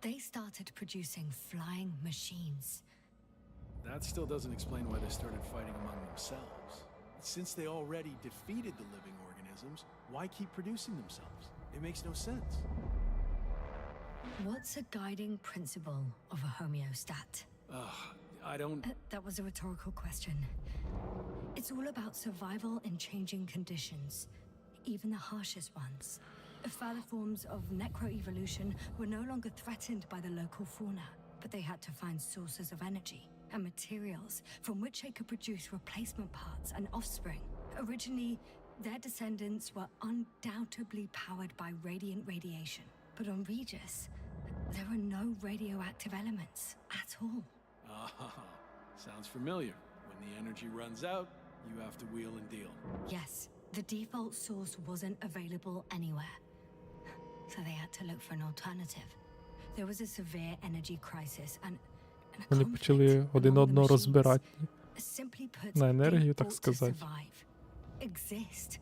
they started producing flying machines. That still doesn't explain why they started fighting among themselves. Since they already defeated the living organisms, why keep producing themselves? It makes no sense. What's a guiding principle of a homeostat? I don't... That was a rhetorical question. It's all about survival in changing conditions, even the harshest ones. Further forms of necroevolution were no longer threatened by the local fauna, but they had to find sources of energy and materials from which they could produce replacement parts and offspring. Originally, their descendants were undoubtedly powered by radiant radiation. But on Regis, there are no radioactive elements at all. Sounds familiar. When the energy runs out, you have to wheel and deal. Yes, the default source wasn't available anywhere. So they had to look for an alternative. There was a severe energy crisis and a Вони conflict почали один among the одного machines. розбирати Simply put, на they енергію, так fought to сказати. survive, exist.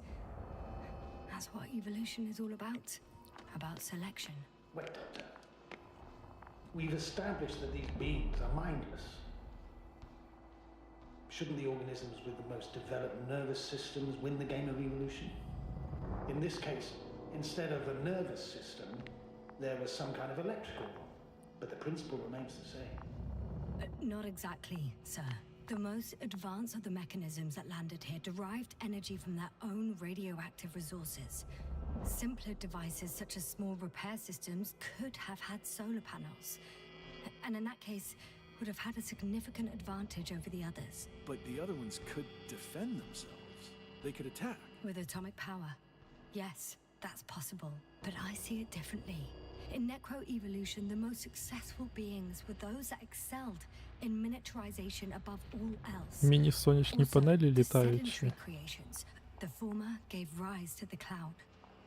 That's what evolution is all about selection. Wait, Doctor. We've established that these beings are mindless. Shouldn't the organisms with the most developed nervous systems win the game of evolution? In this case, instead of a nervous system, there was some kind of electrical one. But the principle remains the same. Not exactly, sir. The most advanced of the mechanisms that landed here derived energy from their own radioactive resources. Simpler devices such as small repair systems could have had solar panels. And in that case, would have had a significant advantage over the others. But the other ones could defend themselves. They could attack. With atomic power, yes, that's possible. But I see it differently. In necroevolution, the most successful beings were those that excelled in miniaturization above all else. Міні-сонячні Also, панелі the літаючі. sedentary creations. The former gave rise to the cloud,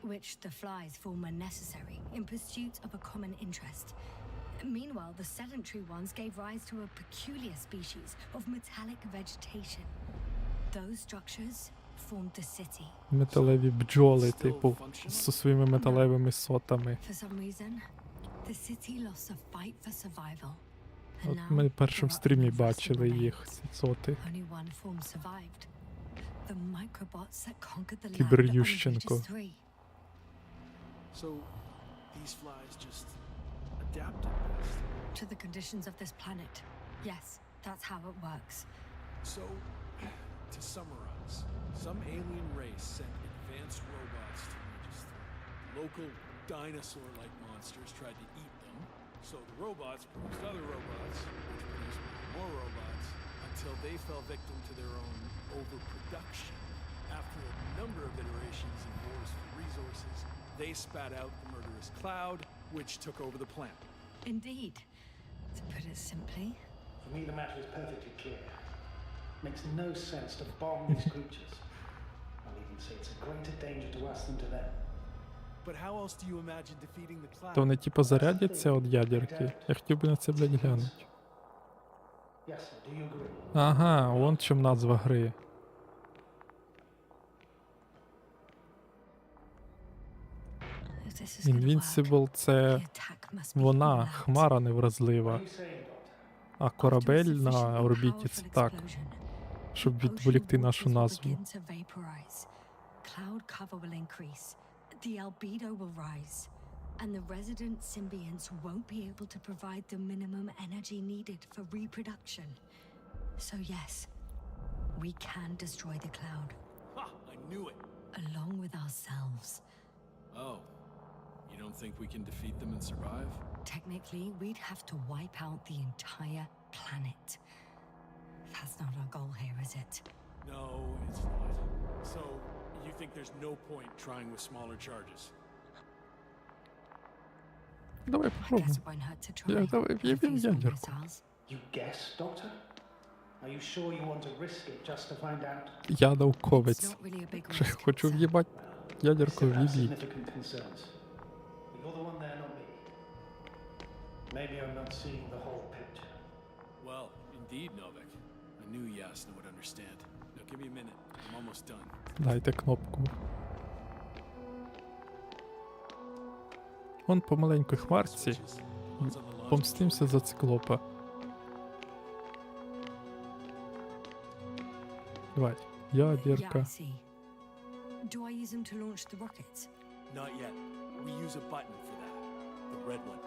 which the flies form were necessary in pursuit of a common interest. Meanwhile, the sedentary ones gave rise to a peculiar species of metallic vegetation. Those structures formed the city. Металеві бджоли, типу, зі своїми металевими сотами. For some reason, The city lost a fight for survival. От And ми now першим в there are стрімі only бачили fossil їх, remains. ці соти. Only one form survived. The microbots that conquered the land Кібер that only Ющенко. reaches 3. So, these flies just adapted best. To the conditions of this planet. Yes, that's how it works. So, to summarize, some alien race sent advanced robots to just local dinosaur-like monsters tried to eat them. So the robots produced other robots, which produced more robots, until they fell victim to their own overproduction. After a number of iterations and wars for resources, they spat out the murderous cloud, which took over the planet. Indeed. To put it simply, For me, the matter is perfectly clear. Makes no sense to bomb these creatures. I'll even say it's a greater danger to us than to them. But how else do you imagine defeating the cloud? То вони типу зарядяться від ядерки. Я хотів би на це, блядь, глянути. Yes, sir, do you agree? Ага, вон в чим назва гри. if this is gonna work, Invincible — це the attack must be вона, all out. хмара невразлива. What are you saying, Doctor? А корабель After a на sufficiently орбіті — це powerful так, explosion, щоб the відволікти ocean нашу waters will назву. begin to vaporize. Cloud cover will increase. The albedo will rise. And the resident symbionts won't be able to provide the minimum energy needed for reproduction. So yes, we can destroy the cloud, Ha! I knew it! along with ourselves. Oh. You don't think we can defeat them and survive? Technically, we'd have to wipe out the entire planet. That's not our goal here, is it? No, it's not. So, you think there's no point trying with smaller charges? Давай I guess попробуємо. it won't hurt to try. Я, давай with a в'їбем few small ядерку. missiles. You guess, Doctor? Are you sure you want to risk it just to find out? Я It's науковець. not really a big Якщо я risk, хочу sir. в'їбати ядерку, Still have в'їбіть. significant concerns. But you're the one there, not me. Maybe I'm not seeing the whole picture. Well, indeed, Novik. I knew Yasna would understand. Now give me a minute. I'm almost done. Дайте кнопку. Вон по маленькій хмарці. Switches. One's on the logic Помстимося за циклопа. Давай. Yeah, Ядерка. I see. Do I use them to launch the rockets? Not yet. We use a button for that. The red one.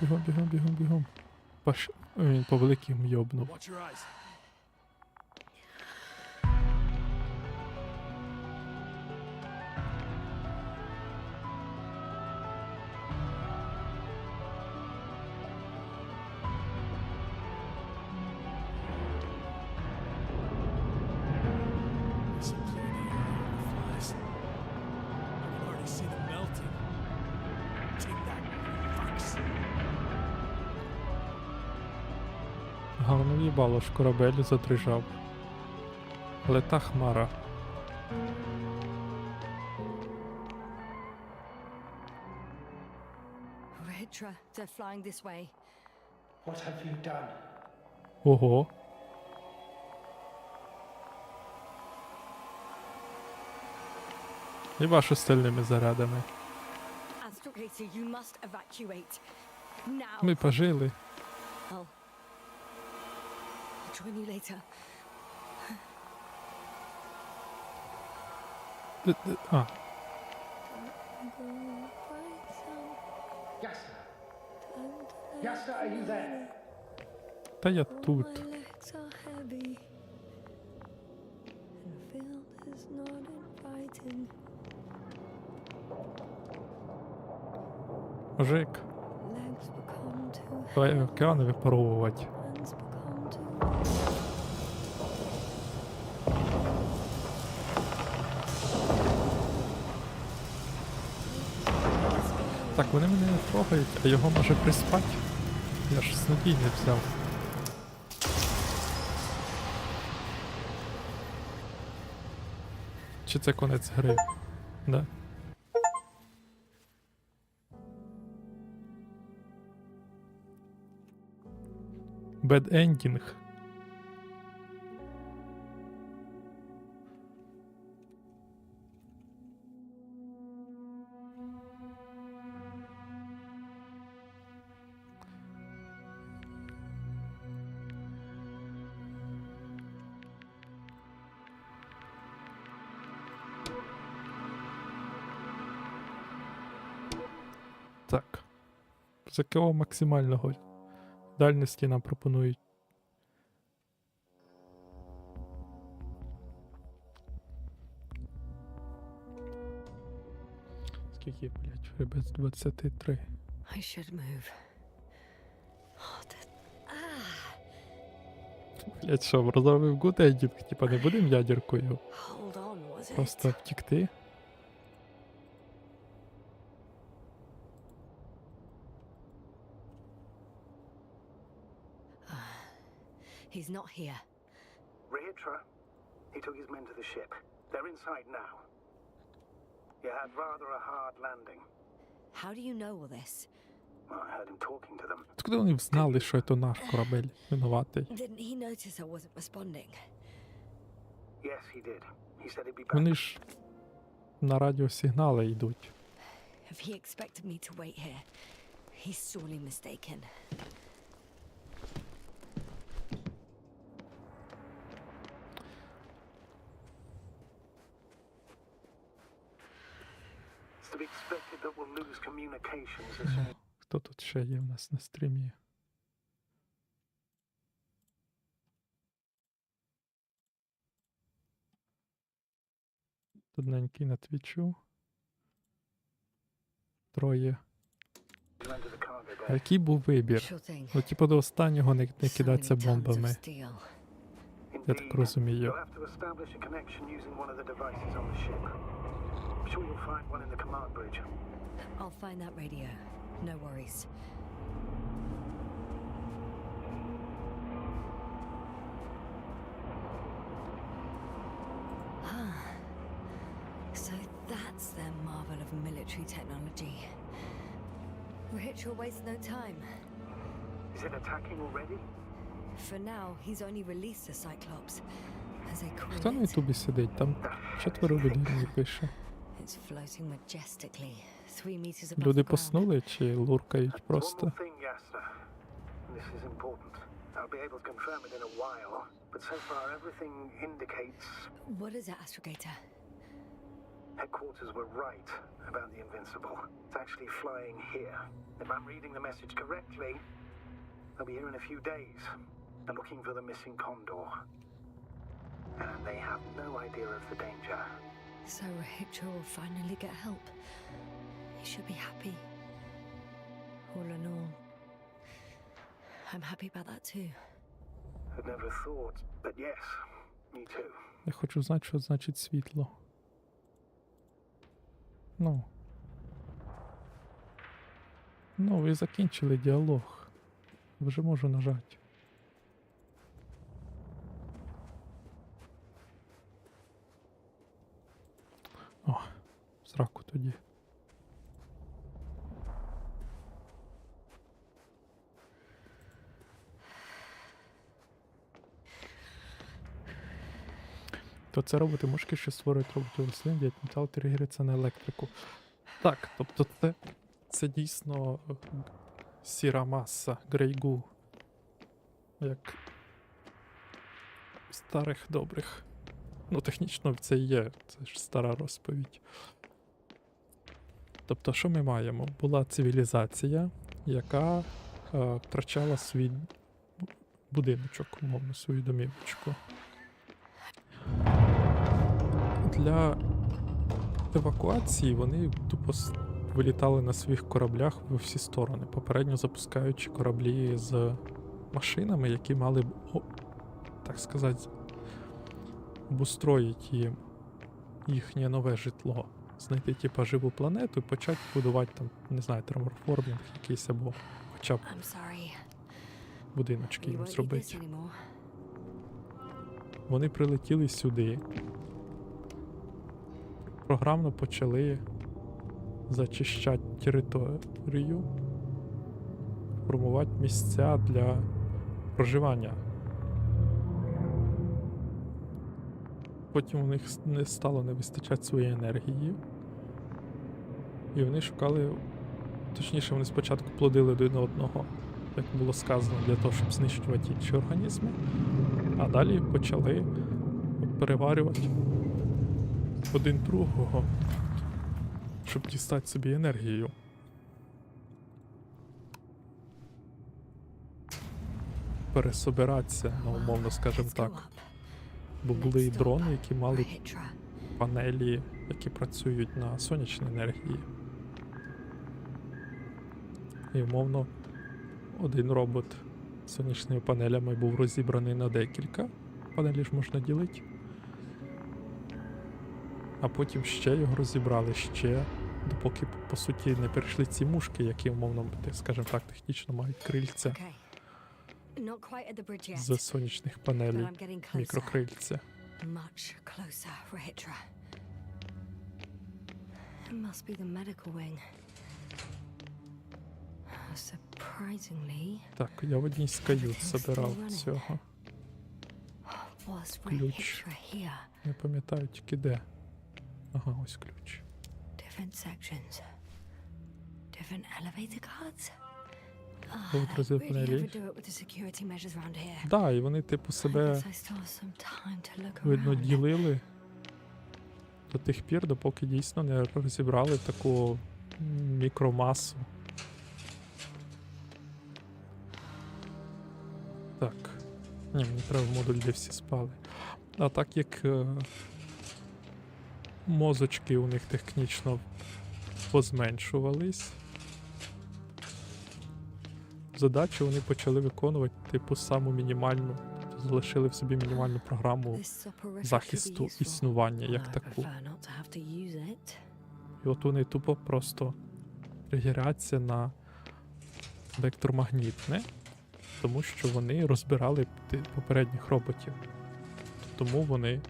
Бігом, бігом, бігом, бігом. Він по великим йобнув. Watch your eyes. This will clear the area of the flies. I can already see them melting. Take that, fucks. Гарно в'їбало ж, корабель задрижав. Але та хмара. Ritra, they're flying this way. What have you done? Ого. І ваші стильними зарядами. Astrogator, you must evacuate. Now. Ми пожили. I'll join you later. А, Yasta! Yasta, are you there? та я тут. My legs are heavy. And field is not inviting. Мужик, Legs become too давай океани випаровувати. hands become too weak. Так, вони мене не трогають, а його може приспати. Я ж снодій не взяв. Чи це конець гри? Да. Bad ending. Так. З якого максимального дальності нам пропонують? Скільки, блядь, без 23. I should move. Oh, Блядь, що, розробив good ending? Типа не будемо ядеркою? hold on, was it? Просто втікти? He's not here. Rihitra, he took his men to the ship. They're inside now. You had rather a hard landing. How do you know all this? Well, I heard him talking to them. Откуда вони знали, що це наш корабель винуватий? Didn't he notice I wasn't responding? Yes, he did. He said he'd be back. Вони ж на радіосигнали йдуть. If he expected me to wait here, he's sorely mistaken. It's to be expected that we'll lose communications as soon as... Хто тут ще є в нас на стрімі? Одненький на твічу. Троє. you enter the cargo А bay. який був вибір? Sure thing. Ну, типу, до останнього не So кидатися many tons of бомбами. steel. Я так Indeed. розумію. You'll have to establish a connection using one of the devices on the ship. I'm sure you'll find one in the command bridge. I'll find that radio. No worries. So that's their marvel of military technology. Ritual wastes no time. Is it attacking already? For now, he's only released the Cyclops. As they call Хто на it. ютубі сидить? Там 4 людей мені пише. It's floating majestically, 3 meters above Люди the ground. поснули чи луркають One просто? more thing, Yasta. This is important. I'll be able to confirm it in a while, but so far everything indicates What is it, Astrogator? headquarters were right about the Invincible. It's actually flying here. If I'm reading the message correctly, they'll be here in a few days. They're looking for the missing Condor. And they have no idea of the danger. So Rahitra will finally get help. He should be happy. All in all, I'm happy about that too. I'd never thought, but yes, me too. Я хочу знати, що значить світло. Ну. Ну, ви закінчили діалог. Вже можу нажати. О, зраку тоді. То це роботи-мушки, що створюють роботів рослин, діють метал, тригериться на електрику. Так, тобто це дійсно сіра маса, грейгу. Як старих добрих. Ну, технічно це і є, це ж стара розповідь. Тобто, що ми маємо? Була цивілізація, яка втрачала свій будиночок, умовно, свою домівочку. Для евакуації вони тупо вилітали на своїх кораблях в усі сторони, попередньо запускаючи кораблі з машинами, які мали б, так сказати, обустроїти їм їхнє нове житло. Знайти типа живу планету і почати будувати там, не знаю, термоформінг якийсь або хоча б I'm sorry. будиночки You їм won't eat зробити. this anymore. Вони прилетіли сюди. Програмно почали зачищати територію, формувати місця для проживання. Потім у них не стало не вистачати своєї енергії. І вони шукали, точніше, вони спочатку плодили один одного, як було сказано, для того, щоб знищувати інші організми, а далі почали переварювати один другого, щоб дістати собі енергію. Пересобиратися, ну, умовно скажімо так. Бо були і дрони, які мали панелі, які працюють на сонячній енергії. І, умовно, один робот з сонячними панелями був розібраний на декілька. Панелі ж можна ділити. А потім ще його розібрали, допоки, по суті, не перейшли ці мушки, які, умовно, скажімо так, технічно мають крильця з сонячних панелей, мікрокрильця. Much closer, Rahitra. It must be the medical wing. Surprisingly. Так, я в одній з кают забирав цього. Ключ. Не пам'ятаю тільки де. Ага, ось ключ. Different sections. Different elevator cards. Розрізів панелі. Да, і вони типу себе, видно, ділили до тих пір, допоки дійсно не розібрали таку мікромасу. Так. Ні, мені треба модуль, де всі спали. А так як мозочки у них технічно позменшувались, задачу вони почали виконувати типу саму мінімальну, залишили в собі мінімальну програму захисту існування як таку. І от вони тупо просто тригеряться на електромагнітне, тому що вони розбирали попередніх роботів. Тому вони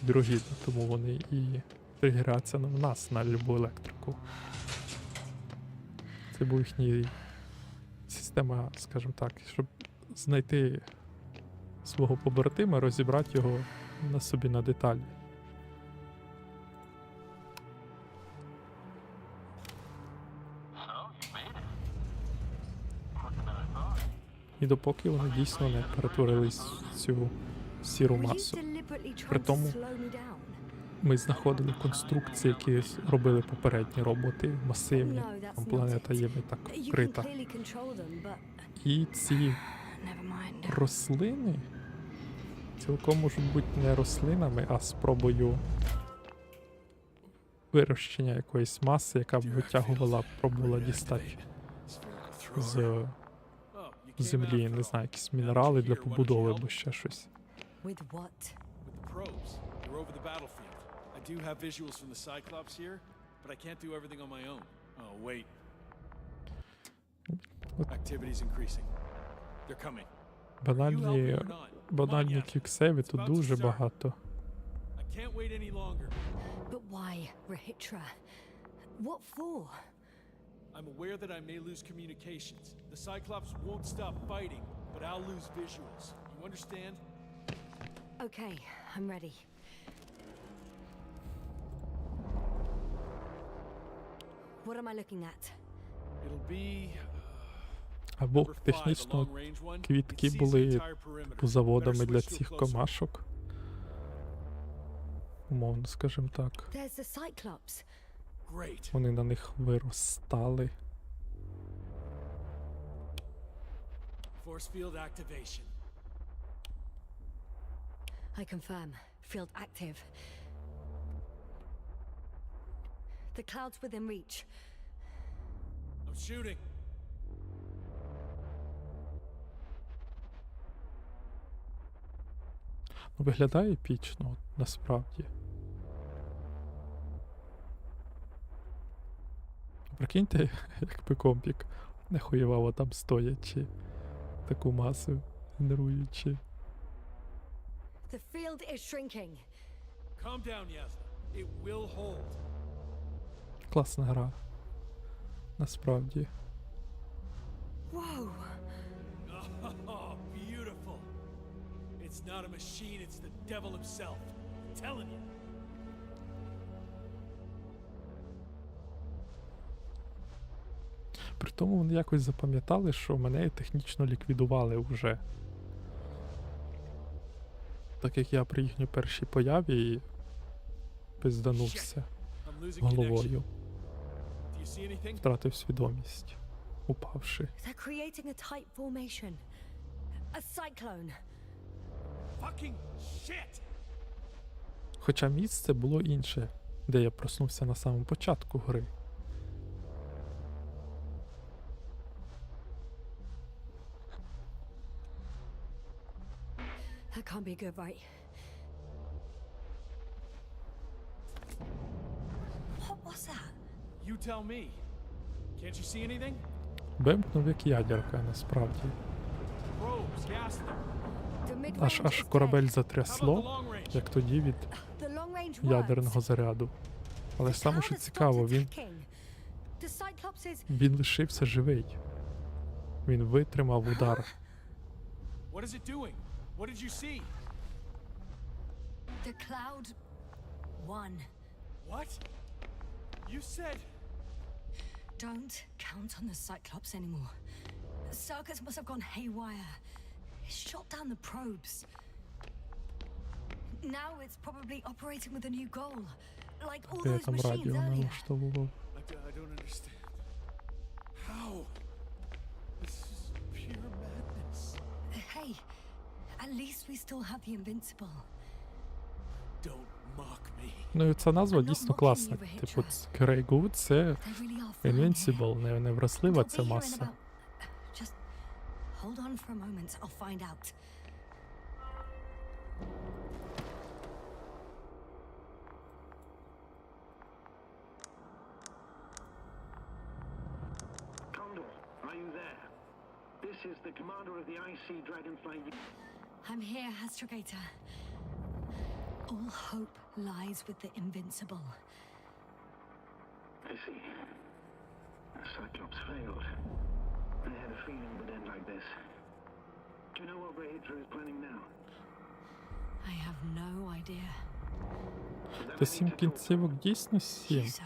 другі, тому вони і тригеряться на нас, на любу електрику. Це був їхній система, скажімо так, щоб знайти свого побратима, розібрати його на собі на деталі. І допоки вони дійсно не перетворились в цю сіру масу. При тому ми знаходили конструкції, які робили попередні роботи, масивні, там планета є не так вкрита. І ці рослини цілком можуть бути не рослинами, а спробою вирощення якоїсь маси, яка б витягувала, пробувала дістати з землі, не знаю, якісь мінерали для побудови або ще щось. I do have visuals from the Cyclops here, but I can't do everything on my own. Oh, wait. Activity's increasing. They're coming. Банальні кіксеві тут дуже багато. I can't wait any longer. But why, Rahitra? What for? I'm aware that I may lose communications. The Cyclops won't stop fighting, but I'll lose visuals. You understand? Okay, I'm ready. What am I looking at? It'll be Або технічно квітки були заводами для цих комашок. Умовно, скажімо так. There's the Cyclops. Great. Вони на них виростали. Force field activation. I confirm. Field active. The cloud's within reach. I'm shooting. Ну, виглядає епічно, от, насправді. Прикиньте, якби компік не хуєвало там стоячи, таку масу генеруючи. The field is shrinking. Calm down, Yasna. It will hold. Класна гра. Насправді. Whoa. Oh, It's not a machine, it's the devil himself. I'm telling you. При тому вони якось запам'ятали, що мене технічно ліквідували вже. Так як я при їхній першій появі і пизданувся I'm losing головою. connection. Do you see anything? Втратив свідомість, упавши. They're creating a tight formation. A cyclone. Fucking shit! Хоча місце було інше, де я проснувся на самому початку гри. That can't be good, right? What was that? You tell me. Can't you see anything? Вимкнув як ядерка, насправді. Probes, gas them. The mid-range Аж is корабель dead. How about the затрясло, long range? як тоді від The long-range ядерного works. заряду. Але The саме cloud що has цікаво, stopped він attacking. The Cyclops is... Він лишився живий. Він витримав удар. What is it doing? What did you see? The cloud won. What? You said... Don't count on the Cyclops anymore. The circus must have gone haywire. It shot down the probes. Now it's probably operating with a new goal. Like all Я those там machines радіо earlier. налаштовував. I don't understand. How? This is pure madness. Hey, at least we still have the Invincible. Don't mock me. Ну і ця назва I'm not дійсно mocking класна. you, Типу, Hitcher. Grey Goo — це They really are fine here. Invincible, не врослива They'll це be here in маса. about- Just hold on for a moment. I'll find out. Condor, are you there? This is the commander of the IC Dragonfly. I'm here, Astrogator. All hope lies with the Invincible. I see. The Cyclops failed. I had a feeling it would end like this. Do you know what Hitler is planning now? I have no idea. Та 7 кінцівок дійсно 7. Yes, sir.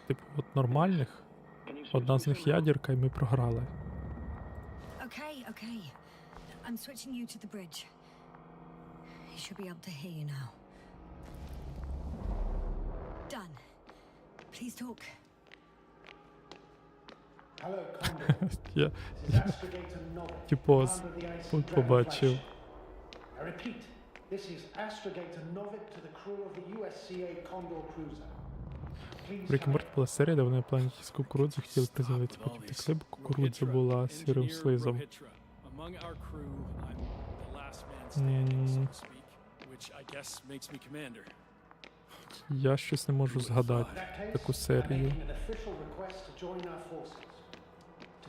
Типу, от нормальних. Can you Одна з них ядерка, і ми програли. Okay. I'm switching you to the bridge. He should be able to hear you now. Done. Please talk. Hello, Condor. Я This is Astrogator Novik, типу commander of the IC тут Dragonfly побачив. ship. I repeat, this is Astrogator Novik to the crew of the USCA Condor cruiser. Please В Рікі hurry. Морті була серія, де вони на планеті з кукурудзи хотіли приземлитися, потім втекли, бо кукурудза була сірим слизом. Among our crew, I'm the last man standing, so to speak, which I guess makes me commander. Я щось не можу згадати In that case, таку I'm серію. making an official request to join our forces.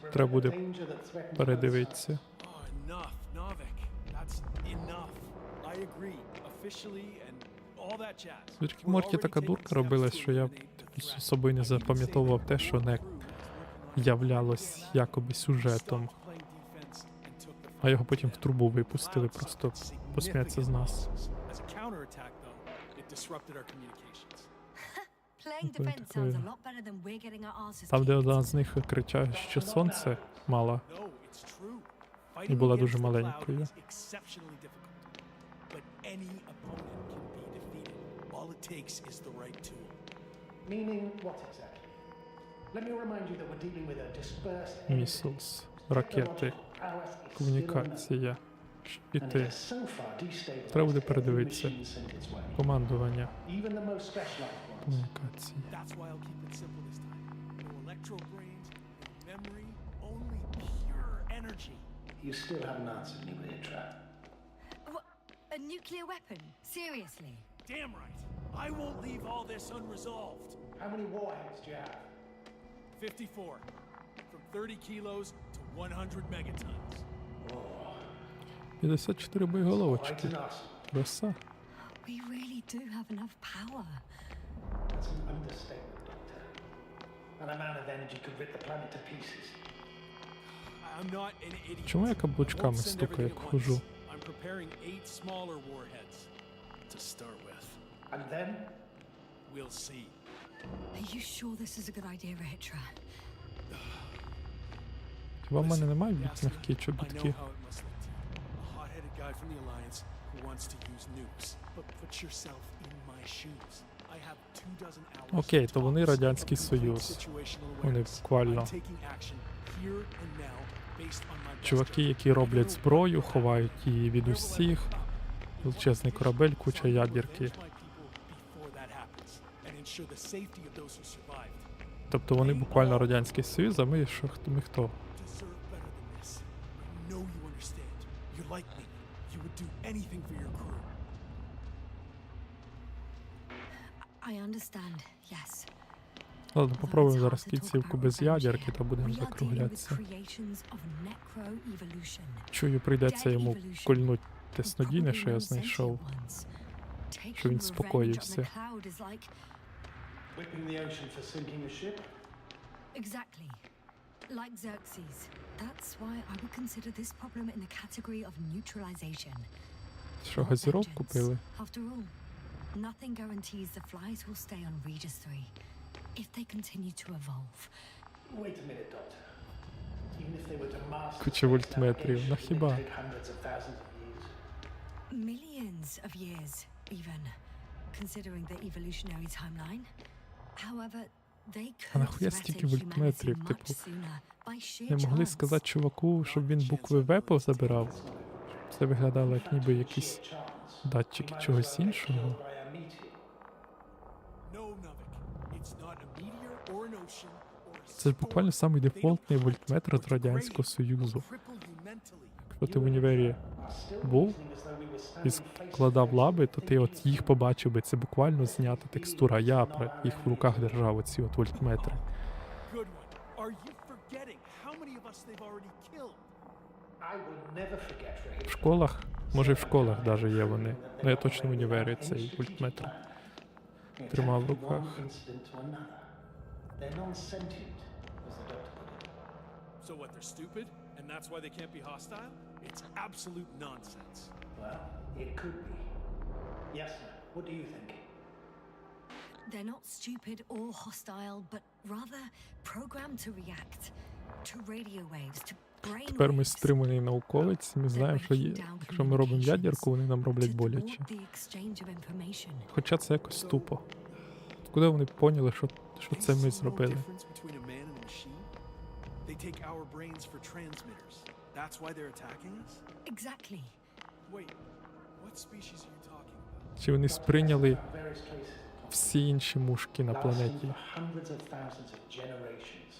To Треба prevent буде the danger that threatens передивитися. Oh, enough, Novik. That's enough. I agree, officially and all that jazz. В Рікі Морті така дурка робилась, що я з собою не запам'ятовував те, що не являлось якоби сюжетом. А його потім в трубу випустили, просто посміятися з нас. As a counterattack, though, it disrupted our communications. Playing defense sounds a lot better than we're getting our asses Там, де kicked. одна з них кричає, що сонце мало, No, it's true. і Fighting була against дуже the cloud маленькою. is exceptionally difficult. But any opponent can be defeated. All it takes is the right tool. Meaning what exactly? Let me remind you that we're dealing with a dispersed entity. Місілс, ракети, Technological prowess is still unknown. комунікація, And it щити, has so far destabilized Треба буде every передивитися. machine sent its way. командування, Even the most specialized ones. комунікації. That's why I'll keep it simple this time. No electro brains, no memory, only pure energy. You still haven't answered me, Hitcher. What? A nuclear weapon? Seriously? Damn right. I won't leave all this unresolved. How many warheads do you have? 54. From 30 kilos to 100 megatons. 54 Quite боєголовочки. an arsenal. Краса. We really do have enough power. That's an understatement, Doctor. An amount of energy could rip the planet to pieces. I'm not an idiot. Чому я I каблучками won't send стукаю, everything як at хожу? once. I'm preparing 8 smaller warheads to start with. And then? We'll see. Are you sure this is a good idea, Rahitra? Хіба в мене немає Yasna, м'які I know чобітки? how it must look to you. A hot-headed guy from the Alliance who wants to use nukes. But put yourself in my shoes. I have 24 hours. Окей, то вони tops Радянський of complete Союз. situational Вони awareness. буквально I'm taking action here and now based on my best чуваки, judgment. які роблять зброю, ховають її від усіх. Величезний корабель, куча ядерки. Тобто вони буквально Радянський Союз, а ми що, ми хто? I understand, yes. Ладно, попробуємо зараз кінцівку без ядерки та будемо We are dealing with закруглятися. creations of necro-evolution. Чую, прийдеться йому кольнуть те снодійне, що я знайшов. Що він спокоївся. Whipping the ocean for sinking a ship? Exactly. Like Xerxes. That's why I would consider this problem in the category of neutralization. Що, Not газірок vengeance. купили? After all, nothing guarantees the flies will stay on Regis 3 if they continue to evolve. Wait a minute, Doctor. Even if they were to master Куча вольтметрів, navigation, ну it would хіба? take hundreds of thousands of years. Millions of years, even, considering the evolutionary timeline. However, they А could нахуя threaten стільки humanity вольтметрів? much Типу, sooner by sheer не могли chance. сказати чуваку, щоб він букви В позабирав? Це виглядало як ніби якісь датчики чогось іншого. Це ж буквально самий дефолтний вольтметр з Радянського Союзу. Якщо ти в універі був і складав лаби, то ти от їх побачив би, це буквально знята текстура. Я їх в руках держав, оці от вольтметри. В школах, може в школах навіть є вони. Ну я точно в універі цей вольтметр тримав в руках. They're non-sentient, as the doctor put it. So what, they're stupid? And that's why they can't be hostile? It's absolute nonsense. Well, it could be. Yes, sir. What do you think? They're not stupid or hostile, but rather programmed to react to radio waves, to brain Тепер ми waves, стриманий науковець, ми знаємо, що якщо ми робимо ядерку, вони нам роблять to боляче. thwart the exchange of information. Хоча це якось тупо. Куди вони поняли, що це ми зробили? They take our brains for transmitters. That's why they're attacking us? Exactly. Wait, what species are you talking about? Чи вони сприйняли Various traces всі інші мушки на lasting планеті? for hundreds of thousands of generations.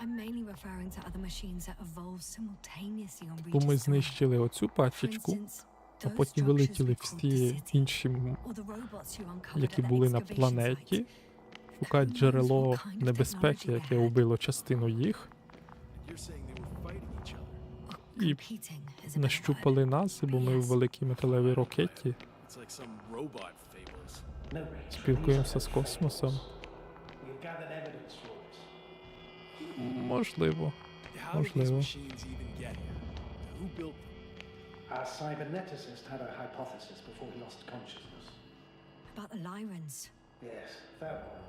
I'm mainly referring to other machines that evolve simultaneously on Бо ми Regis 3. знищили оцю For пачечку, instance, а those потім structures вилетіли we call the всі city, інші, or the robots you uncovered які at the були на excavation планеті, site. шукають джерело небезпеки, яке убило частину їх, You're saying they were fighting each other? Or і competing is a better нащупали word. нас, бо ми в великій металевій ракеті It's like some robot fables. No race. спілкуємося з космосом. We've gathered evidence for this. Можливо. How did these Можливо. machines even get here? Who built them? Our cyberneticist had a hypothesis before he lost consciousness. About the Lyrans. Yes, that one.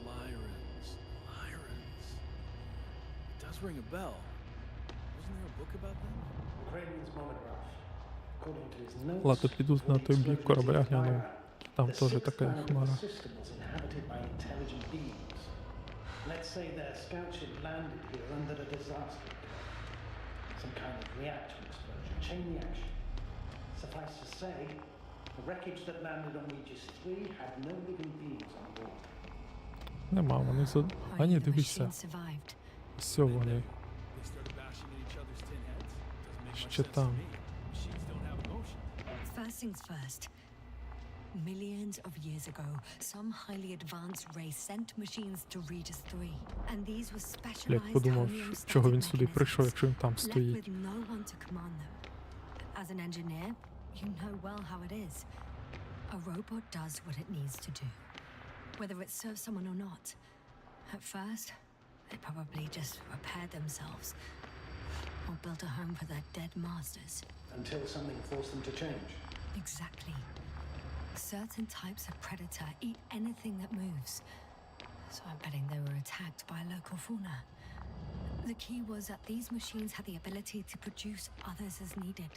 Lyrans. Lyrans. It does ring a bell. Wasn't there a book about them? The Kremlin's monograph. According to his notes, Ладно, піду на той бік корабля, гляну. Там the теж sixth така planet of the хмара. system was inhabited by intelligent beings. Let's say their scout ship landed here under a disaster. Some kind of reactor explosion, chain reaction. Suffice to say, the wreckage that landed on Regis 3 had no living beings on board. Нема, вони за... А Only ні, the дивися. machine survived. Все вони. They started bashing at each other's tin heads? Doesn't make much Ще sense to там. me. Machines don't have emotion. First things first. Millions of years ago, some highly advanced race sent machines to Regis 3. And these were Блядь, specialized подумав, чого він сюди прийшов, mechanisms, якщо він там left стоїть. with no one to command them. As an engineer, you know well how it is. A robot does what it needs to do, whether it serves someone or not. At first, they probably just repaired themselves, or built a home for their dead masters. Until something forced them to change. Exactly. Certain types of predator eat anything that moves. So I'm betting they were attacked by local fauna. The key was that these machines had the ability to produce others as needed.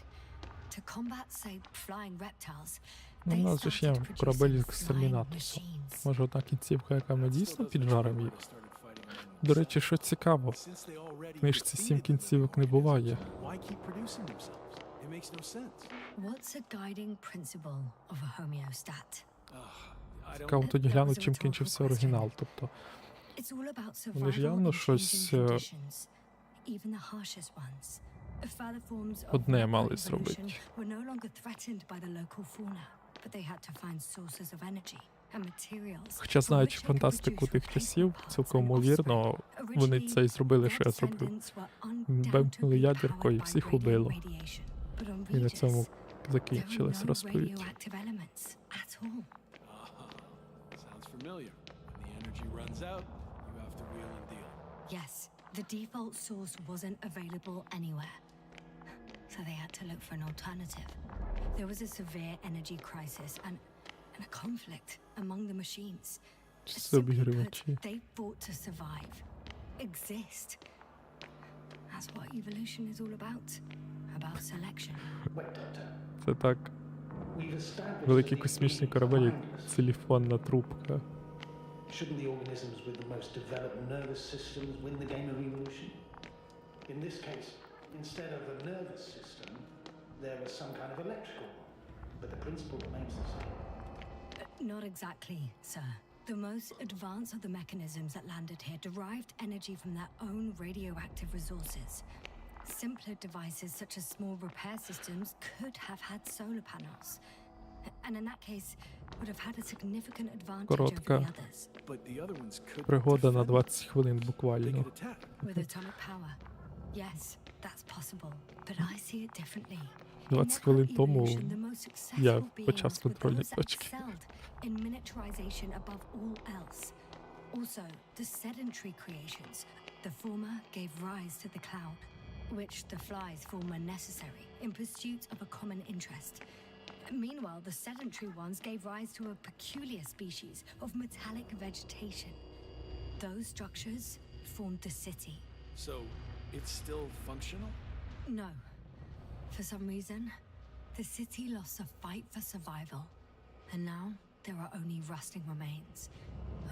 To combat, say, flying reptiles, Ну, у they нас же ж є started корабель producing з flying екстремінатусом. machines. Може, одна кінцівка, яка ми дійсно Still doesn't піджаримо show їх? why they started fighting among До речі, що цікаво, Since they already в книжці 7 defeated the кінцівок не living буває. organisms, why keep producing themselves? It makes no sense. What's a guiding principle of a homeostat? I don't Цікаво тоді глянути, чим кінчився оригінал. Тобто, It's all about вони ж survival явно in щось changing conditions, even the harshest ones. Further forms of одне local мали evolution зробити. were no longer threatened by the local fauna, but they had to find sources of energy and materials. Хоча, from знаючи which they could фантастику produce тих replacement часів, parts цілком and ймовірно, offspring. вони Originally, це і зробили, their що я зробив. descendants were Вимкнули undoubtedly ядеркою і powered всіх by убило. radiation. But on І на Regis, цьому there are закінчилась no розповідь. radioactive elements at all. Sounds familiar. When the energy runs out, you have to wheel and deal. Yes, the default source wasn't available anywhere. So they had to look for an alternative. There was a severe energy crisis and a conflict among the machines. Це Simply put, обігрівачі. they fought to survive, exist. That's what evolution is all about selection. Wait, Doctor. Це так. We've established Великий that the космічний beings корабель, як behind us. телефонна трубка. Shouldn't the organisms with the most developed nervous systems win the game of evolution? In this case, instead of a nervous system, there was some kind of electrical one, but the principle remains the same. Not exactly, sir. The most advanced of the mechanisms that landed here derived energy from their own radioactive resources. Simpler devices such as small repair systems could have had solar panels. And in that case, would have had a significant advantage over Коротка the others. But the other ones could пригода на defend. 20 хвилин They буквально. could attack. With atomic power. Yes, that's possible. But I see it differently. 20 In хвилин evolution, тому the most я successful почав з beings were контрольної those that точки. excelled in miniaturization above all else. Also, the sedentary creations. The former gave rise to the cloud, which the flies form when necessary in pursuit of a common interest. Meanwhile, the sedentary ones gave rise to a peculiar species of metallic vegetation. Those structures formed the city. So, it's still functional? No. For some reason, the city lost a fight for survival. And now there are only rusting remains.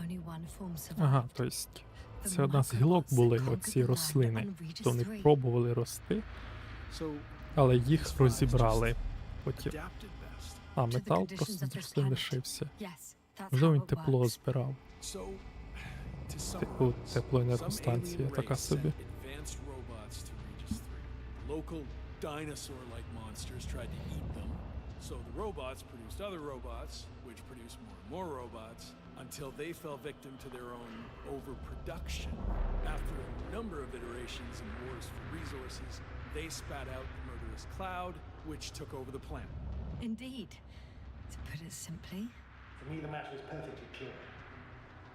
Only one form survived. Ага, тобто це одна з гілок були оці рослини. То вони пробували рости, So, але їх розібрали потім. adapted best. А To the метал conditions просто of з this рослин planet. лишився. Yes, that's Можливо, how він it тепло works. збирав. So, to Типу summarize, теплоенергостанція some така alien собі. race sent advanced robots to Regis 3. Local dinosaur-like monsters tried to eat them. So the robots produced other robots, which produced more and more robots, until they fell victim to their own overproduction. After a number of iterations and wars for resources, they spat out the murderous cloud, which took over the planet. Indeed. To put it simply, For me, the matter is perfectly clear.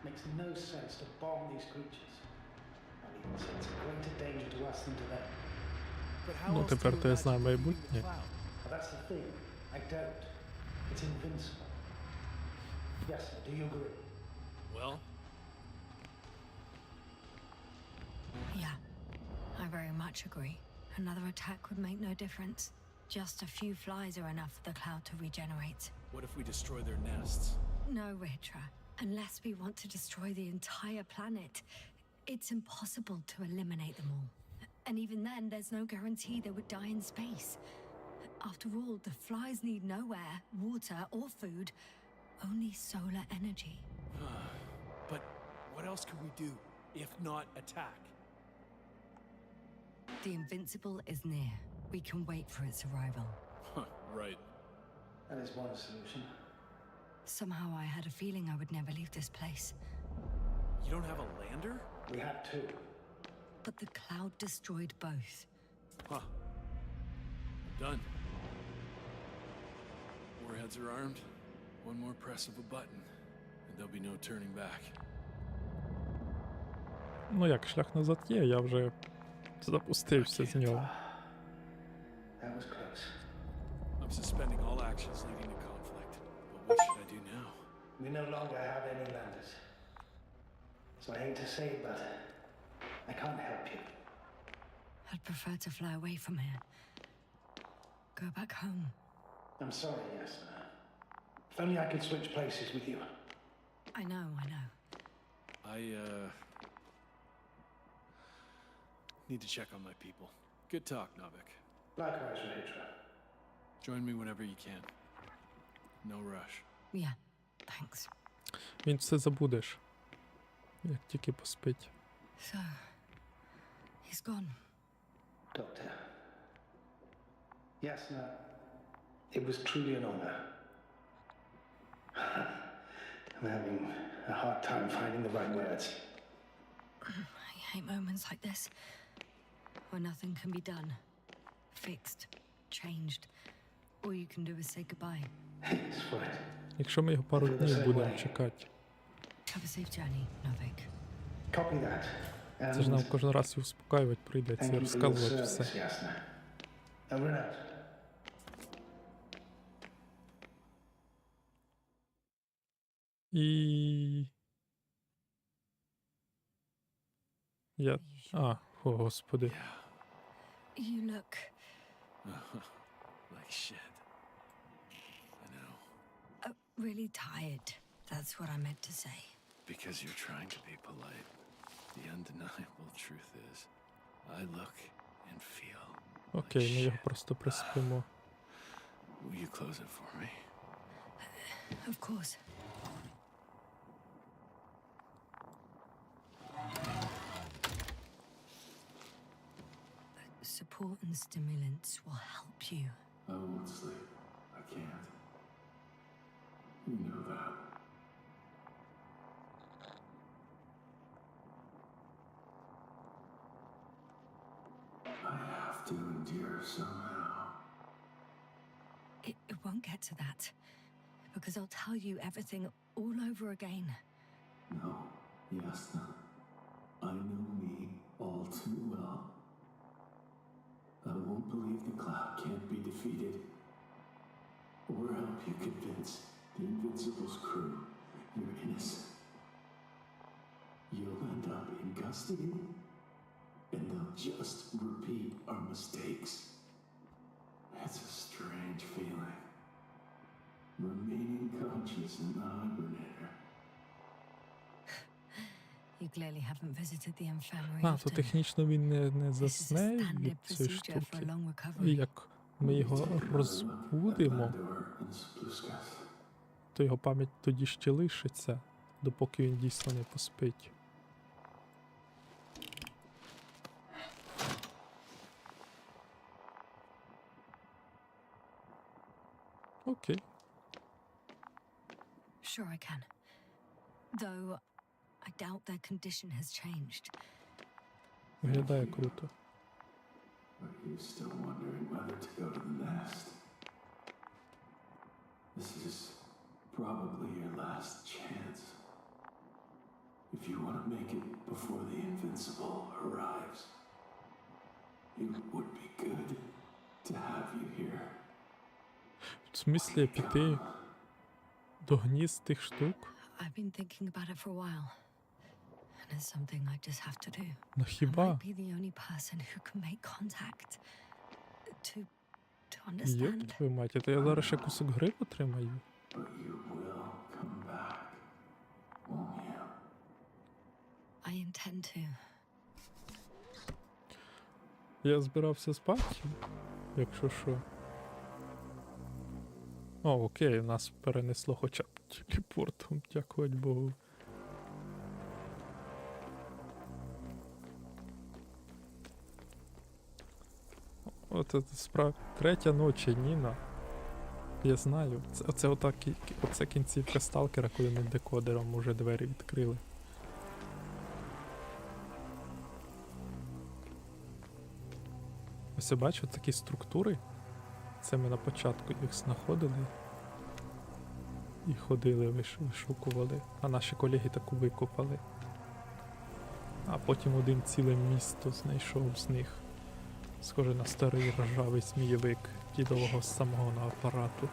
Makes no sense to bomb these creatures. I mean, it's a greater danger to us than to them. But how Ну, else do тепер you то я знаю imagine defeating майбутнє. the cloud? But that's the thing. I don't. It's invincible. Yes, sir, do you agree? Well, yeah, I very much agree. Another attack would make no difference. Just a few flies are enough for the cloud to regenerate. what if we destroy their nests? No, Ritra. Unless we want to destroy the entire planet, it's impossible to eliminate them all. And even then, there's no guarantee they would die in space. After all, the flies need no air, water, or food, only solar energy. But what else could we do, if not attack? The Invincible is near. We can wait for its arrival. Right. That is one solution. Somehow I had a feeling I would never leave this place. You don't have a lander? We had two. But the cloud destroyed both. Huh. Done. Warheads are armed. One more press of a button, and there'll be no turning back. Ну як, шлях назад є, я вже Запустився з нього. That was close. I'm suspending all actions leading to conflict. But what should I do now? We no longer have any landers. So I hate to say it, but I can't help you. I'd prefer to fly away from here. Go back home. I'm sorry, yes. If only I could switch places with you. I know. I need to check on my people. Good talk, Navik. Likewise, Rahitra. Join me whenever you can. No rush. Yeah, thanks. Він все забудеш, як тільки поспить. So, he's gone. Doctor. Yes, no. It was truly an honor. I'm having a hard time finding the right words. I hate moments like this, where nothing can be done, fixed, changed. All you can do is say goodbye. It's right. Якщо ми його пару днів будемо чекати, Have a safe journey, Novik. Copy that. це ж нам кожен раз і успокаювати прийдеться, і розказувати все. Jasna. Over and out. І... Я... А, о, господи. You look Like shit. I know. really tired. That's what I meant to say. Because you're trying to be polite. The undeniable truth is, I look and feel. Окей, ми його просто приспимо. Will you close it for me? Of course. Support and stimulants will help you. I won't sleep. I can't. You know that. I have to endure somehow. It won't get to that. Because I'll tell you everything all over again. No, Yasna. I know me all too well. I won't believe the cloud can't be defeated. Or help you convince the Invincible's crew you're innocent. You'll end up in custody, and they'll just repeat our mistakes. It's a strange feeling. Remaining conscious in the hibernator. You clearly haven't visited the infirmary А, то often. технічно він не This is a засне standard від цієї procedure for a штуки. long І recovery. як ми його розбудимо, Landor and Spluskas. то його пам'ять тоді ще лишиться, допоки він дійсно не поспить. Окей. Sure I can. Though I doubt their condition has changed. Виглядає круто. Are you still wondering whether to go to the nest? This is probably your last chance. If you want to make it before the Invincible arrives, it would be good to have you here. В смислі піти до гнізд тих штук? I've been thinking about it for a while. And it's something I just have to do. Ну I хіба? might be the only person who can make contact. To Йоп understand. твою мать, то я зараз ще кусок гри отримаю. But you will come back, won't you? I intend to. Я збирався спати, якщо що. О, окей, нас перенесло хоча б телепортом, дякувати Богу. От це третя ночі, Ніна. Я знаю. Оце кінцівка сталкера, коли ми декодером уже двері відкрили. Ось я бачу такі структури. Це ми на початку їх знаходили. І ходили, вишукували. А наші колеги таку викопали. А потім один ціле місто знайшов з них. Схоже на старий ржавий смійовик дідового самогонного апарату.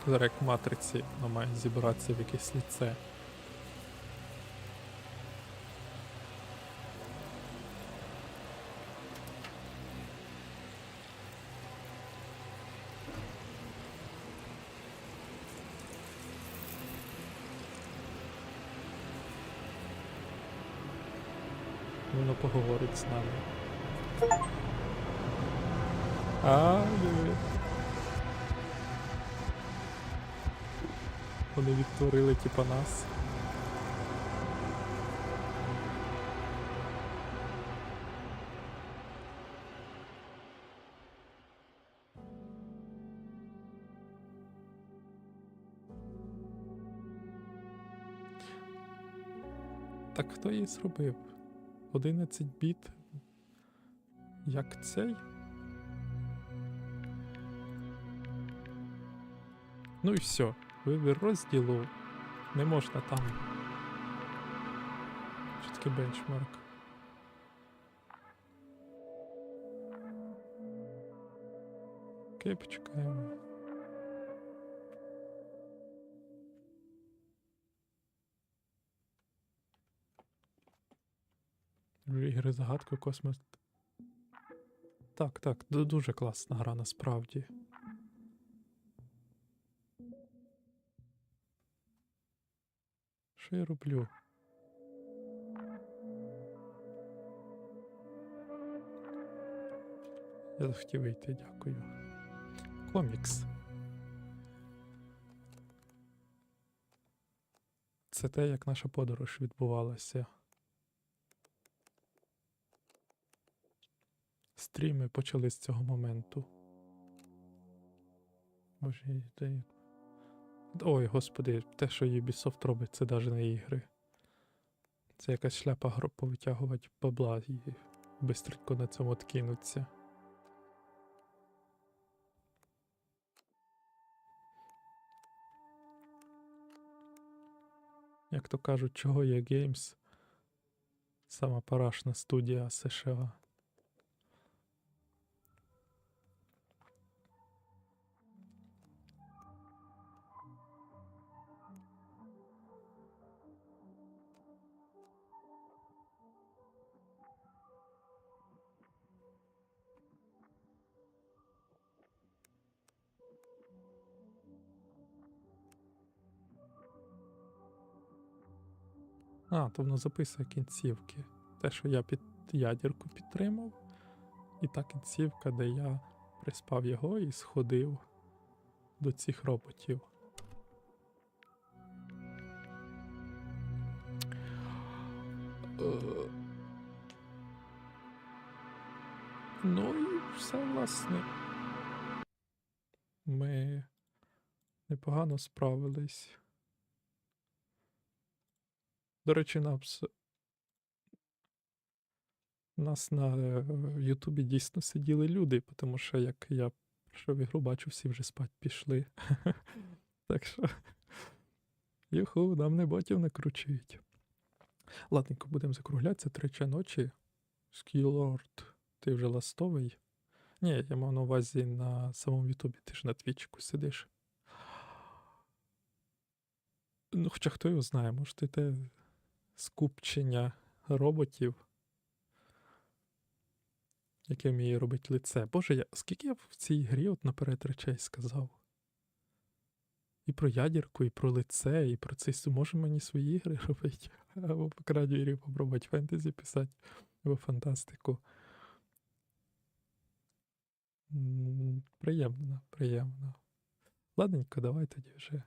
Зараз як в матриці воно має зібратися в якесь ліце. Воно поговорить з нами. Диви. Вони відтворили типа нас. Так хто її зробив? 11 біт. Як цей? Ну і все. Вибір розділу. Не можна там. Що таке бенчмарк? Окей, почекаємо. Ігри загадку, космос. Так, дуже класна гра насправді. Що я роблю? Я захотів вийти, дякую. Комікс. Це те, як наша подорож відбувалася. Стріми почали з цього моменту. Боже, ой, господи, те, що Ubisoft робить, це навіть не ігри. Це якась шляпа повитягувати бабла і бистренько на цьому откинуться. Як то кажуть, чого є Games? Сама парашна студія США. То воно записує кінцівки. Те, що я під ядерку підтримав, і та кінцівка, де я приспав його і сходив до цих роботів. Ну і все, власне. Ми непогано справились. До речі, нас на Ютубі дійсно сиділи люди, тому що як я прийшов ігру, бачу, всі вже спать пішли. Так що, юху, нам не ботів накручують. Ладненько, будемо закруглятися, 3 ночі. Скілорд, ти вже ластовий? Ні, я мав на увазі на самому Ютубі, ти ж на твічку сидиш. Ну, хоча хто його знає, може ти те скупчення роботів, яке вміє робити лице. Боже, скільки я в цій грі от наперед речей сказав? І про ядерку, і про лице, і про це. Може мені свої ігри робити? Або, по крайній мірі, попробувати фентезі писати, або фантастику. Приємно, приємно. Ладненько, давай тоді вже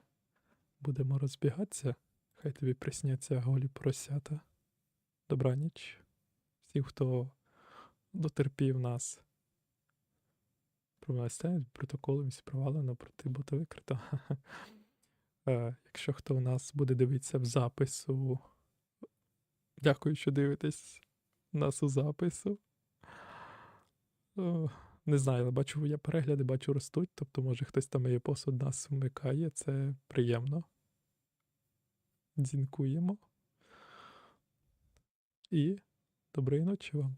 будемо розбігатися. Хай тобі присняться голі поросята. Добраніч. Всім, хто дотерпів нас. Провести протоколом провалено, проти бота викрито. Якщо хто у нас буде дивитися в запису, дякую, що дивитесь нас у запису. Не знаю, але бачу, я перегляди бачу ростуть, тобто, може, хтось там миє посуд, нас вмикає, це приємно. Дзінкуємо. І доброї ночі вам.